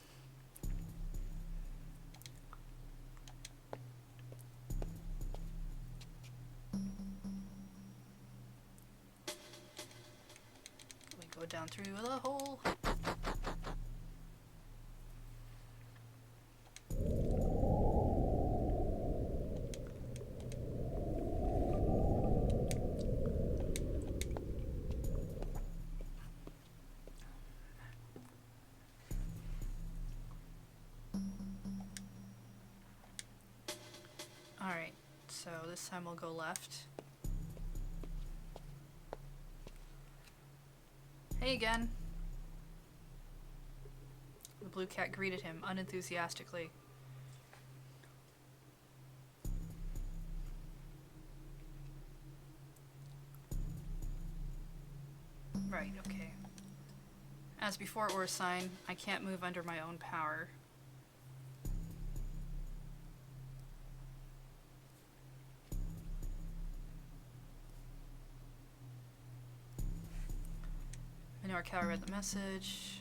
[SPEAKER 1] We go down through the hole. Alright, so this time we'll go left. Hey again! The blue cat greeted him unenthusiastically. Right, okay. As before, or sign, I can't move under my own power. Cal read the message.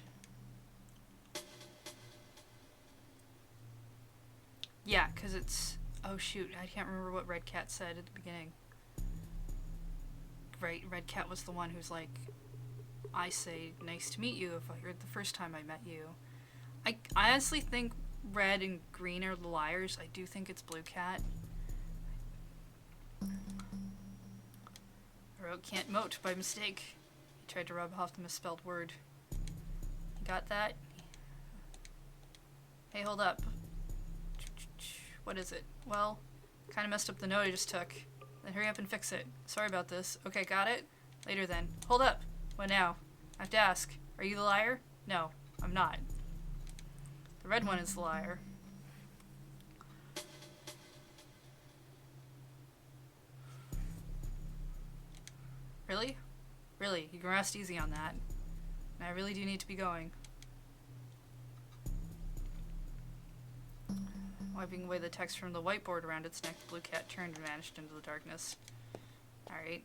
[SPEAKER 1] Yeah, because it's... Oh shoot, I can't remember what Red Cat said at the beginning. Right, Red Cat was the one who's like, I say, nice to meet you if I heard the first time I met you. I honestly think Red and Green are the liars. I do think it's Blue Cat. I wrote can't moat by mistake. He tried to rub off the misspelled word. You got that? Hey, hold up. What is it? Well, kind of messed up the note I just took. Then hurry up and fix it. Sorry about this. Okay, got it? Later then. Hold up. What now? I have to ask. Are you the liar? No, I'm not. The red one is the liar. Really? Really, you can rest easy on that. And I really do need to be going. Wiping away the text from the whiteboard around its neck, the blue cat turned and vanished into the darkness. Alright.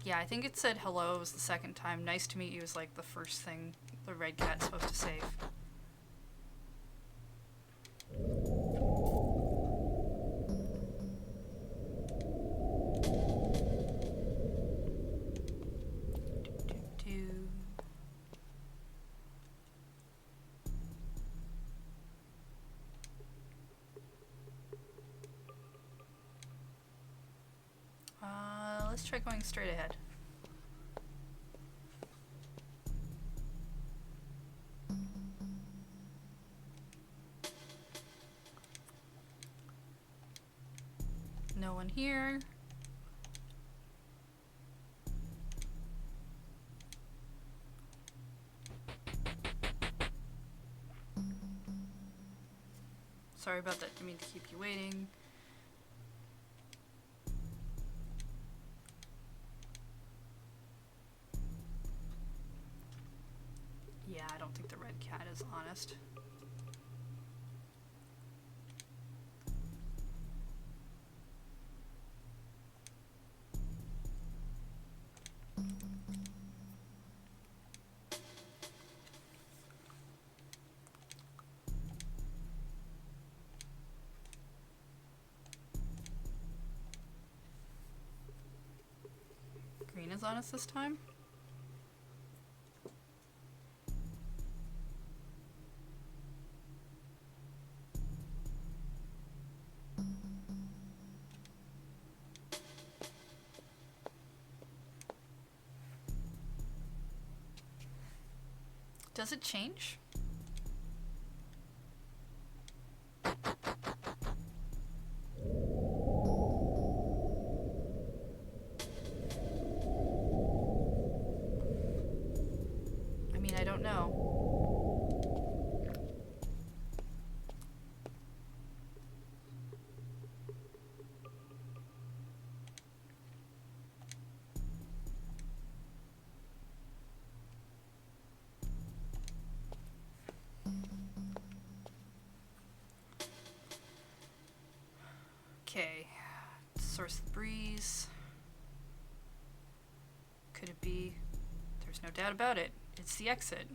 [SPEAKER 1] Yeah, I think it said hello was the second time. Nice to meet you was like the first thing the red cat's supposed to say. Let's try going straight ahead. No one here. Sorry about that, didn't mean to keep you waiting. Yeah, I don't think the red cat is honest. screen is on us this time. Does it change? I mean, I don't know. Okay, source of the breeze. Could it be? There's no doubt about it. It's the exit.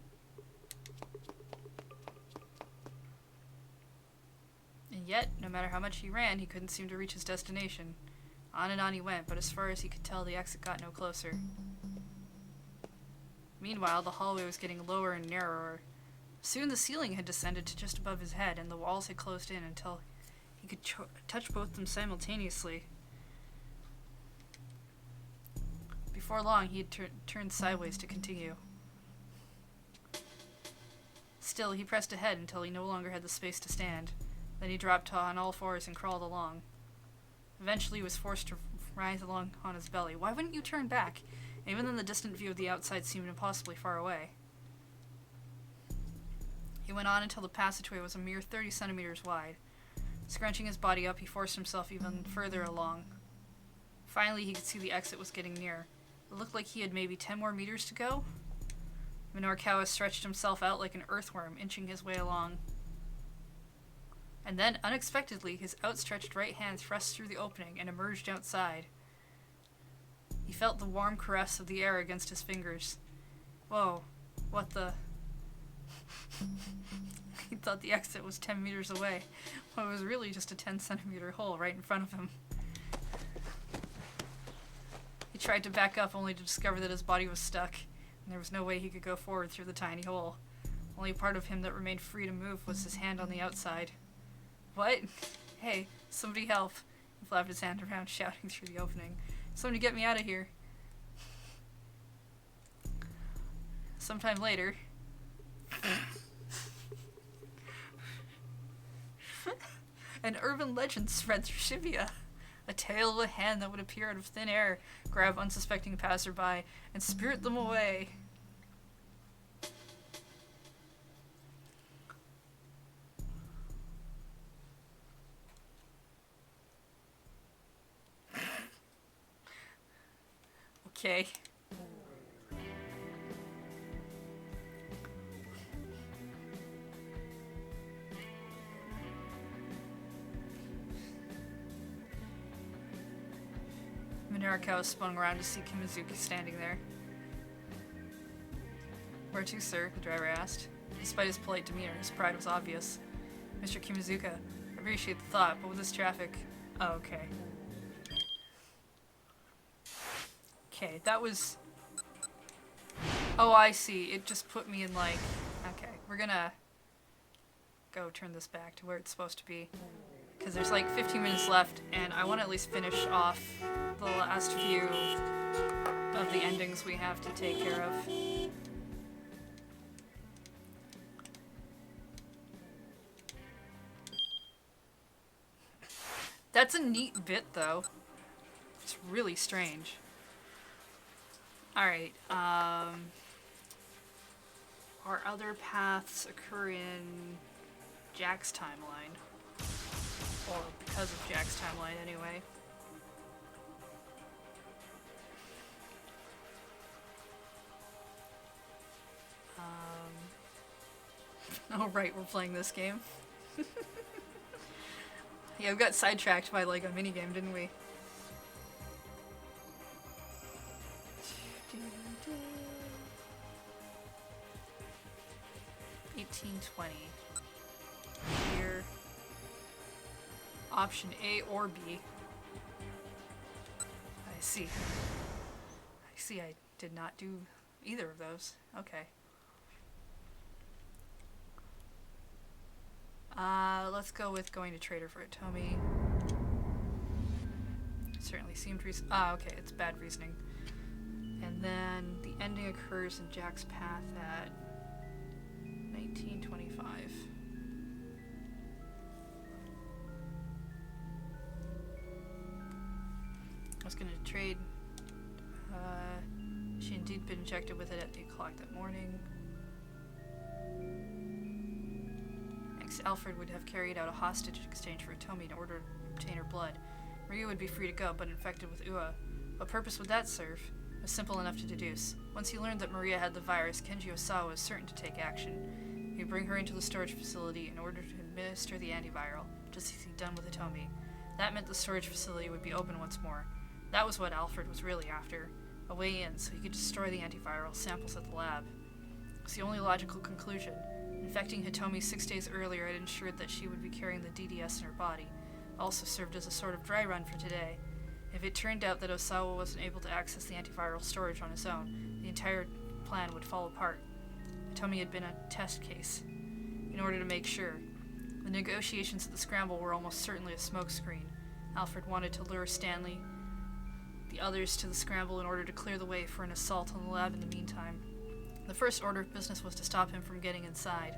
[SPEAKER 1] And yet, no matter how much he ran, he couldn't seem to reach his destination. On and on he went, but as far as he could tell, the exit got no closer. Meanwhile, the hallway was getting lower and narrower. Soon the ceiling had descended to just above his head, and the walls had closed in until he could touch both of them simultaneously. Before long, he had turned sideways to continue. Still, he pressed ahead until he no longer had the space to stand. Then he dropped on all fours and crawled along. Eventually, he was forced to rise along on his belly. Why wouldn't you turn back? Even then, the distant view of the outside seemed impossibly far away. He went on until the passageway was a mere 30 centimeters wide. Scrunching his body up, he forced himself even further along. Finally, he could see the exit was getting near. It looked like he had maybe 10 more meters to go. Minorikawa stretched himself out like an earthworm, inching his way along. And then, unexpectedly, his outstretched right hand thrust through the opening and emerged outside. He felt the warm caress of the air against his fingers. Whoa, what the... He thought the exit was 10 meters away. Well, it was really just a 10-centimeter hole right in front of him. He tried to back up only to discover that his body was stuck, and there was no way he could go forward through the tiny hole. Only part of him that remained free to move was his hand on the outside. What? Hey, somebody help. He flapped his hand around, shouting through the opening. Somebody get me out of here. Sometime later... An urban legend spread through Shibuya. A tale of a hand that would appear out of thin air, grab unsuspecting passerby, and spirit them away. Okay. Minorikawa spun around to see Kimazuki standing there. Where to, sir? The driver asked. Despite his polite demeanor, his pride was obvious. Mr. Kimazuka, I appreciate the thought, but with this traffic... Oh, okay. Okay, that was... Oh, I see. It just put me in, like... Okay, we're gonna... go turn this back to where it's supposed to be. Because there's like 15 minutes left, and I want to at least finish off the last few of the endings we have to take care of. That's a neat bit, though. It's really strange. Alright, our other paths occur in Jack's timeline. Or because of Jack's timeline, anyway. Oh right, we're playing this game. Yeah, we got sidetracked by like a minigame, didn't we? $18.20. Here. Option A or B. I see. I See, I did not do either of those. Okay. Let's go with going to Trader for Hitomi. Certainly seemed okay, it's bad reasoning. And then the ending occurs in Jack's path at 1925. I was going to trade. She indeed been injected with it at 8 o'clock that morning. Next, Alfred would have carried out a hostage exchange for Hitomi in order to obtain her blood. Maria would be free to go, but infected with Ua. What purpose would that serve? It was simple enough to deduce. Once he learned that Maria had the virus, Kenji Osawa was certain to take action. He would bring her into the storage facility in order to administer the antiviral, just as he'd done with Hitomi. That meant the storage facility would be open once more. That was what Alfred was really after. A way in, so he could destroy the antiviral samples at the lab. It was the only logical conclusion. Infecting Hitomi 6 days earlier had ensured that she would be carrying the DDS in her body. It also served as a sort of dry run for today. If it turned out that Osawa wasn't able to access the antiviral storage on his own, the entire plan would fall apart. Hitomi had been a test case. In order to make sure, the negotiations at the Scramble were almost certainly a smokescreen. Alfred wanted to lure Stanley, the others, to the Scramble in order to clear the way for an assault on the lab in the meantime. The first order of business was to stop him from getting inside.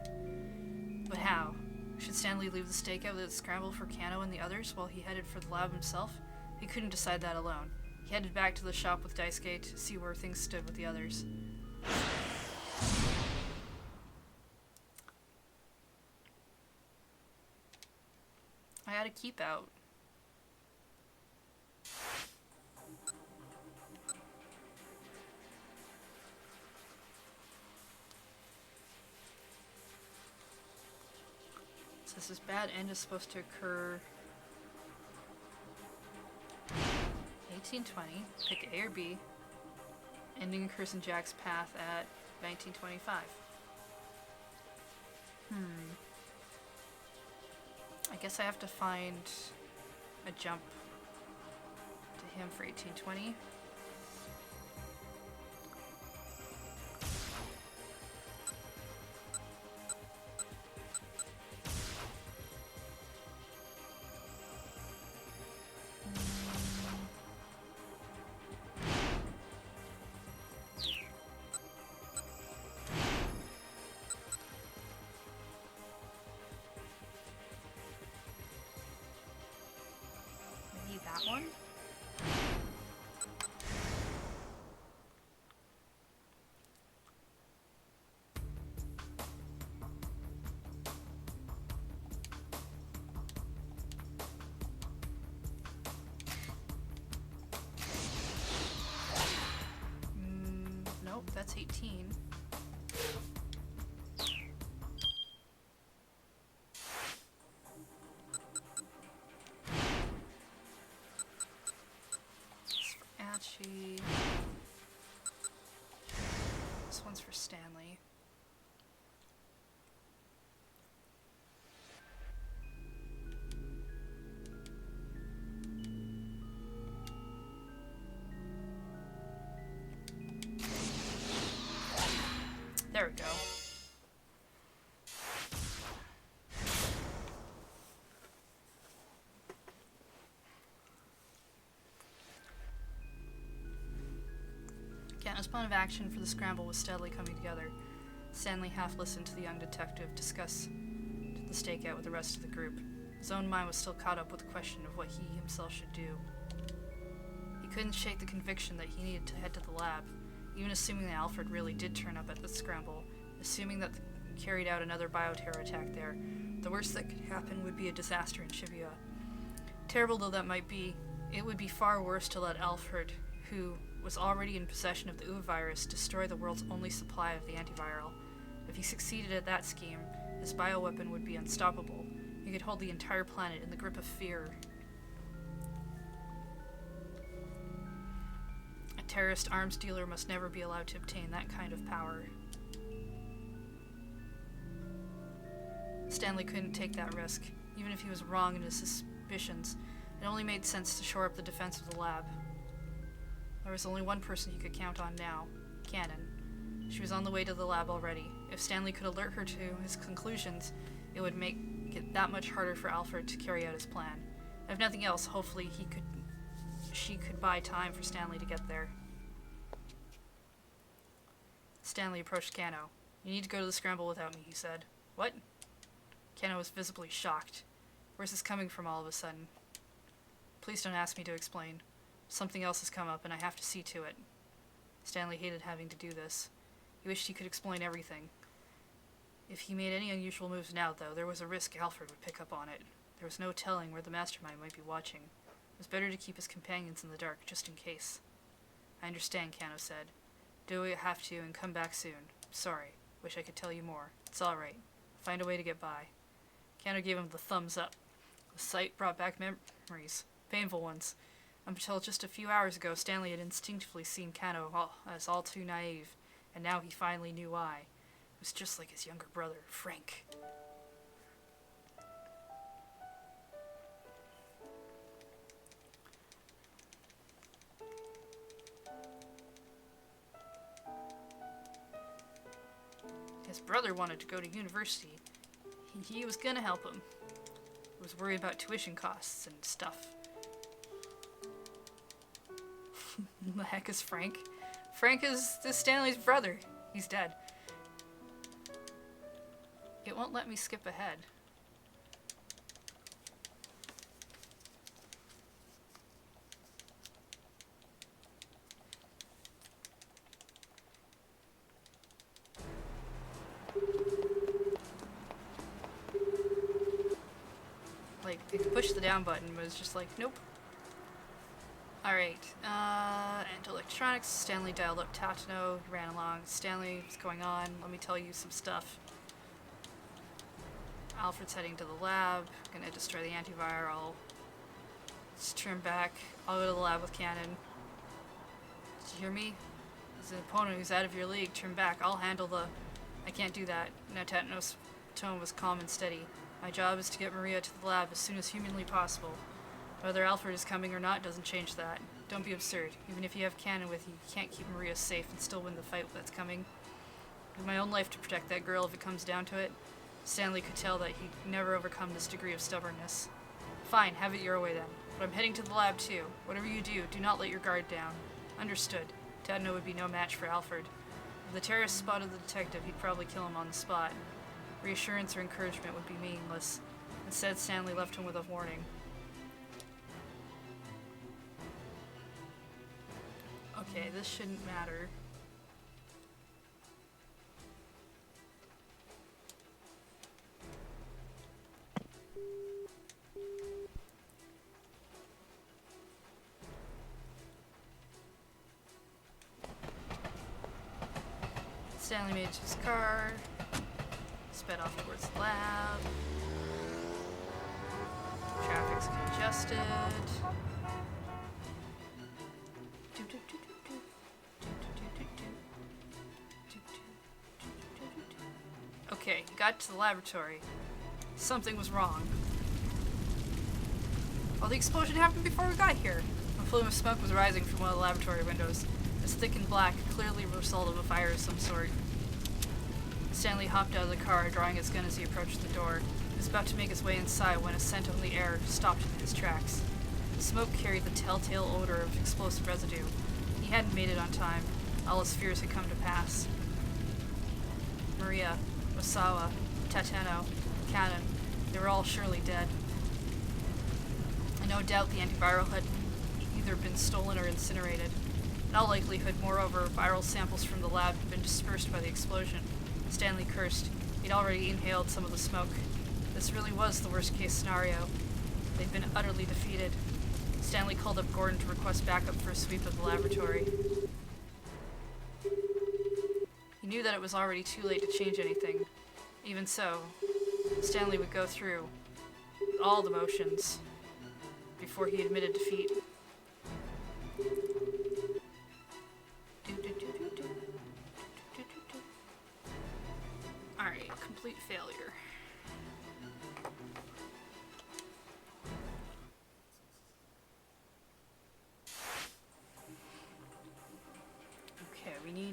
[SPEAKER 1] But how? Should Stanley leave the stakeout at the Scramble for Kano and the others while he headed for the lab himself? He couldn't decide that alone. He headed back to the shop with Daisuke to see where things stood with the others. I had a keep out. So this bad end is supposed to occur 1820, pick A or B. Ending occurs in Jack's path at 1925. I guess I have to find a jump to him for 1820. That one? Nope, that's 18. This one's for Stanley. There we go. His plan of action for the Scramble was steadily coming together. Stanley half listened to the young detective discuss the stakeout with the rest of the group. His own mind was still caught up with the question of what he himself should do. He couldn't shake the conviction that he needed to head to the lab, even assuming that Alfred really did turn up at the Scramble, assuming that they carried out another bioterror attack there. The worst that could happen would be a disaster in Shibuya. Terrible though that might be, it would be far worse to let Alfred, who was already in possession of the Ua virus, destroy the world's only supply of the antiviral. If he succeeded at that scheme, his bioweapon would be unstoppable. He could hold the entire planet in the grip of fear. A terrorist arms dealer must never be allowed to obtain that kind of power. Stanley couldn't take that risk, even if he was wrong in his suspicions. It only made sense to shore up the defense of the lab. There was only one person he could count on now, Cannon. She was on the way to the lab already. If Stanley could alert her to his conclusions, it would make it that much harder for Alfred to carry out his plan. If nothing else, hopefully she could buy time for Stanley to get there. Stanley approached Kano. You need to go to the scramble without me, he said. What? Kano was visibly shocked. Where's this coming from all of a sudden? Please don't ask me to explain. Something else has come up and I have to see to it. Stanley hated having to do this. He wished he could explain everything. If he made any unusual moves now, though, there was a risk Alfred would pick up on it. There was no telling where the mastermind might be watching. It was better to keep his companions in the dark, just in case. I understand, Kano said. Do what you have to and come back soon. Sorry. Wish I could tell you more. It's all right. Find a way to get by. Kano gave him the thumbs up. The sight brought back memories. Painful ones. Until just a few hours ago, Stanley had instinctively seen Kano as all too naive, and now he finally knew why. It was just like his younger brother, Frank. His brother wanted to go to university. He was gonna help him. He was worried about tuition costs and stuff. The heck is Frank? Frank is Stanley's brother. He's dead. It won't let me skip ahead. Like, I could push the down button, but it's just like, nope. Alright, and electronics. Stanley dialed up Tatano, ran along. Stanley, what's going on? Let me tell you some stuff. Alfred's heading to the lab, gonna destroy the antiviral. Just turn back. I'll go to the lab with Cannon. Did you hear me? There's an opponent who's out of your league. Turn back. I'll handle the... I can't do that. Now Tatano's tone was calm and steady. My job is to get Maria to the lab as soon as humanly possible. Whether Alfred is coming or not doesn't change that. Don't be absurd. Even if you have Cannon with you, you can't keep Maria safe and still win the fight that's coming. I have my own life to protect that girl if it comes down to it. Stanley could tell that he'd never overcome this degree of stubbornness. Fine, have it your way then. But I'm heading to the lab too. Whatever you do not let your guard down. Understood. Tadno would be no match for Alfred. If the terrorist spotted the detective, he'd probably kill him on the spot. Reassurance or encouragement would be meaningless. Instead, Stanley left him with a warning. Okay, this shouldn't matter. Stanley made it to his car, sped off towards the lab. Traffic's congested. Okay, got to the laboratory. Something was wrong. Well, the explosion happened before we got here. A plume of smoke was rising from one of the laboratory windows. It was thick and black, clearly the result of a fire of some sort. Stanley hopped out of the car, drawing his gun as he approached the door. He was about to make his way inside when a scent on the air stopped him in his tracks. The smoke carried the telltale odor of explosive residue. He hadn't made it on time. All his fears had come to pass. Maria, Osawa, Tateno, Cannon, they were all surely dead. And no doubt the antiviral had either been stolen or incinerated. In all likelihood, moreover, viral samples from the lab had been dispersed by the explosion. Stanley cursed. He'd already inhaled some of the smoke. This really was the worst-case scenario. They'd been utterly defeated. Stanley called up Gordon to request backup for a sweep of the laboratory. He knew that it was already too late to change anything. Even so, Stanley would go through all the motions before he admitted defeat. Alright, complete failure.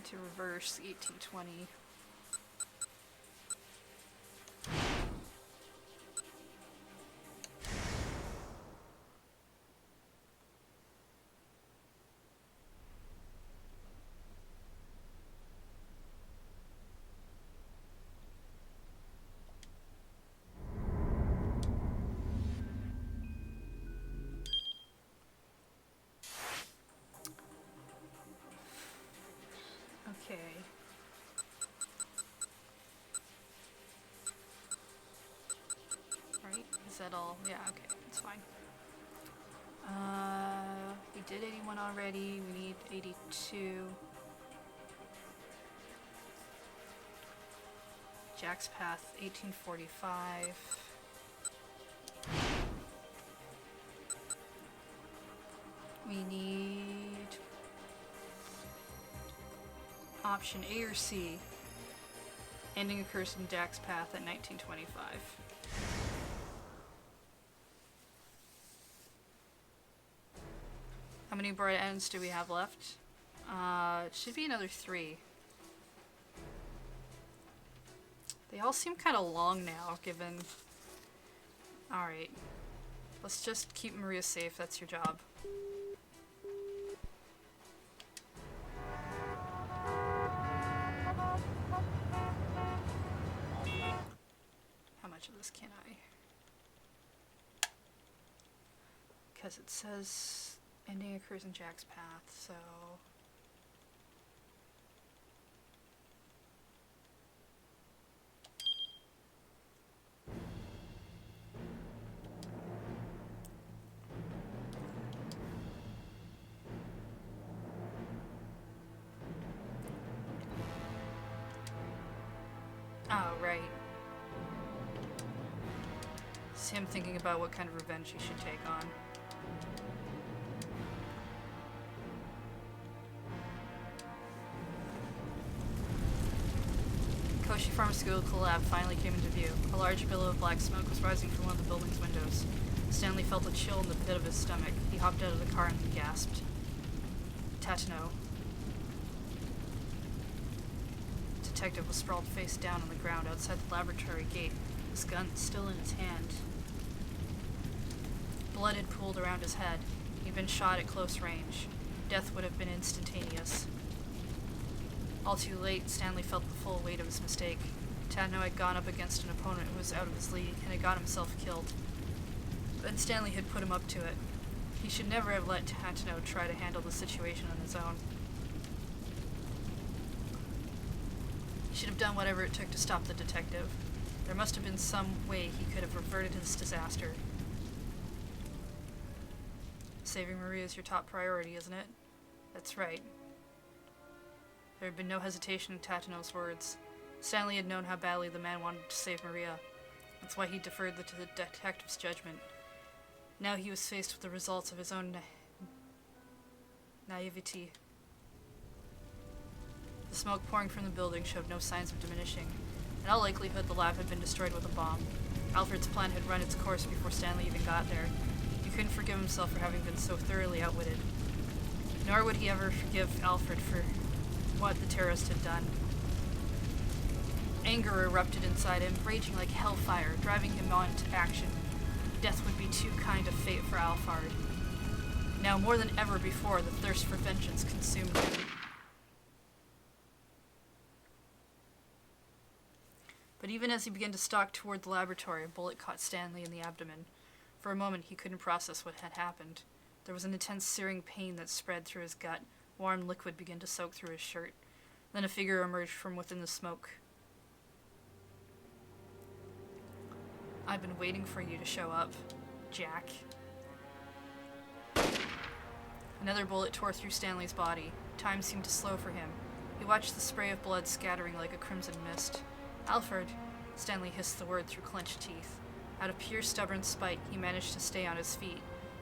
[SPEAKER 1] to reverse 1820. Okay. Right? Is that all? Yeah, okay, it's fine. We did 81 already, we need 82. Jack's Path, 1845. We need option A or C. Ending occurs in Jack's Path at 1925. How many bright ends do we have left? It should be another 3. They all seem kind of long now, given... Alright. Let's just keep Maria safe, that's your job. How much of this can I? Because it says ending occurs in Jack's Path, so... Oh, right. It's him thinking about what kind of revenge he should take on. Koshi Pharmaceutical Lab finally came into view. A large billow of black smoke was rising from one of the building's windows. Stanley felt a chill in the pit of his stomach. He hopped out of the car and gasped. Tatano. The detective was sprawled face down on the ground outside the laboratory gate, his gun still in his hand. Blood had pooled around his head. He'd been shot at close range. Death would have been instantaneous. All too late, Stanley felt the full weight of his mistake. Tatano had gone up against an opponent who was out of his league and had got himself killed. Then Stanley had put him up to it. He should never have let Tatano try to handle the situation on his own. He should have done whatever it took to stop the detective. There must have been some way he could have averted his disaster. Saving Maria is your top priority, isn't it? That's right. There had been no hesitation in Tatano's words. Stanley had known how badly the man wanted to save Maria. That's why he deferred to the detective's judgment. Now he was faced with the results of his own naivety. The smoke pouring from the building showed no signs of diminishing. In all likelihood, the lab had been destroyed with a bomb. Alfred's plan had run its course before Stanley even got there. He couldn't forgive himself for having been so thoroughly outwitted. Nor would he ever forgive Alfred for what the terrorist had done. Anger erupted inside him, raging like hellfire, driving him on to action. Death would be too kind a fate for Alfred. Now, more than ever before, the thirst for vengeance consumed him. But even as he began to stalk toward the laboratory, a bullet caught Stanley in the abdomen. For a moment, he couldn't process what had happened. There was an intense searing pain that spread through his gut. Warm liquid began to soak through his shirt. Then a figure emerged from within the smoke. I've been waiting for you to show up, Jack. Another bullet tore through Stanley's body. Time seemed to slow for him. He watched the spray of blood scattering like a crimson mist. Alfred, Stanley hissed the word through clenched teeth. Out of pure stubborn spite, he managed to stay on his feet.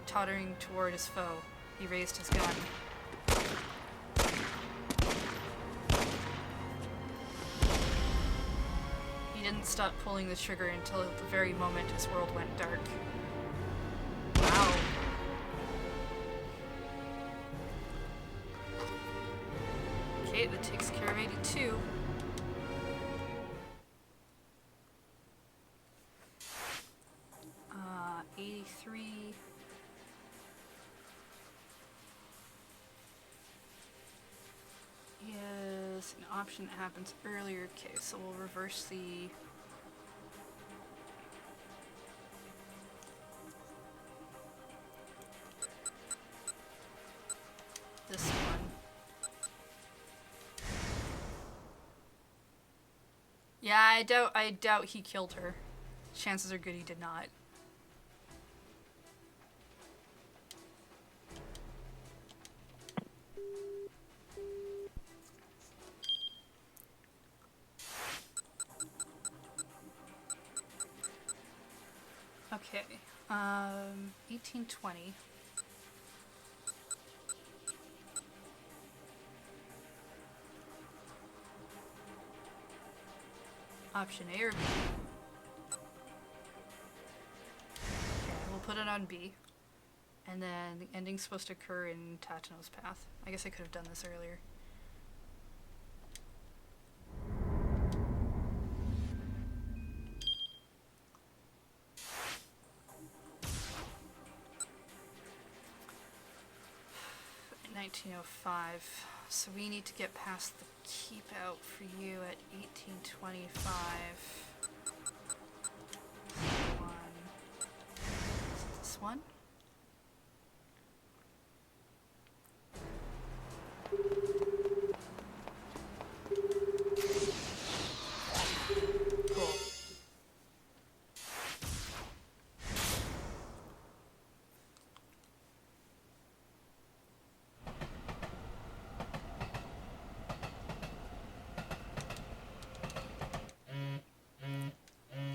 [SPEAKER 1] Tottering toward his foe, he raised his gun. He didn't stop pulling the trigger until at the very moment his world went dark. Wow. Okay, Okay, that takes care of 82. Uh, 83. Is an option that happens earlier. Okay, so we'll reverse the... this one. Yeah, I doubt he killed her. Chances are good he did not. Okay, 1820. Option A or B? Okay, we'll put it on B. And then the ending's supposed to occur in Tatano's path. I guess I could have done this earlier. In 1905. So we need to get past the keep out for you at 1825. This one? Cool.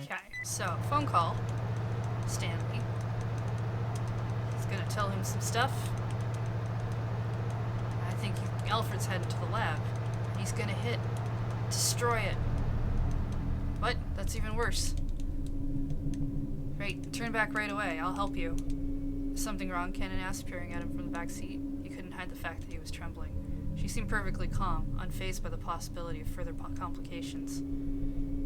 [SPEAKER 1] Okay, so phone call. Stanley. He's gonna tell him some stuff. I think Alfred's heading to the lab. He's gonna destroy it. What? That's even worse. Great, turn back right away. I'll help you. Is something wrong? Cannon asked, peering at him from the back seat. He couldn't hide the fact that he was trembling. She seemed perfectly calm, unfazed by the possibility of further complications.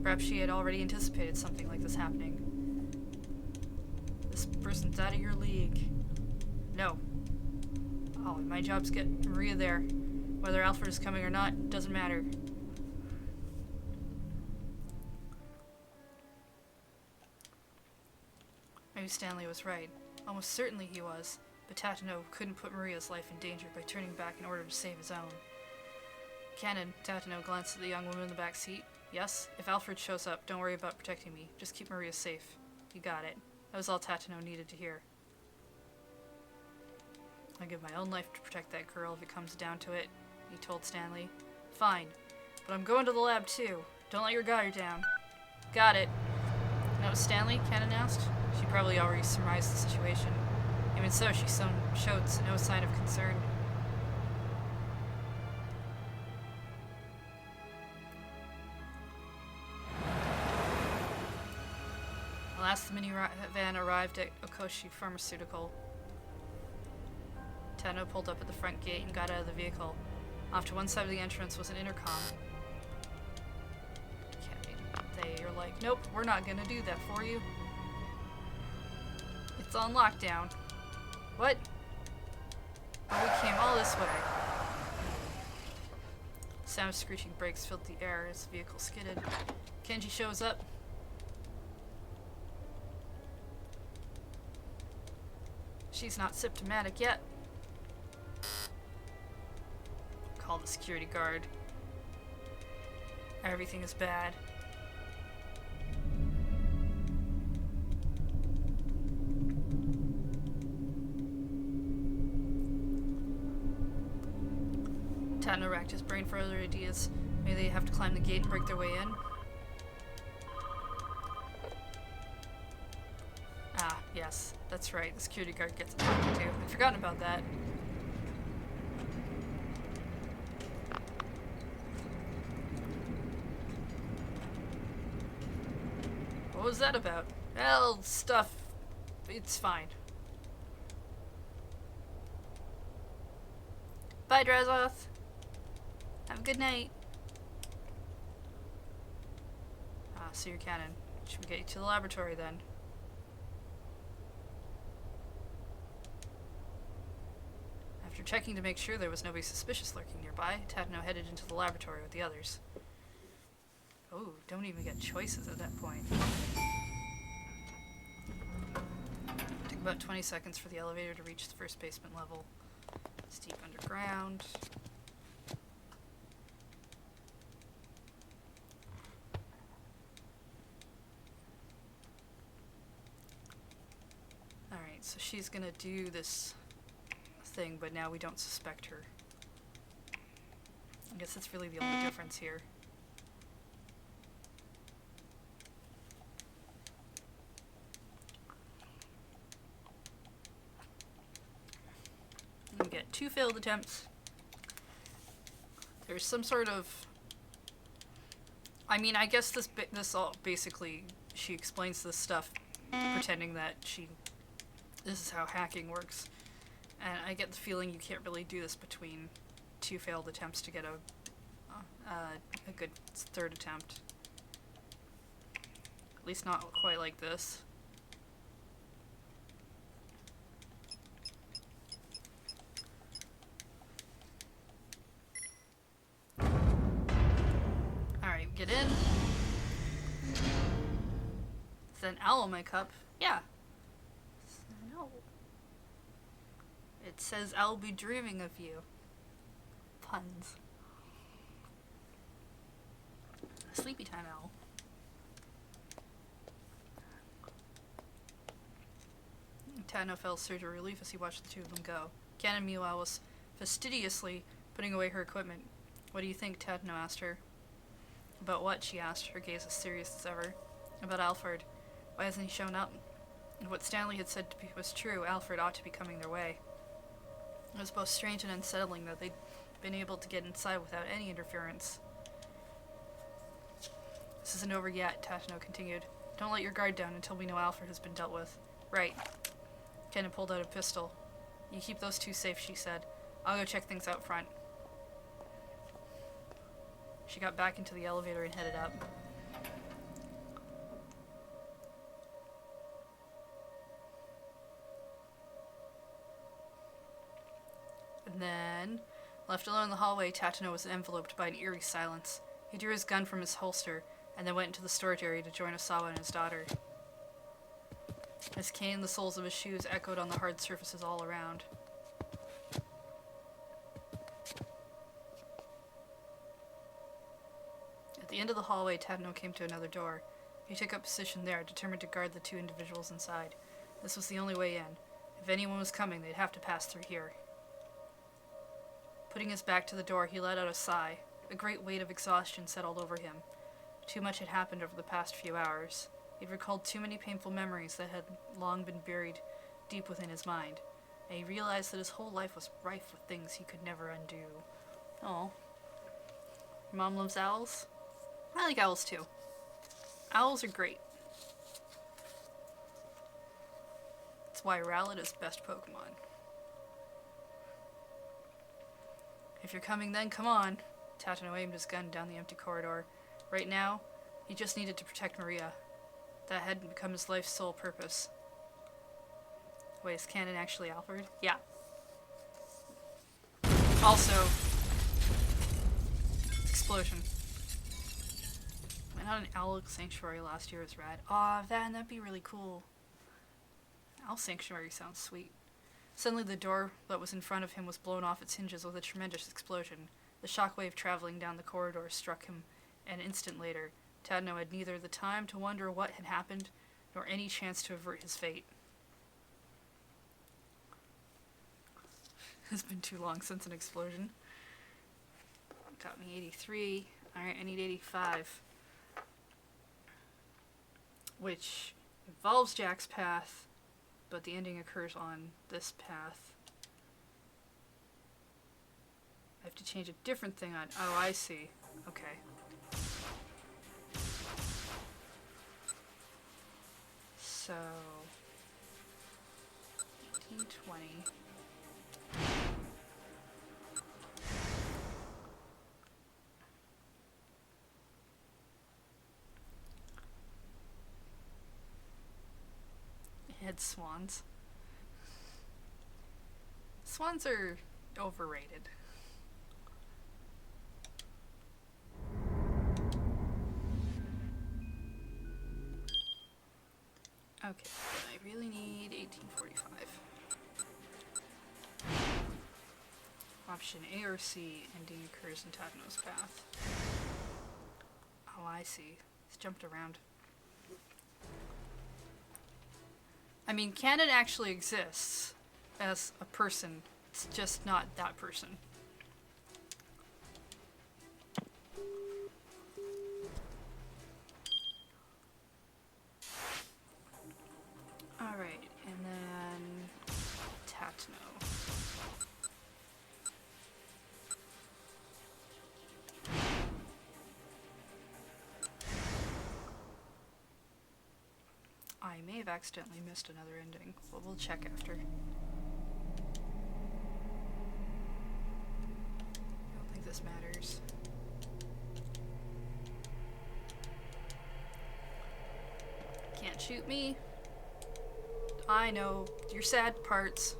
[SPEAKER 1] Perhaps she had already anticipated something like this happening. This person's out of your league. No. Oh, my job's get Maria there. Whether Alfred is coming or not, doesn't matter. Maybe Stanley was right. Almost certainly he was. But Tatano couldn't put Maria's life in danger by turning back in order to save his own. Cannon, Tatano glanced at the young woman in the back seat. Yes, if Alfred shows up, don't worry about protecting me. Just keep Maria safe. You got it. That was all Tatano needed to hear. I'll give my own life to protect that girl if it comes down to it, he told Stanley. Fine, but I'm going to the lab too. Don't let your guard down. Got it. That was Stanley? Cannon asked. She probably already surmised the situation. Even so, she showed no sign of concern. Last, the minivan arrived at Okoshi Pharmaceutical. Tano pulled up at the front gate and got out of the vehicle. Off to one side of the entrance was an intercom. Okay, they are like, nope, we're not gonna do that for you. It's on lockdown. What? Oh, we came all this way. Sound of screeching brakes filled the air as the vehicle skidded. Kenji shows up. She's not symptomatic yet. Call the security guard. Everything is bad. Tatano racked his brain for other ideas. Maybe they have to climb the gate and break their way in. Ah, yes, that's right. The security guard gets attacked too. I'd forgotten about that. What was that about? Well, stuff. It's fine. Bye, Drazoth. Have a good night. Ah, so you're Cannon. Should we get you to the laboratory then? After checking to make sure there was nobody suspicious lurking nearby, Tadno headed into the laboratory with the others. Oh, don't even get choices at that point. It took about 20 seconds for the elevator to reach the first basement level. It's deep underground. Alright, so she's gonna do this thing, but now we don't suspect her. I guess that's really the only difference here. We get 2 failed attempts. There's some sort of... I mean, I guess this all basically, she explains this stuff pretending that this is how hacking works. And I get the feeling you can't really do this between 2 failed attempts to get a good 3rd attempt. At least not quite like this. Alright, get in. Is that an owl in my cup? Yeah. No. It says, I'll be dreaming of you. Puns. Sleepy time owl. Tadno felt a surge of relief as he watched the 2 of them go. Cannon, meanwhile, was fastidiously putting away her equipment. What do you think? Tadno asked her. About what? She asked, her gaze as serious as ever. About Alfred. Why hasn't he shown up? And what Stanley had said was true. Alfred ought to be coming their way. It was both strange and unsettling that they'd been able to get inside without any interference. This isn't over yet, Tadno continued. Don't let your guard down until we know Alfred has been dealt with. Right. Cannon pulled out a pistol. You keep those 2 safe, she said. I'll go check things out front. She got back into the elevator and headed up. And then, left alone in the hallway, Tadno was enveloped by an eerie silence. He drew his gun from his holster and then went into the storage area to join Osawa and his daughter. His cane and the soles of his shoes echoed on the hard surfaces all around. At the end of the hallway, Tadno came to another door. He took up position there, determined to guard the 2 individuals inside. This was the only way in. If anyone was coming, they'd have to pass through here. Putting his back to the door, he let out a sigh. A great weight of exhaustion settled over him. Too much had happened over the past few hours. He'd recalled too many painful memories that had long been buried deep within his mind, and he realized that his whole life was rife with things he could never undo. Oh. Your mom loves owls? I like owls too. Owls are great. That's why Rowlet is best Pokemon. If you're coming then, come on. Tadno aimed his gun down the empty corridor. Right now, he just needed to protect Maria. That had become his life's sole purpose. Wait, is Cannon actually Alfred? Yeah. Also, explosion. Went out an owl sanctuary last year was rad. Aw, that'd be really cool. Owl sanctuary sounds sweet. Suddenly the door that was in front of him was blown off its hinges with a tremendous explosion. The shockwave traveling down the corridor struck him an instant later. Tadno had neither the time to wonder what had happened, nor any chance to avert his fate. It's been too long since an explosion. Got me 83. Alright, I need 85. Which involves Jack's path, but the ending occurs on this path. I have to change a different thing on... Oh, I see. Okay. So... 1820. Dead swans. Swans are overrated. Okay, I really need 1845. Option A or C, ending occurs in Tatano's path. Oh, I see. He's jumped around. I mean, canon actually exists as a person. It's just not that person. Alright, and then Tatano. I may have accidentally missed another ending, but we'll check after. I don't think this matters. Can't shoot me. I know your sad parts.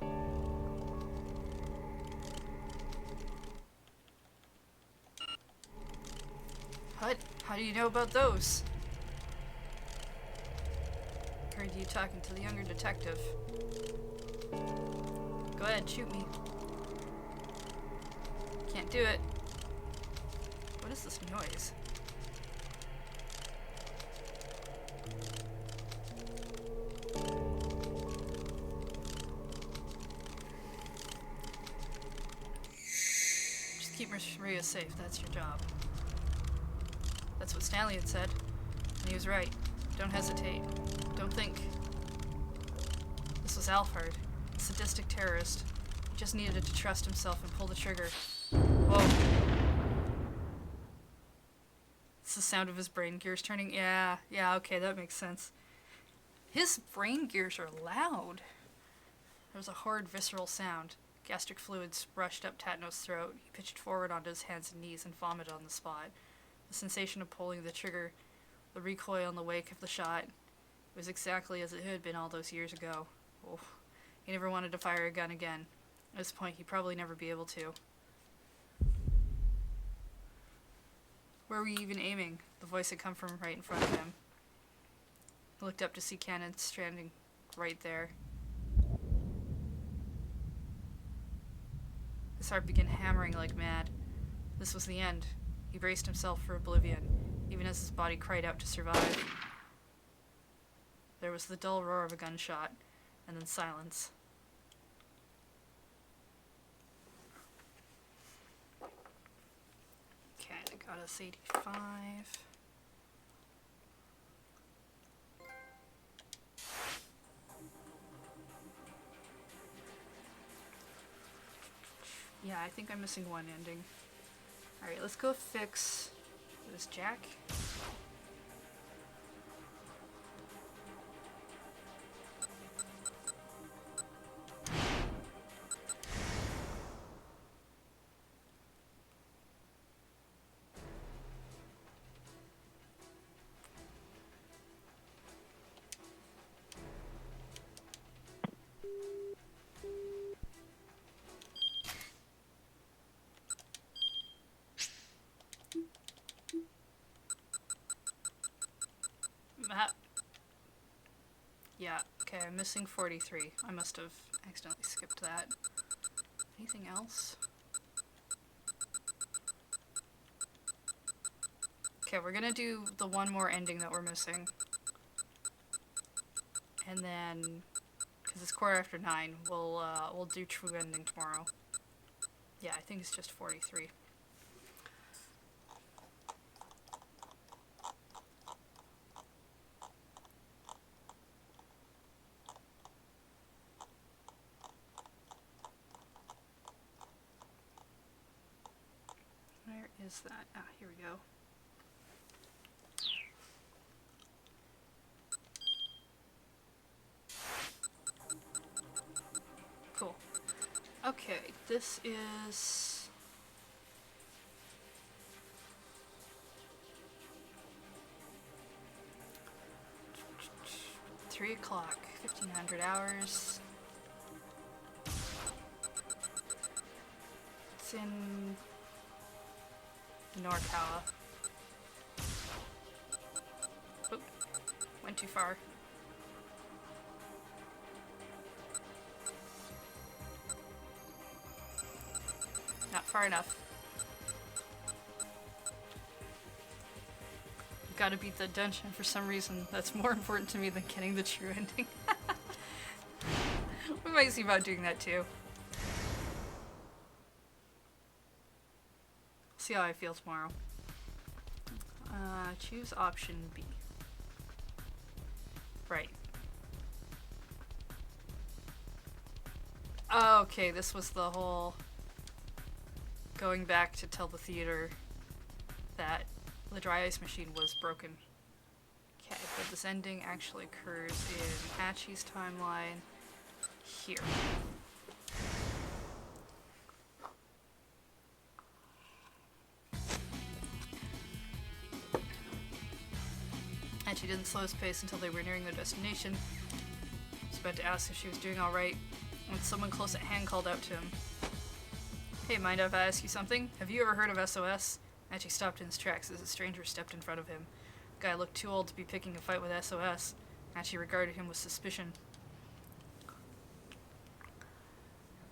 [SPEAKER 1] What? How do you know about those? Heard you talking to the younger detective. Go ahead, shoot me. Can't do it. What is this noise? Just keep Maria safe, that's your job. That's what Stanley had said. And he was right. Don't hesitate. Don't think. This was Alfred, a sadistic terrorist. He just needed to trust himself and pull the trigger. Whoa. It's the sound of his brain gears turning. Yeah, okay, that makes sense. His brain gears are loud. There was a hard, visceral sound. Gastric fluids rushed up Tatano's throat. He pitched forward onto his hands and knees and vomited on the spot. The sensation of pulling the trigger, the recoil in the wake of the shot, it was exactly as it had been all those years ago. Oh, he never wanted to fire a gun again. At this point, he'd probably never be able to. Where were you even aiming? The voice had come from right in front of him. He looked up to see Cannon standing right there. His heart began hammering like mad. This was the end. He braced himself for oblivion, even as his body cried out to survive. There was the dull roar of a gunshot, and then silence. Okay, I got us 85. Yeah, I think I'm missing one ending. Alright, let's go fix this Jack. Yeah, okay, I'm missing 43. I must have accidentally skipped that. Anything else? Okay, we're gonna do the one more ending that we're missing. And then, because it's 9:15, we'll do true ending tomorrow. Yeah, I think it's just 43. Where is that? Ah, here we go. Cool. Okay, this is... $3 o'clock, 1,500 hours. It's in Norikawa. Oop, went too far. Not far enough. Gotta beat that dungeon for some reason. That's more important to me than getting the true ending. We might see about doing that too. See how I feel tomorrow. Choose option B. Right. Oh, okay, this was the whole going back to tell the theater that the dry ice machine was broken. Okay, but this ending actually occurs in Hachi's timeline here. Hachi didn't slow his pace until they were nearing their destination. He was about to ask if she was doing alright when someone close at hand called out to him. Hey, mind if I ask you something? Have you ever heard of SOS? Hachi stopped in his tracks as a stranger stepped in front of him. The guy looked too old to be picking a fight with SOS. Hachi regarded him with suspicion.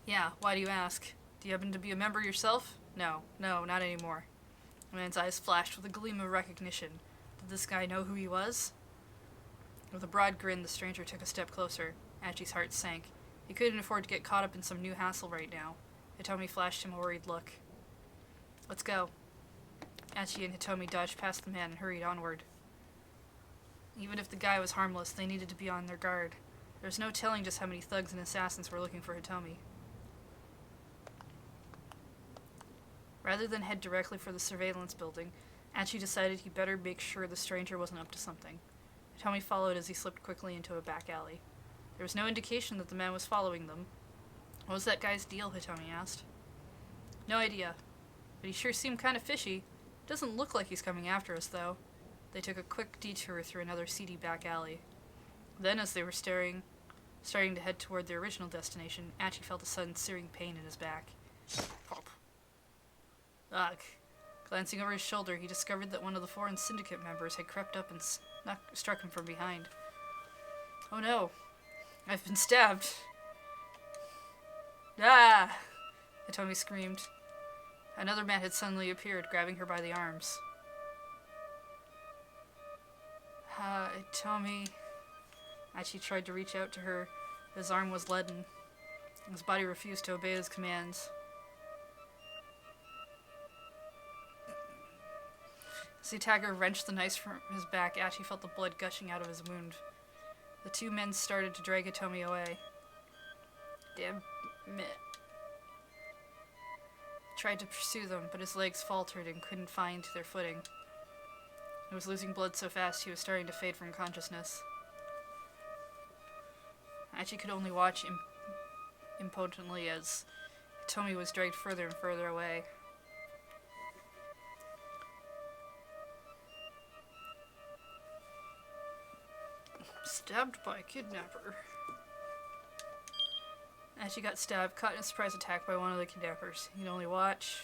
[SPEAKER 1] Yeah, why do you ask? Do you happen to be a member yourself? No, not anymore. The man's eyes flashed with a gleam of recognition. Did this guy know who he was? With a broad grin, the stranger took a step closer. Hachi's heart sank. He couldn't afford to get caught up in some new hassle right now. Hitomi flashed him a worried look. Let's go. Hachi and Hitomi dodged past the man and hurried onward. Even if the guy was harmless, they needed to be on their guard. There was no telling just how many thugs and assassins were looking for Hitomi. Rather than head directly for the surveillance building, Hachi decided he better make sure the stranger wasn't up to something. Hitomi followed as he slipped quickly into a back alley. There was no indication that the man was following them. What was that guy's deal? Hitomi asked. No idea, but he sure seemed kind of fishy. Doesn't look like he's coming after us, though. They took a quick detour through another seedy back alley. Then, as they were starting to head toward their original destination, Hachi felt a sudden searing pain in his back. Pop. Ugh. Glancing over his shoulder, he discovered that one of the foreign syndicate members had crept up and struck him from behind. Oh no! I've been stabbed! Ah! Hitomi screamed. Another man had suddenly appeared, grabbing her by the arms. Hitomi... Hachi tried to reach out to her. His arm was leaden. His body refused to obey his commands. As the attacker wrenched the knife from his back, Hachi felt the blood gushing out of his wound. The two men started to drag Hitomi away. Damn it. He tried to pursue them, but his legs faltered and couldn't find their footing. He was losing blood so fast he was starting to fade from consciousness. Hachi could only watch impotently as Hitomi was dragged further and further away. Stabbed by a kidnapper. Hachi got stabbed, caught in a surprise attack by one of the kidnappers. He could only watch.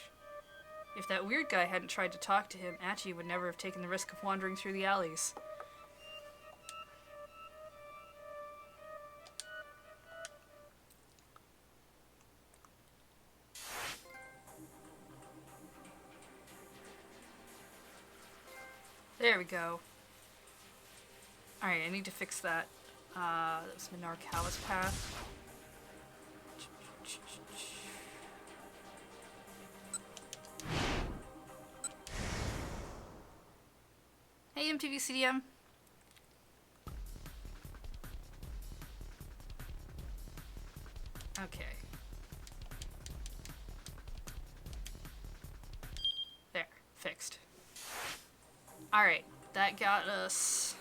[SPEAKER 1] If that weird guy hadn't tried to talk to him, Hachi would never have taken the risk of wandering through the alleys. There we go. Alright, I need to fix that. That was Minarkawa's path. Hey, MTV CDM. Okay. There, fixed. Alright, that got us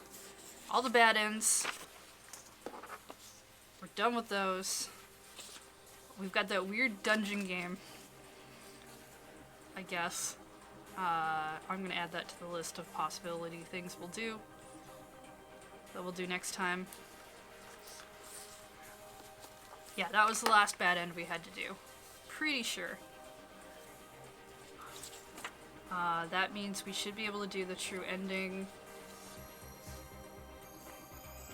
[SPEAKER 1] all the bad ends. We're done with those. We've got that weird dungeon game, I guess. I'm gonna add that to the list of possibility things we'll do. That we'll do next time. Yeah, that was the last bad end we had to do. Pretty sure. That means we should be able to do the true ending.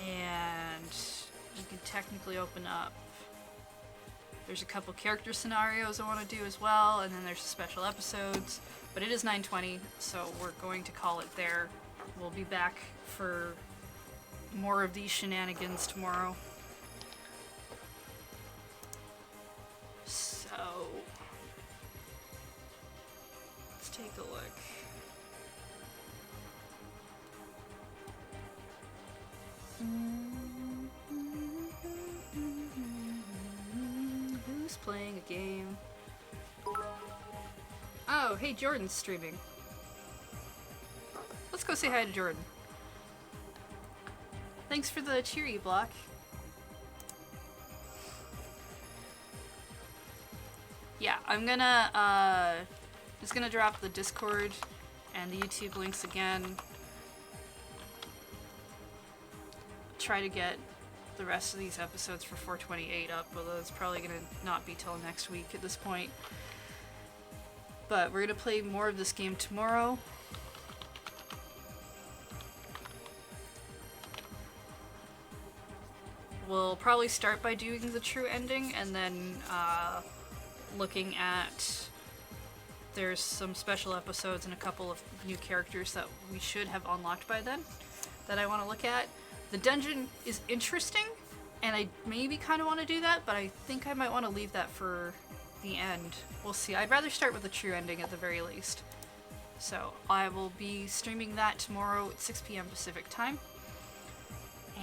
[SPEAKER 1] And you can technically open up. There's a couple character scenarios I want to do as well, and then there's special episodes. But it is 9:20, so we're going to call it there. We'll be back for more of these shenanigans tomorrow. So, let's take a look. Who's playing a game? Oh, hey, Jordan's streaming. Let's go say hi to Jordan. Thanks for the cheery block. Yeah, I'm gonna, just gonna drop the Discord and the YouTube links again. Try to get the rest of these episodes for 428 up, although it's probably gonna not be till next week at this point. But we're gonna play more of this game tomorrow. We'll probably start by doing the true ending and then looking at, there's some special episodes and a couple of new characters that we should have unlocked by then that I want to look at. The dungeon is interesting and I maybe kind of want to do that, but I think I might want to leave that for the end. We'll see. I'd rather start with the true ending at the very least. So I will be streaming that tomorrow at 6 p.m. Pacific time.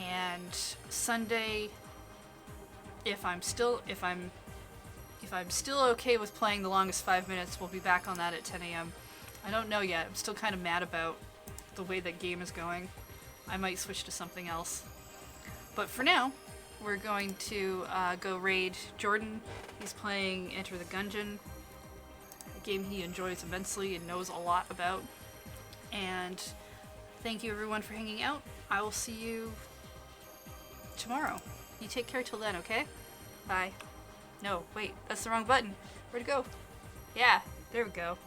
[SPEAKER 1] And Sunday, if I'm still okay with playing the longest 5 minutes, we'll be back on that at 10 a.m. I don't know yet. I'm still kind of mad about the way that game is going. I might switch to something else. But for now, we're going to go raid Jordan. He's playing Enter the Gungeon, a game he enjoys immensely and knows a lot about. And thank you everyone for hanging out. I will see you tomorrow. You take care till then, okay? Bye. No, wait, that's the wrong button. Where'd it go? Yeah, there we go.